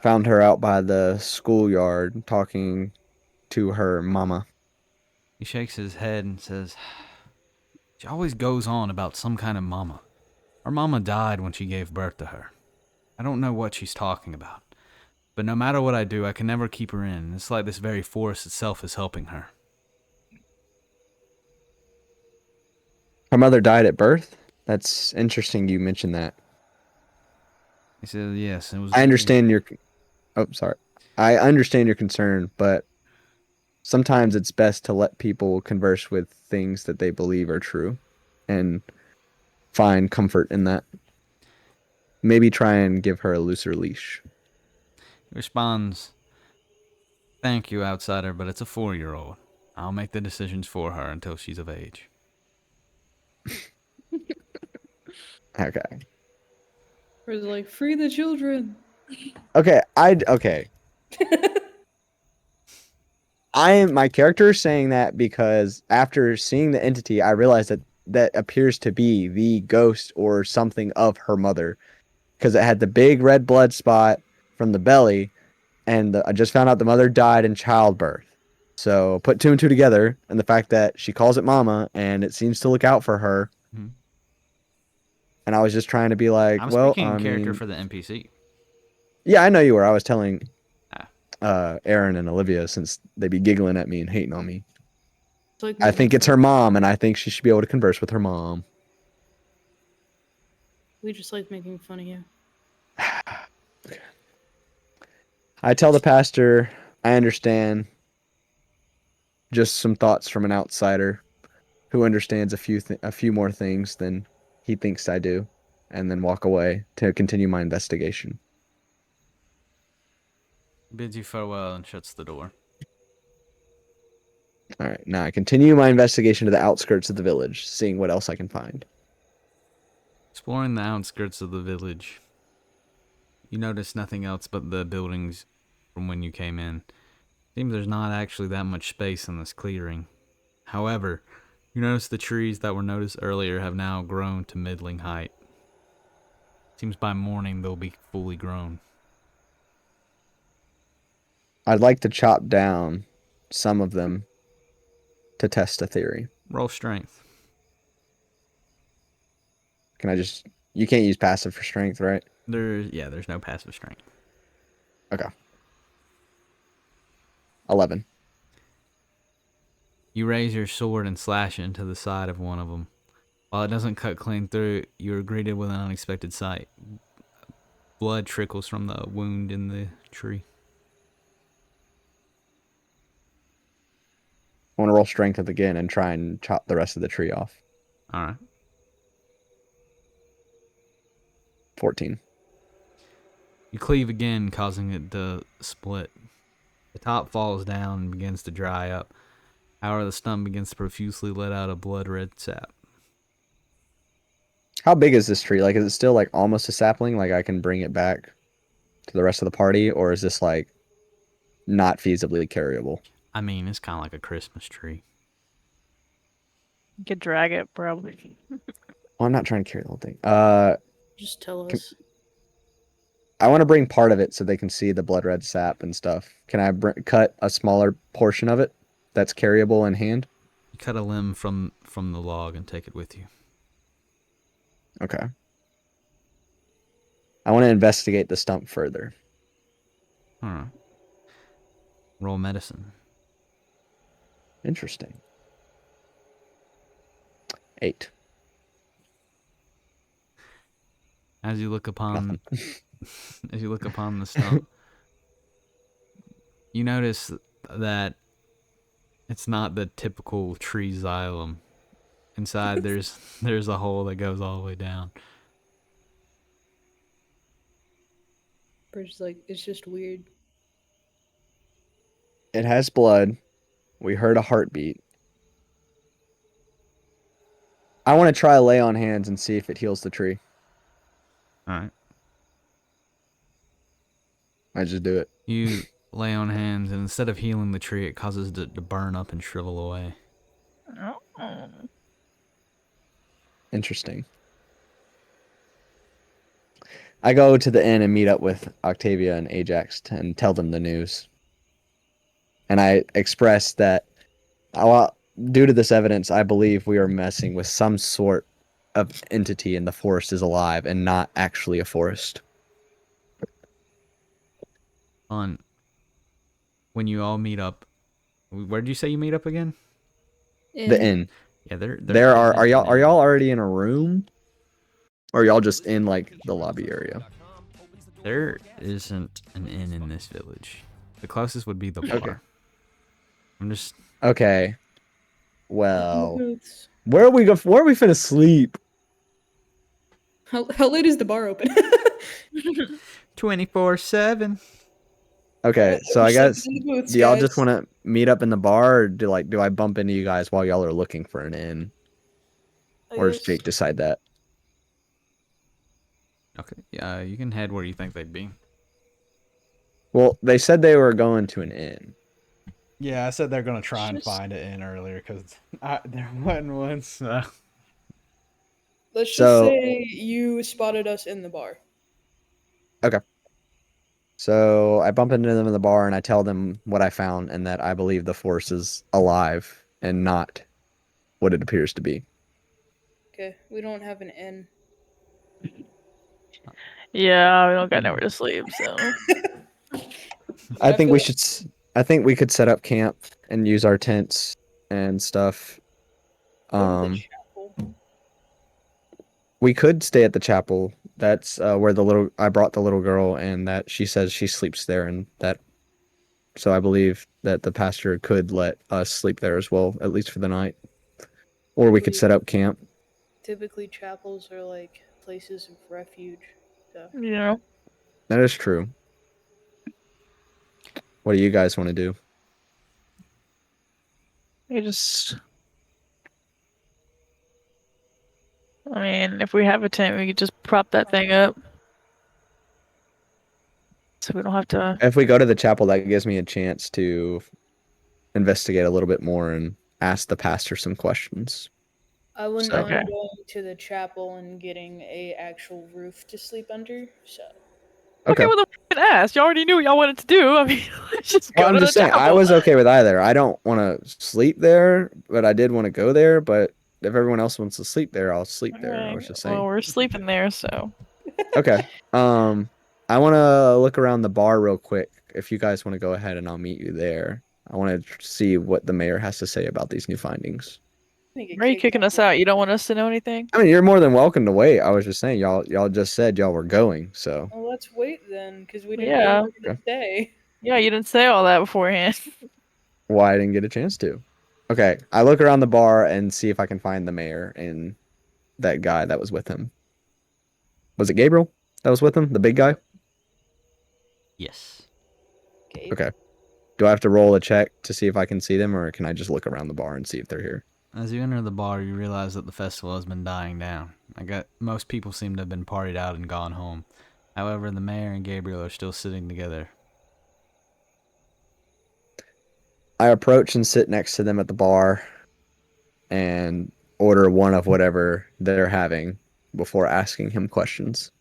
Found her out by the schoolyard talking to her mama. He shakes his head and says, She always goes on about some kind of mama. Her mama died when she gave birth to her. I don't know what she's talking about. But no matter what I do, I can never keep her in. It's like this very forest itself is helping her. Her mother died at birth? That's interesting you mentioned that. He says, Yes, it was. I understand your... Oh, sorry. I understand your concern, but sometimes it's best to let people converse with things that they believe are true and find comfort in that. Maybe try and give her a looser leash. He responds, Thank you, outsider, but it's a 4-year-old. I'll make the decisions for her until she's of age. Okay. Or it's like, free the children. Okay, okay. My character is saying that because after seeing the entity, I realized that appears to be the ghost or something of her mother, because it had the big red blood spot from the belly, and I just found out the mother died in childbirth. So put 2 and 2 together, and the fact that she calls it mama, and it seems to look out for her. Mhm. And I was just trying to be like, I'm well, speaking I in character mean, for the NPC. yeah, I know you were. I was telling Ah. Arynn and Olivia, since they be giggling at me and hating on me. It's like I think it's her mom, and I think she should be able to converse with her mom. We just like making fun of you. I tell the pastor, I understand. Just some thoughts from an outsider who understands a few more things than he thinks I do, and then walk away to continue my investigation. Bids you farewell and shuts the door. All right, now I continue my investigation to the outskirts of the village, seeing what else I can find. Exploring the outskirts of the village, you notice nothing else but the buildings from when you came in. Seems there's not actually that much space in this clearing. However, you notice the trees that were noticed earlier have now grown to middling height. Seems by morning they'll be fully grown. I'd like to chop down some of them to test a theory. Roll strength. Can I just... You can't use passive for strength, right? There's no passive strength. Okay. 11. You raise your sword and slash it into the side of one of them. While it doesn't cut clean through, you are greeted with an unexpected sight. Blood trickles from the wound in the tree. I want to roll strength again and try and chop the rest of the tree off. All right. 14. You cleave again, causing it to split. The top falls down and begins to dry up. However, the stump begins to profusely let out a blood-red sap. How big is this tree? Like, is it still like almost a sapling? Like I can bring it back to the rest of the party, or is this like not feasibly carryable? I mean, it's kind of like a Christmas tree. You could drag it, probably. Well, I'm not trying to carry the whole thing. Just tell us. I want to bring part of it so they can see the blood red sap and stuff. Can I cut a smaller portion of it that's carryable in hand? You cut a limb from the log and take it with you. Okay. I want to investigate the stump further. All right. Roll medicine. Interesting. 8. As you look upon, Nothing. as you look upon the stump, you notice that it's not the typical tree xylem. Inside, there's a hole that goes all the way down. Bridge like it's just weird. It has blood. We heard a heartbeat. I want to try lay on hands and see if it heals the tree. All right. I just do it. You lay on hands, and instead of healing the tree, it causes it to burn up and shrivel away. Interesting. I go to the inn and meet up with Octavia and Ajax and tell them the news. And I express that, due to this evidence, I believe we are messing with some sort of entity and the forest is alive and not actually a forest. When you all meet up, where did you say you meet up again? The inn. Yeah, There are y'all already in a room? Or are y'all just in like the lobby area? There isn't an inn in this village. The closest would be the bar. Okay. I'm just Okay. Well, where are we finna sleep? How late is the bar open? 24/7. Okay, so I guess In the booths, do y'all just guys. want to meet up in the bar, or do I bump into you guys while y'all are looking for an inn, or does Jake decide that? Okay. Yeah, you can head where you think they'd be. Well, they said they were going to an inn. Yeah, I said they're gonna try and find it in earlier because there wasn't one. So. Let's just So- say you spotted us in the bar. So I bump into them in the bar and I tell them what I found and that I believe the force is alive and not what it appears to be. Okay, we don't have an inn. Yeah, we don't got nowhere to sleep, so. I think feel we should. I think we could set up camp and use our tents and stuff. Go to the chapel. We could stay at the chapel. That's where I brought the little girl, and that she says she sleeps there, and that. So I believe that the pastor could let us sleep there as well, at least for the night. Or we could set up camp. Typically, chapels are like places of refuge. So. Yeah. That is true. What do you guys want to do? You just. I mean, if we have a tent, we could just prop that thing up. So we don't have to. If we go to the chapel, that gives me a chance to investigate a little bit more and ask the pastor some questions. I wouldn't So- mind going to the chapel and getting a actual roof to sleep under. So. Okay. Well, then ask. You already knew what y'all wanted to do. I mean, let's just go Well, I'm to just the saying, I chapel. was okay with either. I don't want to sleep there, but I did want to go there. But if everyone else wants to sleep there, I'll sleep there. I was just saying. Well, we're sleeping there, so. Okay. I want to look around the bar real quick. If you guys want to go ahead, and I'll meet you there. I want to see what the mayor has to say about these new findings. Why are you kicking us out? You don't want us to know anything? I mean, you're more than welcome to wait. I was just saying, y'all just said y'all were going, so. Well, let's wait then, because we didn't Yeah. know we were gonna stay. Yeah, you didn't say all that beforehand. Why I didn't get a chance to. Okay, I look around the bar and see if I can find the mayor and that guy that was with him. Was it Gabriel that was with him? The big guy? Yes. Okay. Do I have to roll a check to see if I can see them, or can I just look around the bar and see if they're here? As you enter the bar, you realize that the festival has been dying down. Most people seem to have been partied out and gone home. However, the mayor and Gabriel are still sitting together. I approach and sit next to them at the bar and order one of whatever they're having before asking him questions.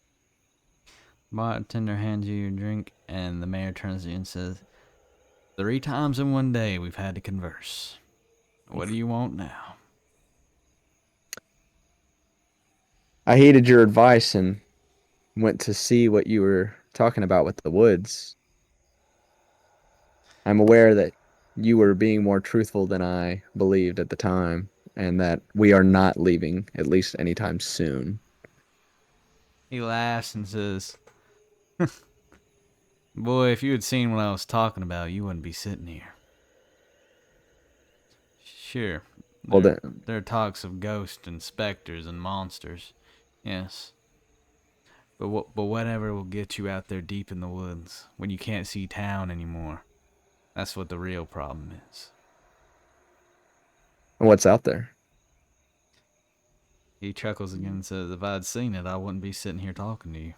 Bartender hands you your drink, and the mayor turns to you and says, 3 times in one day we've had to converse. What do you want now? I heeded your advice and went to see what you were talking about with the woods. I'm aware that you were being more truthful than I believed at the time, and that we are not leaving, at least anytime soon. He laughs and says, "Boy, if you had seen what I was talking about, you wouldn't be sitting here." Sure, Well there, then, there are talks of ghosts and specters and monsters, yes. But whatever will get you out there deep in the woods when you can't see town anymore? That's what the real problem is. what's out there? He chuckles again and says, "If I'd seen it, I wouldn't be sitting here talking to you."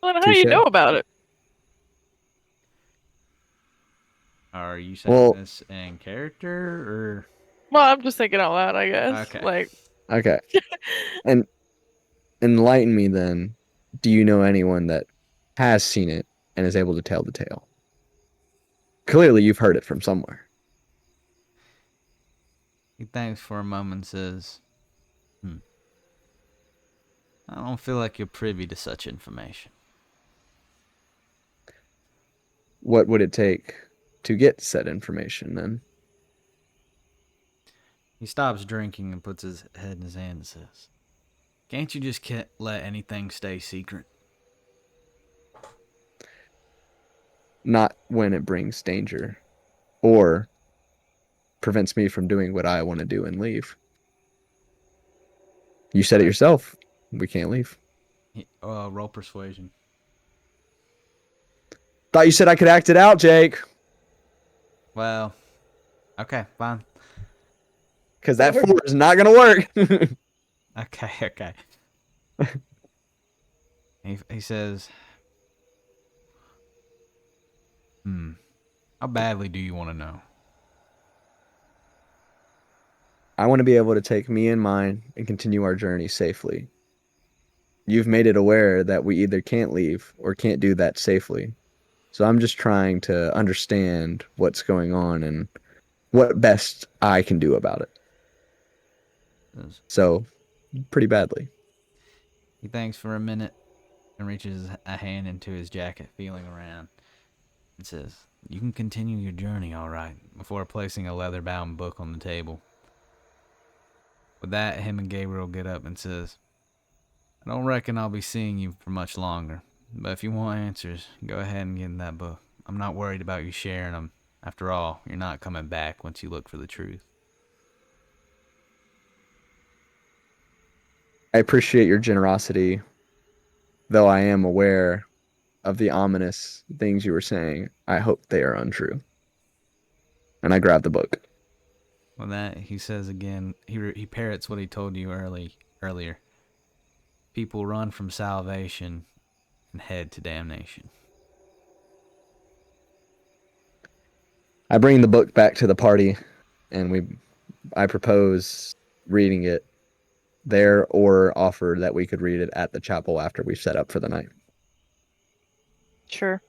Well, then how do you Touche. know about it? Are you saying Well, this in character or Well, I'm just thinking out loud, I guess. okay? Like, okay. And enlighten me then. Do you know anyone that has seen it and is able to tell the tale? Clearly, you've heard it from somewhere. He thinks for a moment and says, "I don't feel like you're privy to such information." What would it take to get said information then? He stops drinking and puts his head in his hand and says, "Can't you just let anything stay secret?" Not when it brings danger or prevents me from doing what I want to do and leave. You said it yourself. We can't leave. Roll persuasion. Thought you said I could act it out, Jake. Well, okay, fine. Because that 4 is not going to work. Okay. He says, how badly do you want to know? I want to be able to take me and mine and continue our journey safely. You've made it aware that we either can't leave or can't do that safely. So I'm just trying to understand what's going on and what best I can do about it. So, pretty badly. He thinks for a minute and reaches a hand into his jacket, feeling around, and says, "You can continue your journey, all right," before placing a leather-bound book on the table. With that, him and Gabriel get up and says, "I don't reckon I'll be seeing you for much longer, but if you want answers, go ahead and get in that book. I'm not worried about you sharing them. After all, you're not coming back once you look for the truth." I appreciate your generosity, though I am aware of the ominous things you were saying. I hope they are untrue. And I grab the book. With that, he says again, he parrots what he told you earlier. People run from salvation and head to damnation. I bring the book back to the party, and I propose reading it there or offer that we could read it at the chapel after we've set up for the night. sure.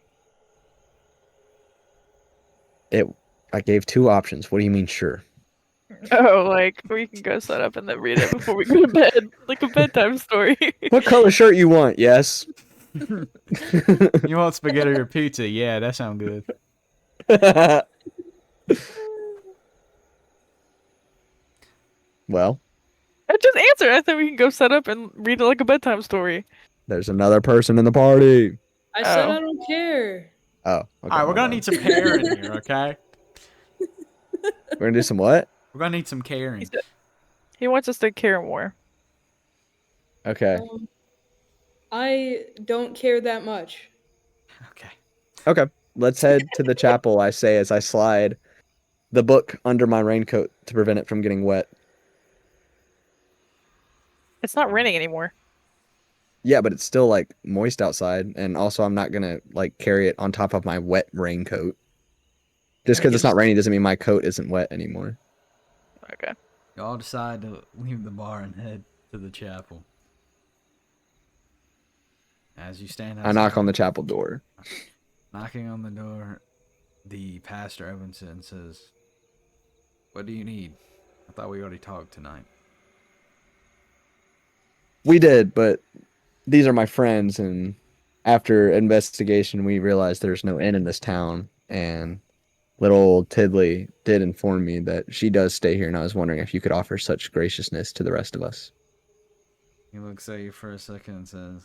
I gave 2 options. What do you mean, sure? Oh, like, we can go set up and then read it before we go to bed. Like a bedtime story. What color shirt you want? Yes. You want spaghetti or pizza? Yeah, that sounds good. Well, I just answered. I thought we can go set up and read it like a bedtime story. there's another person in the party. I said Oh. I don't care. Oh, okay. All right, we're gonna need some care in here, okay? We're gonna do some what? We're gonna need some caring. He wants us to care more. Okay. I don't care that much. Okay. Okay. Let's head to the chapel, I say as I slide the book under my raincoat to prevent it from getting wet. It's not raining anymore. Yeah, but it's still like moist outside, and also I'm not gonna like carry it on top of my wet raincoat. Just because it's not raining doesn't mean my coat isn't wet anymore. Okay. You all decide to leave the bar and head to the chapel. As you stand outside, I knock on the chapel door. knocking on the door, the pastor opens it and says, "What do you need? I thought we already talked tonight." We did, but these are my friends, and after investigation, we realized there's no inn in this town, and little old Tidley did inform me that she does stay here, and I was wondering if you could offer such graciousness to the rest of us. He looks at you for a second and says,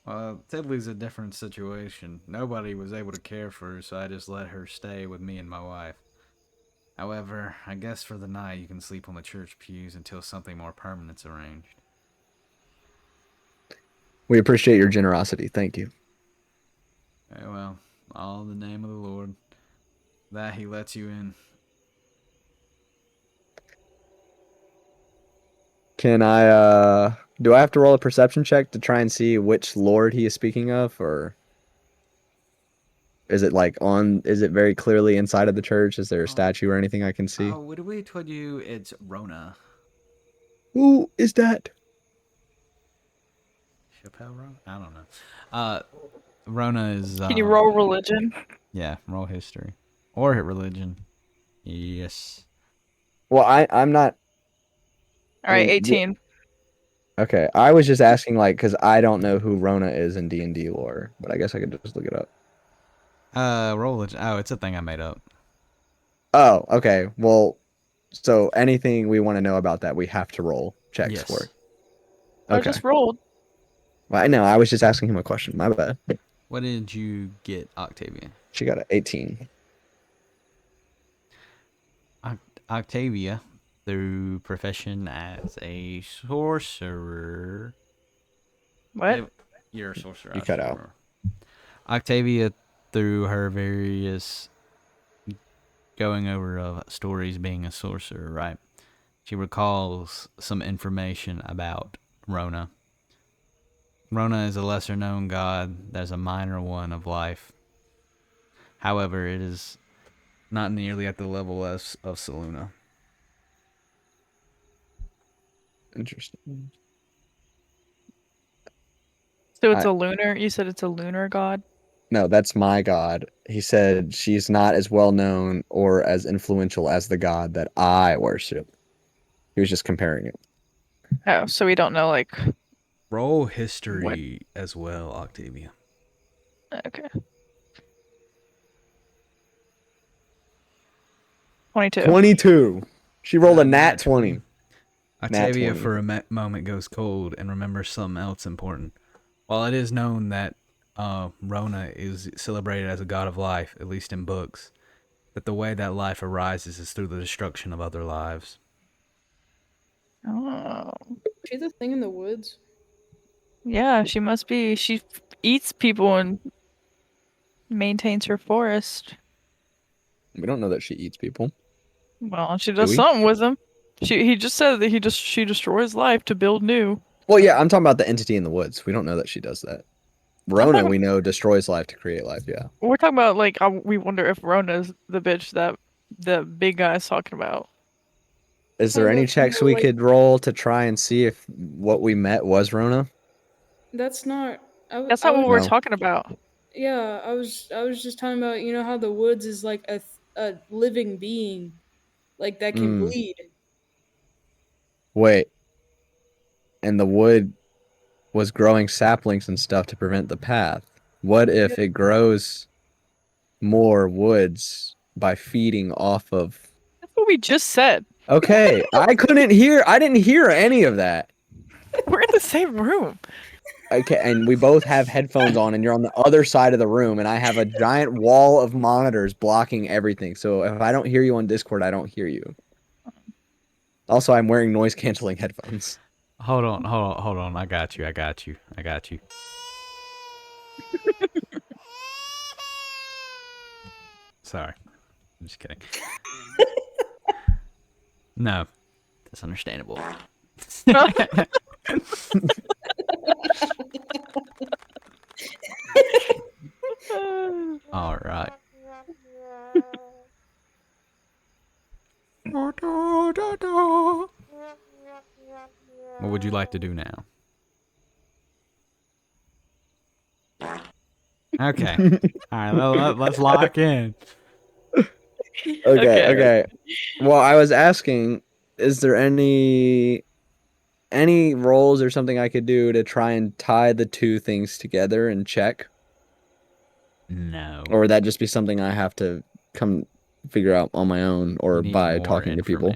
well, Tiddly's a different situation. Nobody was able to care for her, so I just let her stay with me and my wife. However, I guess for the night you can sleep on the church pews until something more permanent's arranged. We appreciate your generosity. Thank you. Very well. All in the name of the Lord. That he lets you in. Can I do I have to roll a perception check to try and see which lord he is speaking of, or is it very clearly inside of the church? Is there a statue or anything I can see? Oh, would we told you it's Rona? Who is that? Chappelle Rona? I don't know. Rona is Can you roll religion? yeah, roll history. Or hit religion. Yes. Well, I'm not. All right, I mean, 18. Okay, I was just asking, because I don't know who Rona is in D&D lore, but I guess I could just look it up. Roll religion. Oh, it's a thing I made up. Oh, okay. Well, so anything we want to know about that, we have to roll checks Yes. for it. I Okay. just rolled. Well, I know. I was just asking him a question. My bad. What did you get, Octavia? She got an 18. Octavia, through profession as a sorcerer. What? You're a sorcerer. You cut out. Octavia, through her various going over of stories being a sorcerer, right? She recalls some information about Rona. Rona is a lesser known god that is a minor one of life. However, it is not nearly at the level of Selûne. Interesting. So it's a lunar. You said it's a lunar god. No, that's my god. He said she's not as well known or as influential as the god that I worship. He was just comparing it. Oh, so we don't know like. Roll history as well, Octavia. Okay. 22. 22. She rolled a nat 20. Octavia, 20. for a moment, goes cold and remembers something else important. While it is known that Rona is celebrated as a god of life, at least in books, that the way that life arises is through the destruction of other lives. Oh. Is she the thing in the woods? Yeah, she must be. She eats people and maintains her forest. We don't know that she eats people. Well, she Do does we? something with them. He just said that she destroys life to build new. Well, yeah, I'm talking about the entity in the woods. We don't know that she does that. Rona, we know, destroys life to create life, yeah. We're talking about like we wonder if Rona's the bitch that the big guy's talking about. Is there any checks we could roll to try and see if what we met was Rona? That's not. That's not what we're talking about. Yeah, I was just talking about, you know how the woods is like a living being, like that can bleed. Wait. And the wood was growing saplings and stuff to prevent the path. What if it grows more woods by feeding off of... That's what we just said. Okay, I didn't hear any of that. We're in the same room. Okay, and we both have headphones on, and you're on the other side of the room, and I have a giant wall of monitors blocking everything. So if I don't hear you on Discord, I don't hear you. Also, I'm wearing noise-canceling headphones. Hold on. I got you. Sorry. I'm just kidding. No. That's understandable. All right. What would you like to do now? Okay. All right, let's lock in. Okay. Well, I was asking, is there any rolls or something I could do to try and tie the two things together and check? No. Or would that just be something I have to come figure out on my own or by talking to people?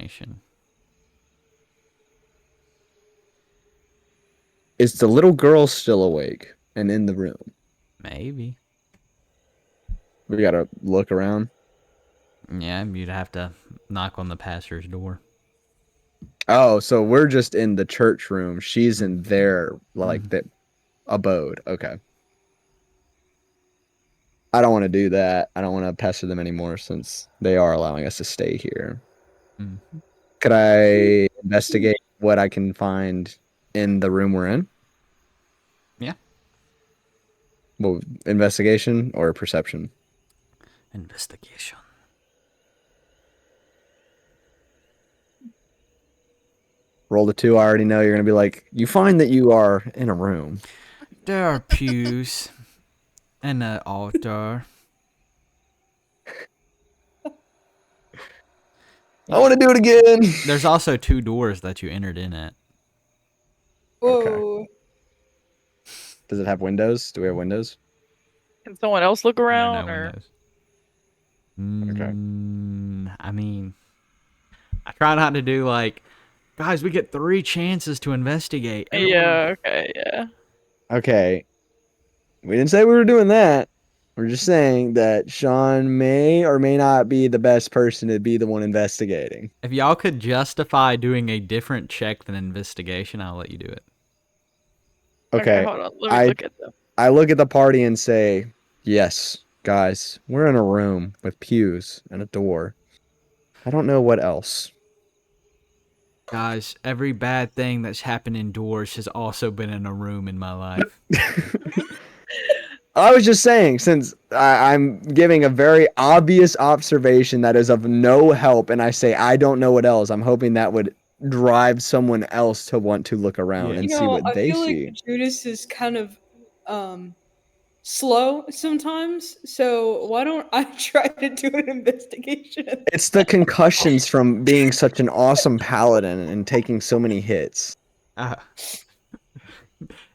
Is the little girl still awake and in the room? Maybe. We gotta look around. Yeah, you'd have to knock on the pastor's door. Oh, so we're just in the church room. She's in their the abode. Okay. I don't want to do that. I don't want to pester them anymore since they are allowing us to stay here. Mm-hmm. Could I investigate what I can find in the room we're in? Yeah. Well, investigation or perception? Investigation. Roll the 2. I already know you're going to be like, you find that you are in a room. There are pews and an altar. I want to do it again. There's also 2 doors that you entered in at. Whoa. Does it have windows? Do we have windows? Can someone else look There are around? no Or windows. Okay. I mean, I try not to do like, guys, we get 3 chances to investigate. Everyone... Yeah, okay, yeah. Okay. We didn't say we were doing that. We're just saying that Sean may or may not be the best person to be the one investigating. If y'all could justify doing a different check than investigation, I'll let you do it. Okay. Hold on. Let me look at them. I look at the party and say, yes, guys, we're in a room with pews and a door. I don't know what else. Guys, every bad thing that's happened indoors has also been in a room in my life. I was just saying, since I'm giving a very obvious observation that is of no help, and I say I don't know what else, I'm hoping that would drive someone else to want to look around and see what I they feel see. like Judas is kind of slow sometimes, so why don't I try to do an investigation? It's the concussions from being such an awesome paladin and taking so many hits.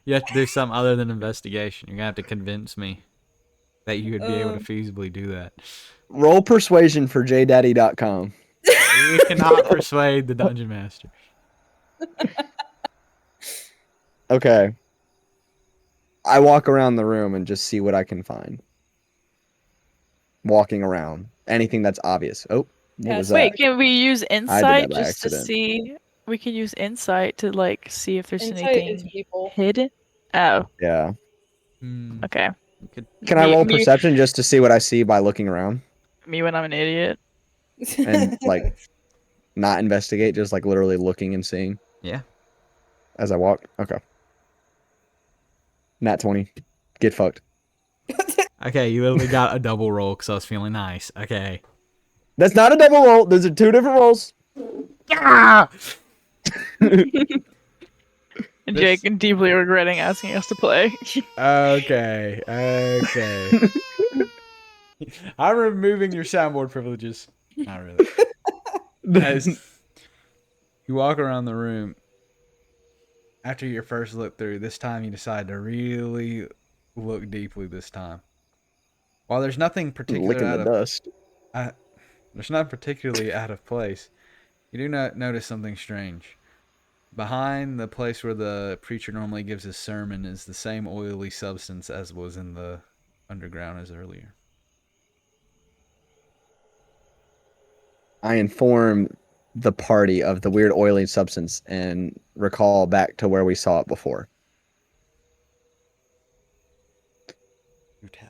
You have to do something other than investigation. You're going to have to convince me that you would be able to feasibly do that. Roll persuasion for jdaddy.com. You cannot persuade the dungeon master. Okay. I walk around the room and just see what I can find. Walking around. Anything that's obvious. Oh, what was that? Wait, can we use I insight did that by just to accident. see? We can use insight to like see if there's Insight is anything people. hidden. Oh, Yeah. okay. Can I roll Me- perception just to see what I see by looking around? Me when I'm an idiot. And like not investigate, just like literally looking and seeing Yeah. as I walk? Okay. Nat 20. Get fucked. Okay, you literally got a double roll because I was feeling nice. Okay. That's not a double roll. Those are 2 different rolls. Yeah! Jake deeply regretting asking us to play. Okay. I'm removing your soundboard privileges. Not really. As you walk around the room, after your first look through, this time you decide to really look deeply this time. While there's nothing particular Licking the dust. There's not particularly out of place, you do not notice something strange. Behind the place where the preacher normally gives his sermon is the same oily substance as was in the underground as earlier. I inform the party of the weird oily substance and recall back to where we saw it before. Okay.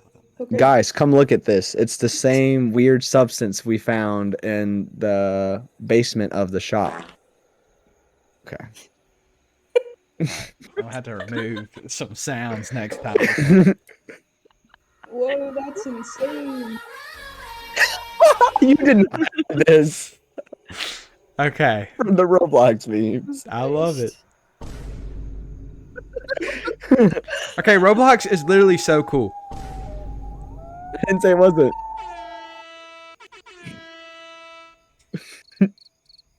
Guys, come look at this. It's the same weird substance we found in the basement of the shop. Okay. Alright, I'll have to remove some sounds next time. Whoa, that's insane. You did not have this Okay. from the Roblox memes. I love it. Okay, Roblox is literally so cool. I didn't say it wasn't.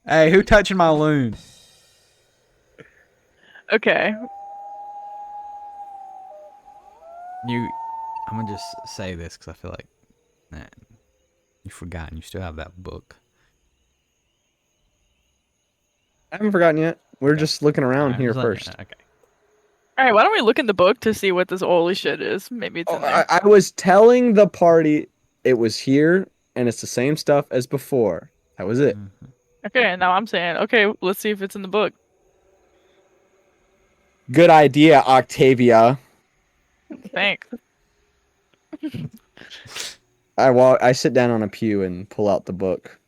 Hey, who touching my loon? Okay. I'm gonna just say this because I feel like, man, you've forgotten. You still have that book. I haven't forgotten yet. We're Okay. just looking around Alright, here just let me first. know. Okay. All right, why don't we look in the book to see what this holy shit is? Maybe it's Oh, in there. I was telling the party it was here, and it's the same stuff as before. That was it. Mhm. Okay, now I'm saying, okay, let's see if it's in the book. Good idea, Octavia. Thanks. I sit down on a pew and pull out the book.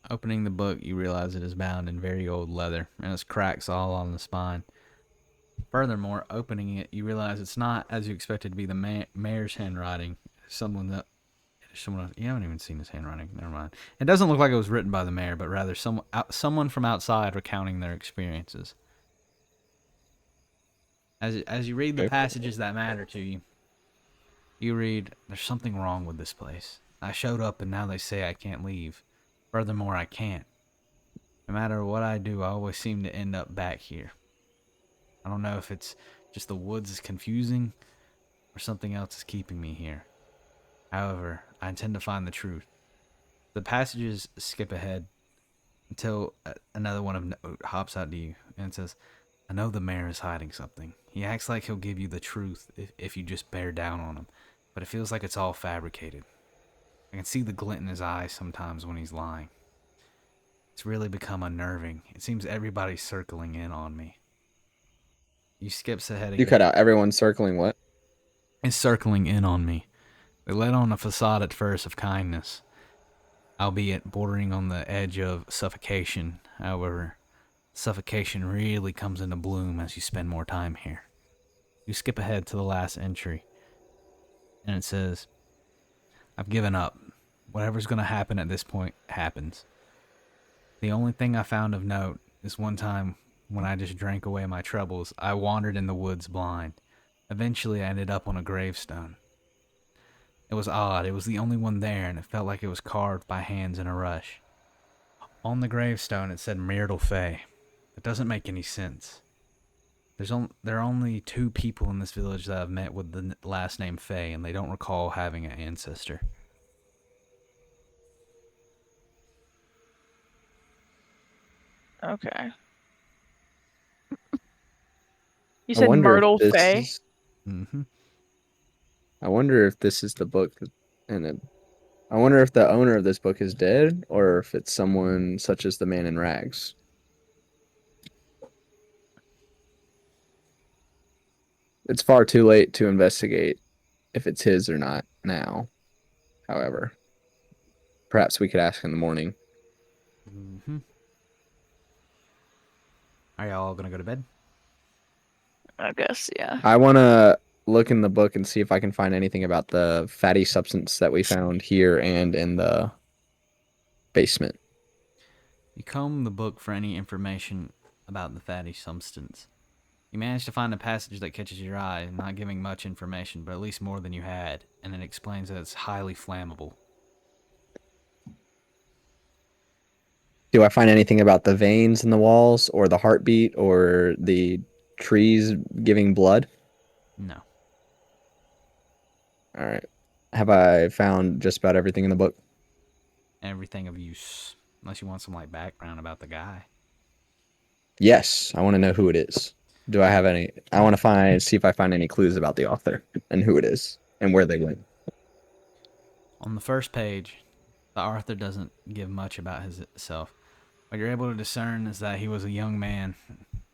Opening the book, you realize it is bound in very old leather, and has cracks all on the spine. Furthermore, opening it, you realize it's not as you expected to be the mayor's handwriting. Someone you haven't even seen his handwriting. Never mind. It doesn't look like it was written by the mayor, but rather someone from outside recounting their experiences. As you read the Okay. passages that matter to you, you read, "There's something wrong with this place. I showed up and now they say I can't leave. Furthermore, I can't. No matter what I do, I always seem to end up back here. I don't know if it's just the woods is confusing or something else is keeping me here. However, I intend to find the truth." The passages skip ahead until another one of note hops out to you and says, "I know the mayor is hiding something. He acts like he'll give you the truth if you just bear down on him, but it feels like it's all fabricated. I can see the glint in his eyes sometimes when he's lying. It's really become unnerving. It seems everybody's circling in on me." You skips ahead again. You cut out everyone circling what? Is circling in on me. They let on a facade at first of kindness, albeit bordering on the edge of suffocation. However, suffocation really comes into bloom as you spend more time here. You skip ahead to the last entry, and it says, "I've given up. Whatever's going to happen at this point happens. The only thing I found of note is one time when I just drank away my troubles, I wandered in the woods blind. Eventually, I ended up on a gravestone. It was odd. It was the only one there, and it felt like it was carved by hands in a rush. On the gravestone, it said Myrtle Fay. It doesn't make any sense. There are only 2 people in this village that I've met with the last name Fay, and they don't recall having an ancestor." Okay. You I said wonder if Myrtle this Fay? is. Mm-hmm. I wonder if this is the book, and I wonder if the owner of this book is dead, or if it's someone such as the man in rags. It's far too late to investigate if it's his or not now. However, perhaps we could ask in the morning. Mm-hmm. Are y'all gonna go to bed? I guess, yeah. I want to look in the book and see if I can find anything about the fatty substance that we found here and in the basement. You comb the book for any information about the fatty substance. You manage to find a passage that catches your eye, not giving much information, but at least more than you had, and it explains that it's highly flammable. Do I find anything about the veins in the walls or the heartbeat or the trees giving blood? No. All right. Have I found just about everything in the book? Everything of use. Unless you want some like background about the guy. Yes, I want to know who it is. Do I have any? I want to see if I find any clues about the author and who it is and where they went. On the first page, the author doesn't give much about himself. What you're able to discern is that he was a young man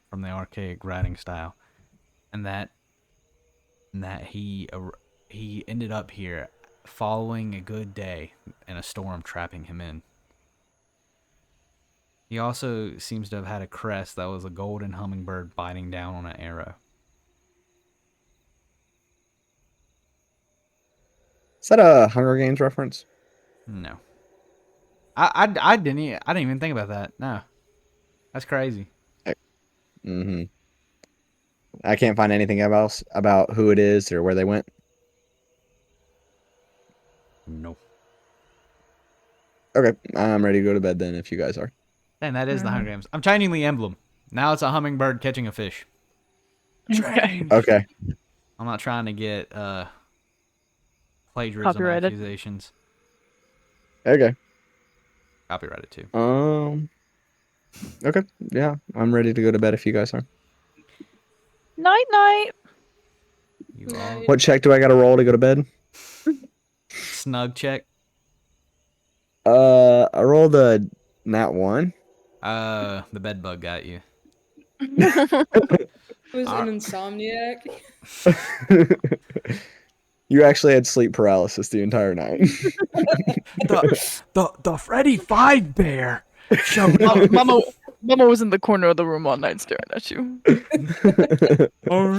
from the archaic writing style, and that he ended up here following a good day and a storm trapping him in. He also seems to have had a crest that was a golden hummingbird biting down on an arrow. Is that a Hunger Games reference? No. I didn't even think about that. No. That's crazy. Mm-hmm. I can't find anything else about who it is or where they went. No. Okay, I'm ready to go to bed then if you guys are. Dang, that is the Hunger Games. I'm changing the emblem. Now it's a hummingbird catching a fish. Change. Okay. I'm not trying to get plagiarism Copyrighted. accusations. Okay. Copyrighted too. Okay. Yeah, I'm ready to go to bed if you guys are. Night night. You all What check do I got to roll to go to bed? snug check. I rolled a nat 1. The bed bug got you. Was Ah. an insomniac. You actually had sleep paralysis the entire night. The Freddy Five Bear showed up. Mama was in the corner of the room all night staring at you. All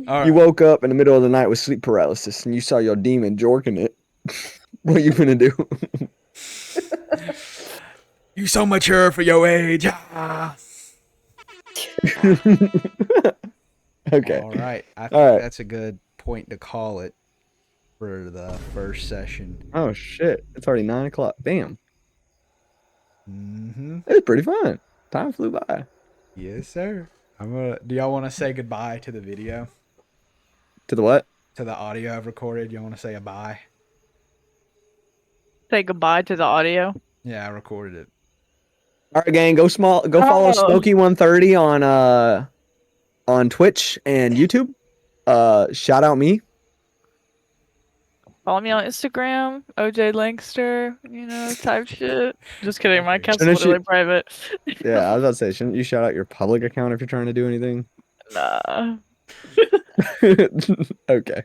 You right. woke up in the middle of the night with sleep paralysis and you saw your demon jorking it. What are you gonna do? You so mature for your age. Ah. Okay. All right. I think All right. that's a good point to call it for the first session. Oh shit! It's already 9 o'clock. Damn. Mm-hmm. It was pretty fun. Time flew by. Yes, sir. Do y'all want to say goodbye to the video? To the what? To the audio I've recorded? Y'all want to say a bye? Say goodbye to the audio. Yeah, I recorded it. All right, gang. Go follow Oh. Smokey130 on Twitch and YouTube. Shout out me. Follow me on Instagram, OJ Lankster, type shit. Just kidding, my account's Shouldn't literally you- private. Yeah, I was about to say, shouldn't you shout out your public account if you're trying to do anything? Nah. Okay.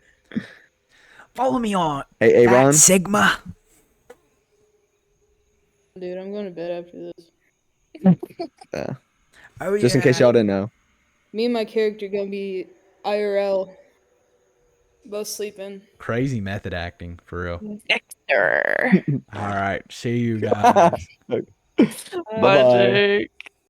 Follow me on Hey, Ron. Sigma. Dude, I'm going to bed after this. Yeah. Oh, Just in case y'all didn't know. Me and my character gonna be IRL. Both sleeping. Crazy method acting, for real. Nectar. All right. See you guys. Bye, Bye-bye. Jake.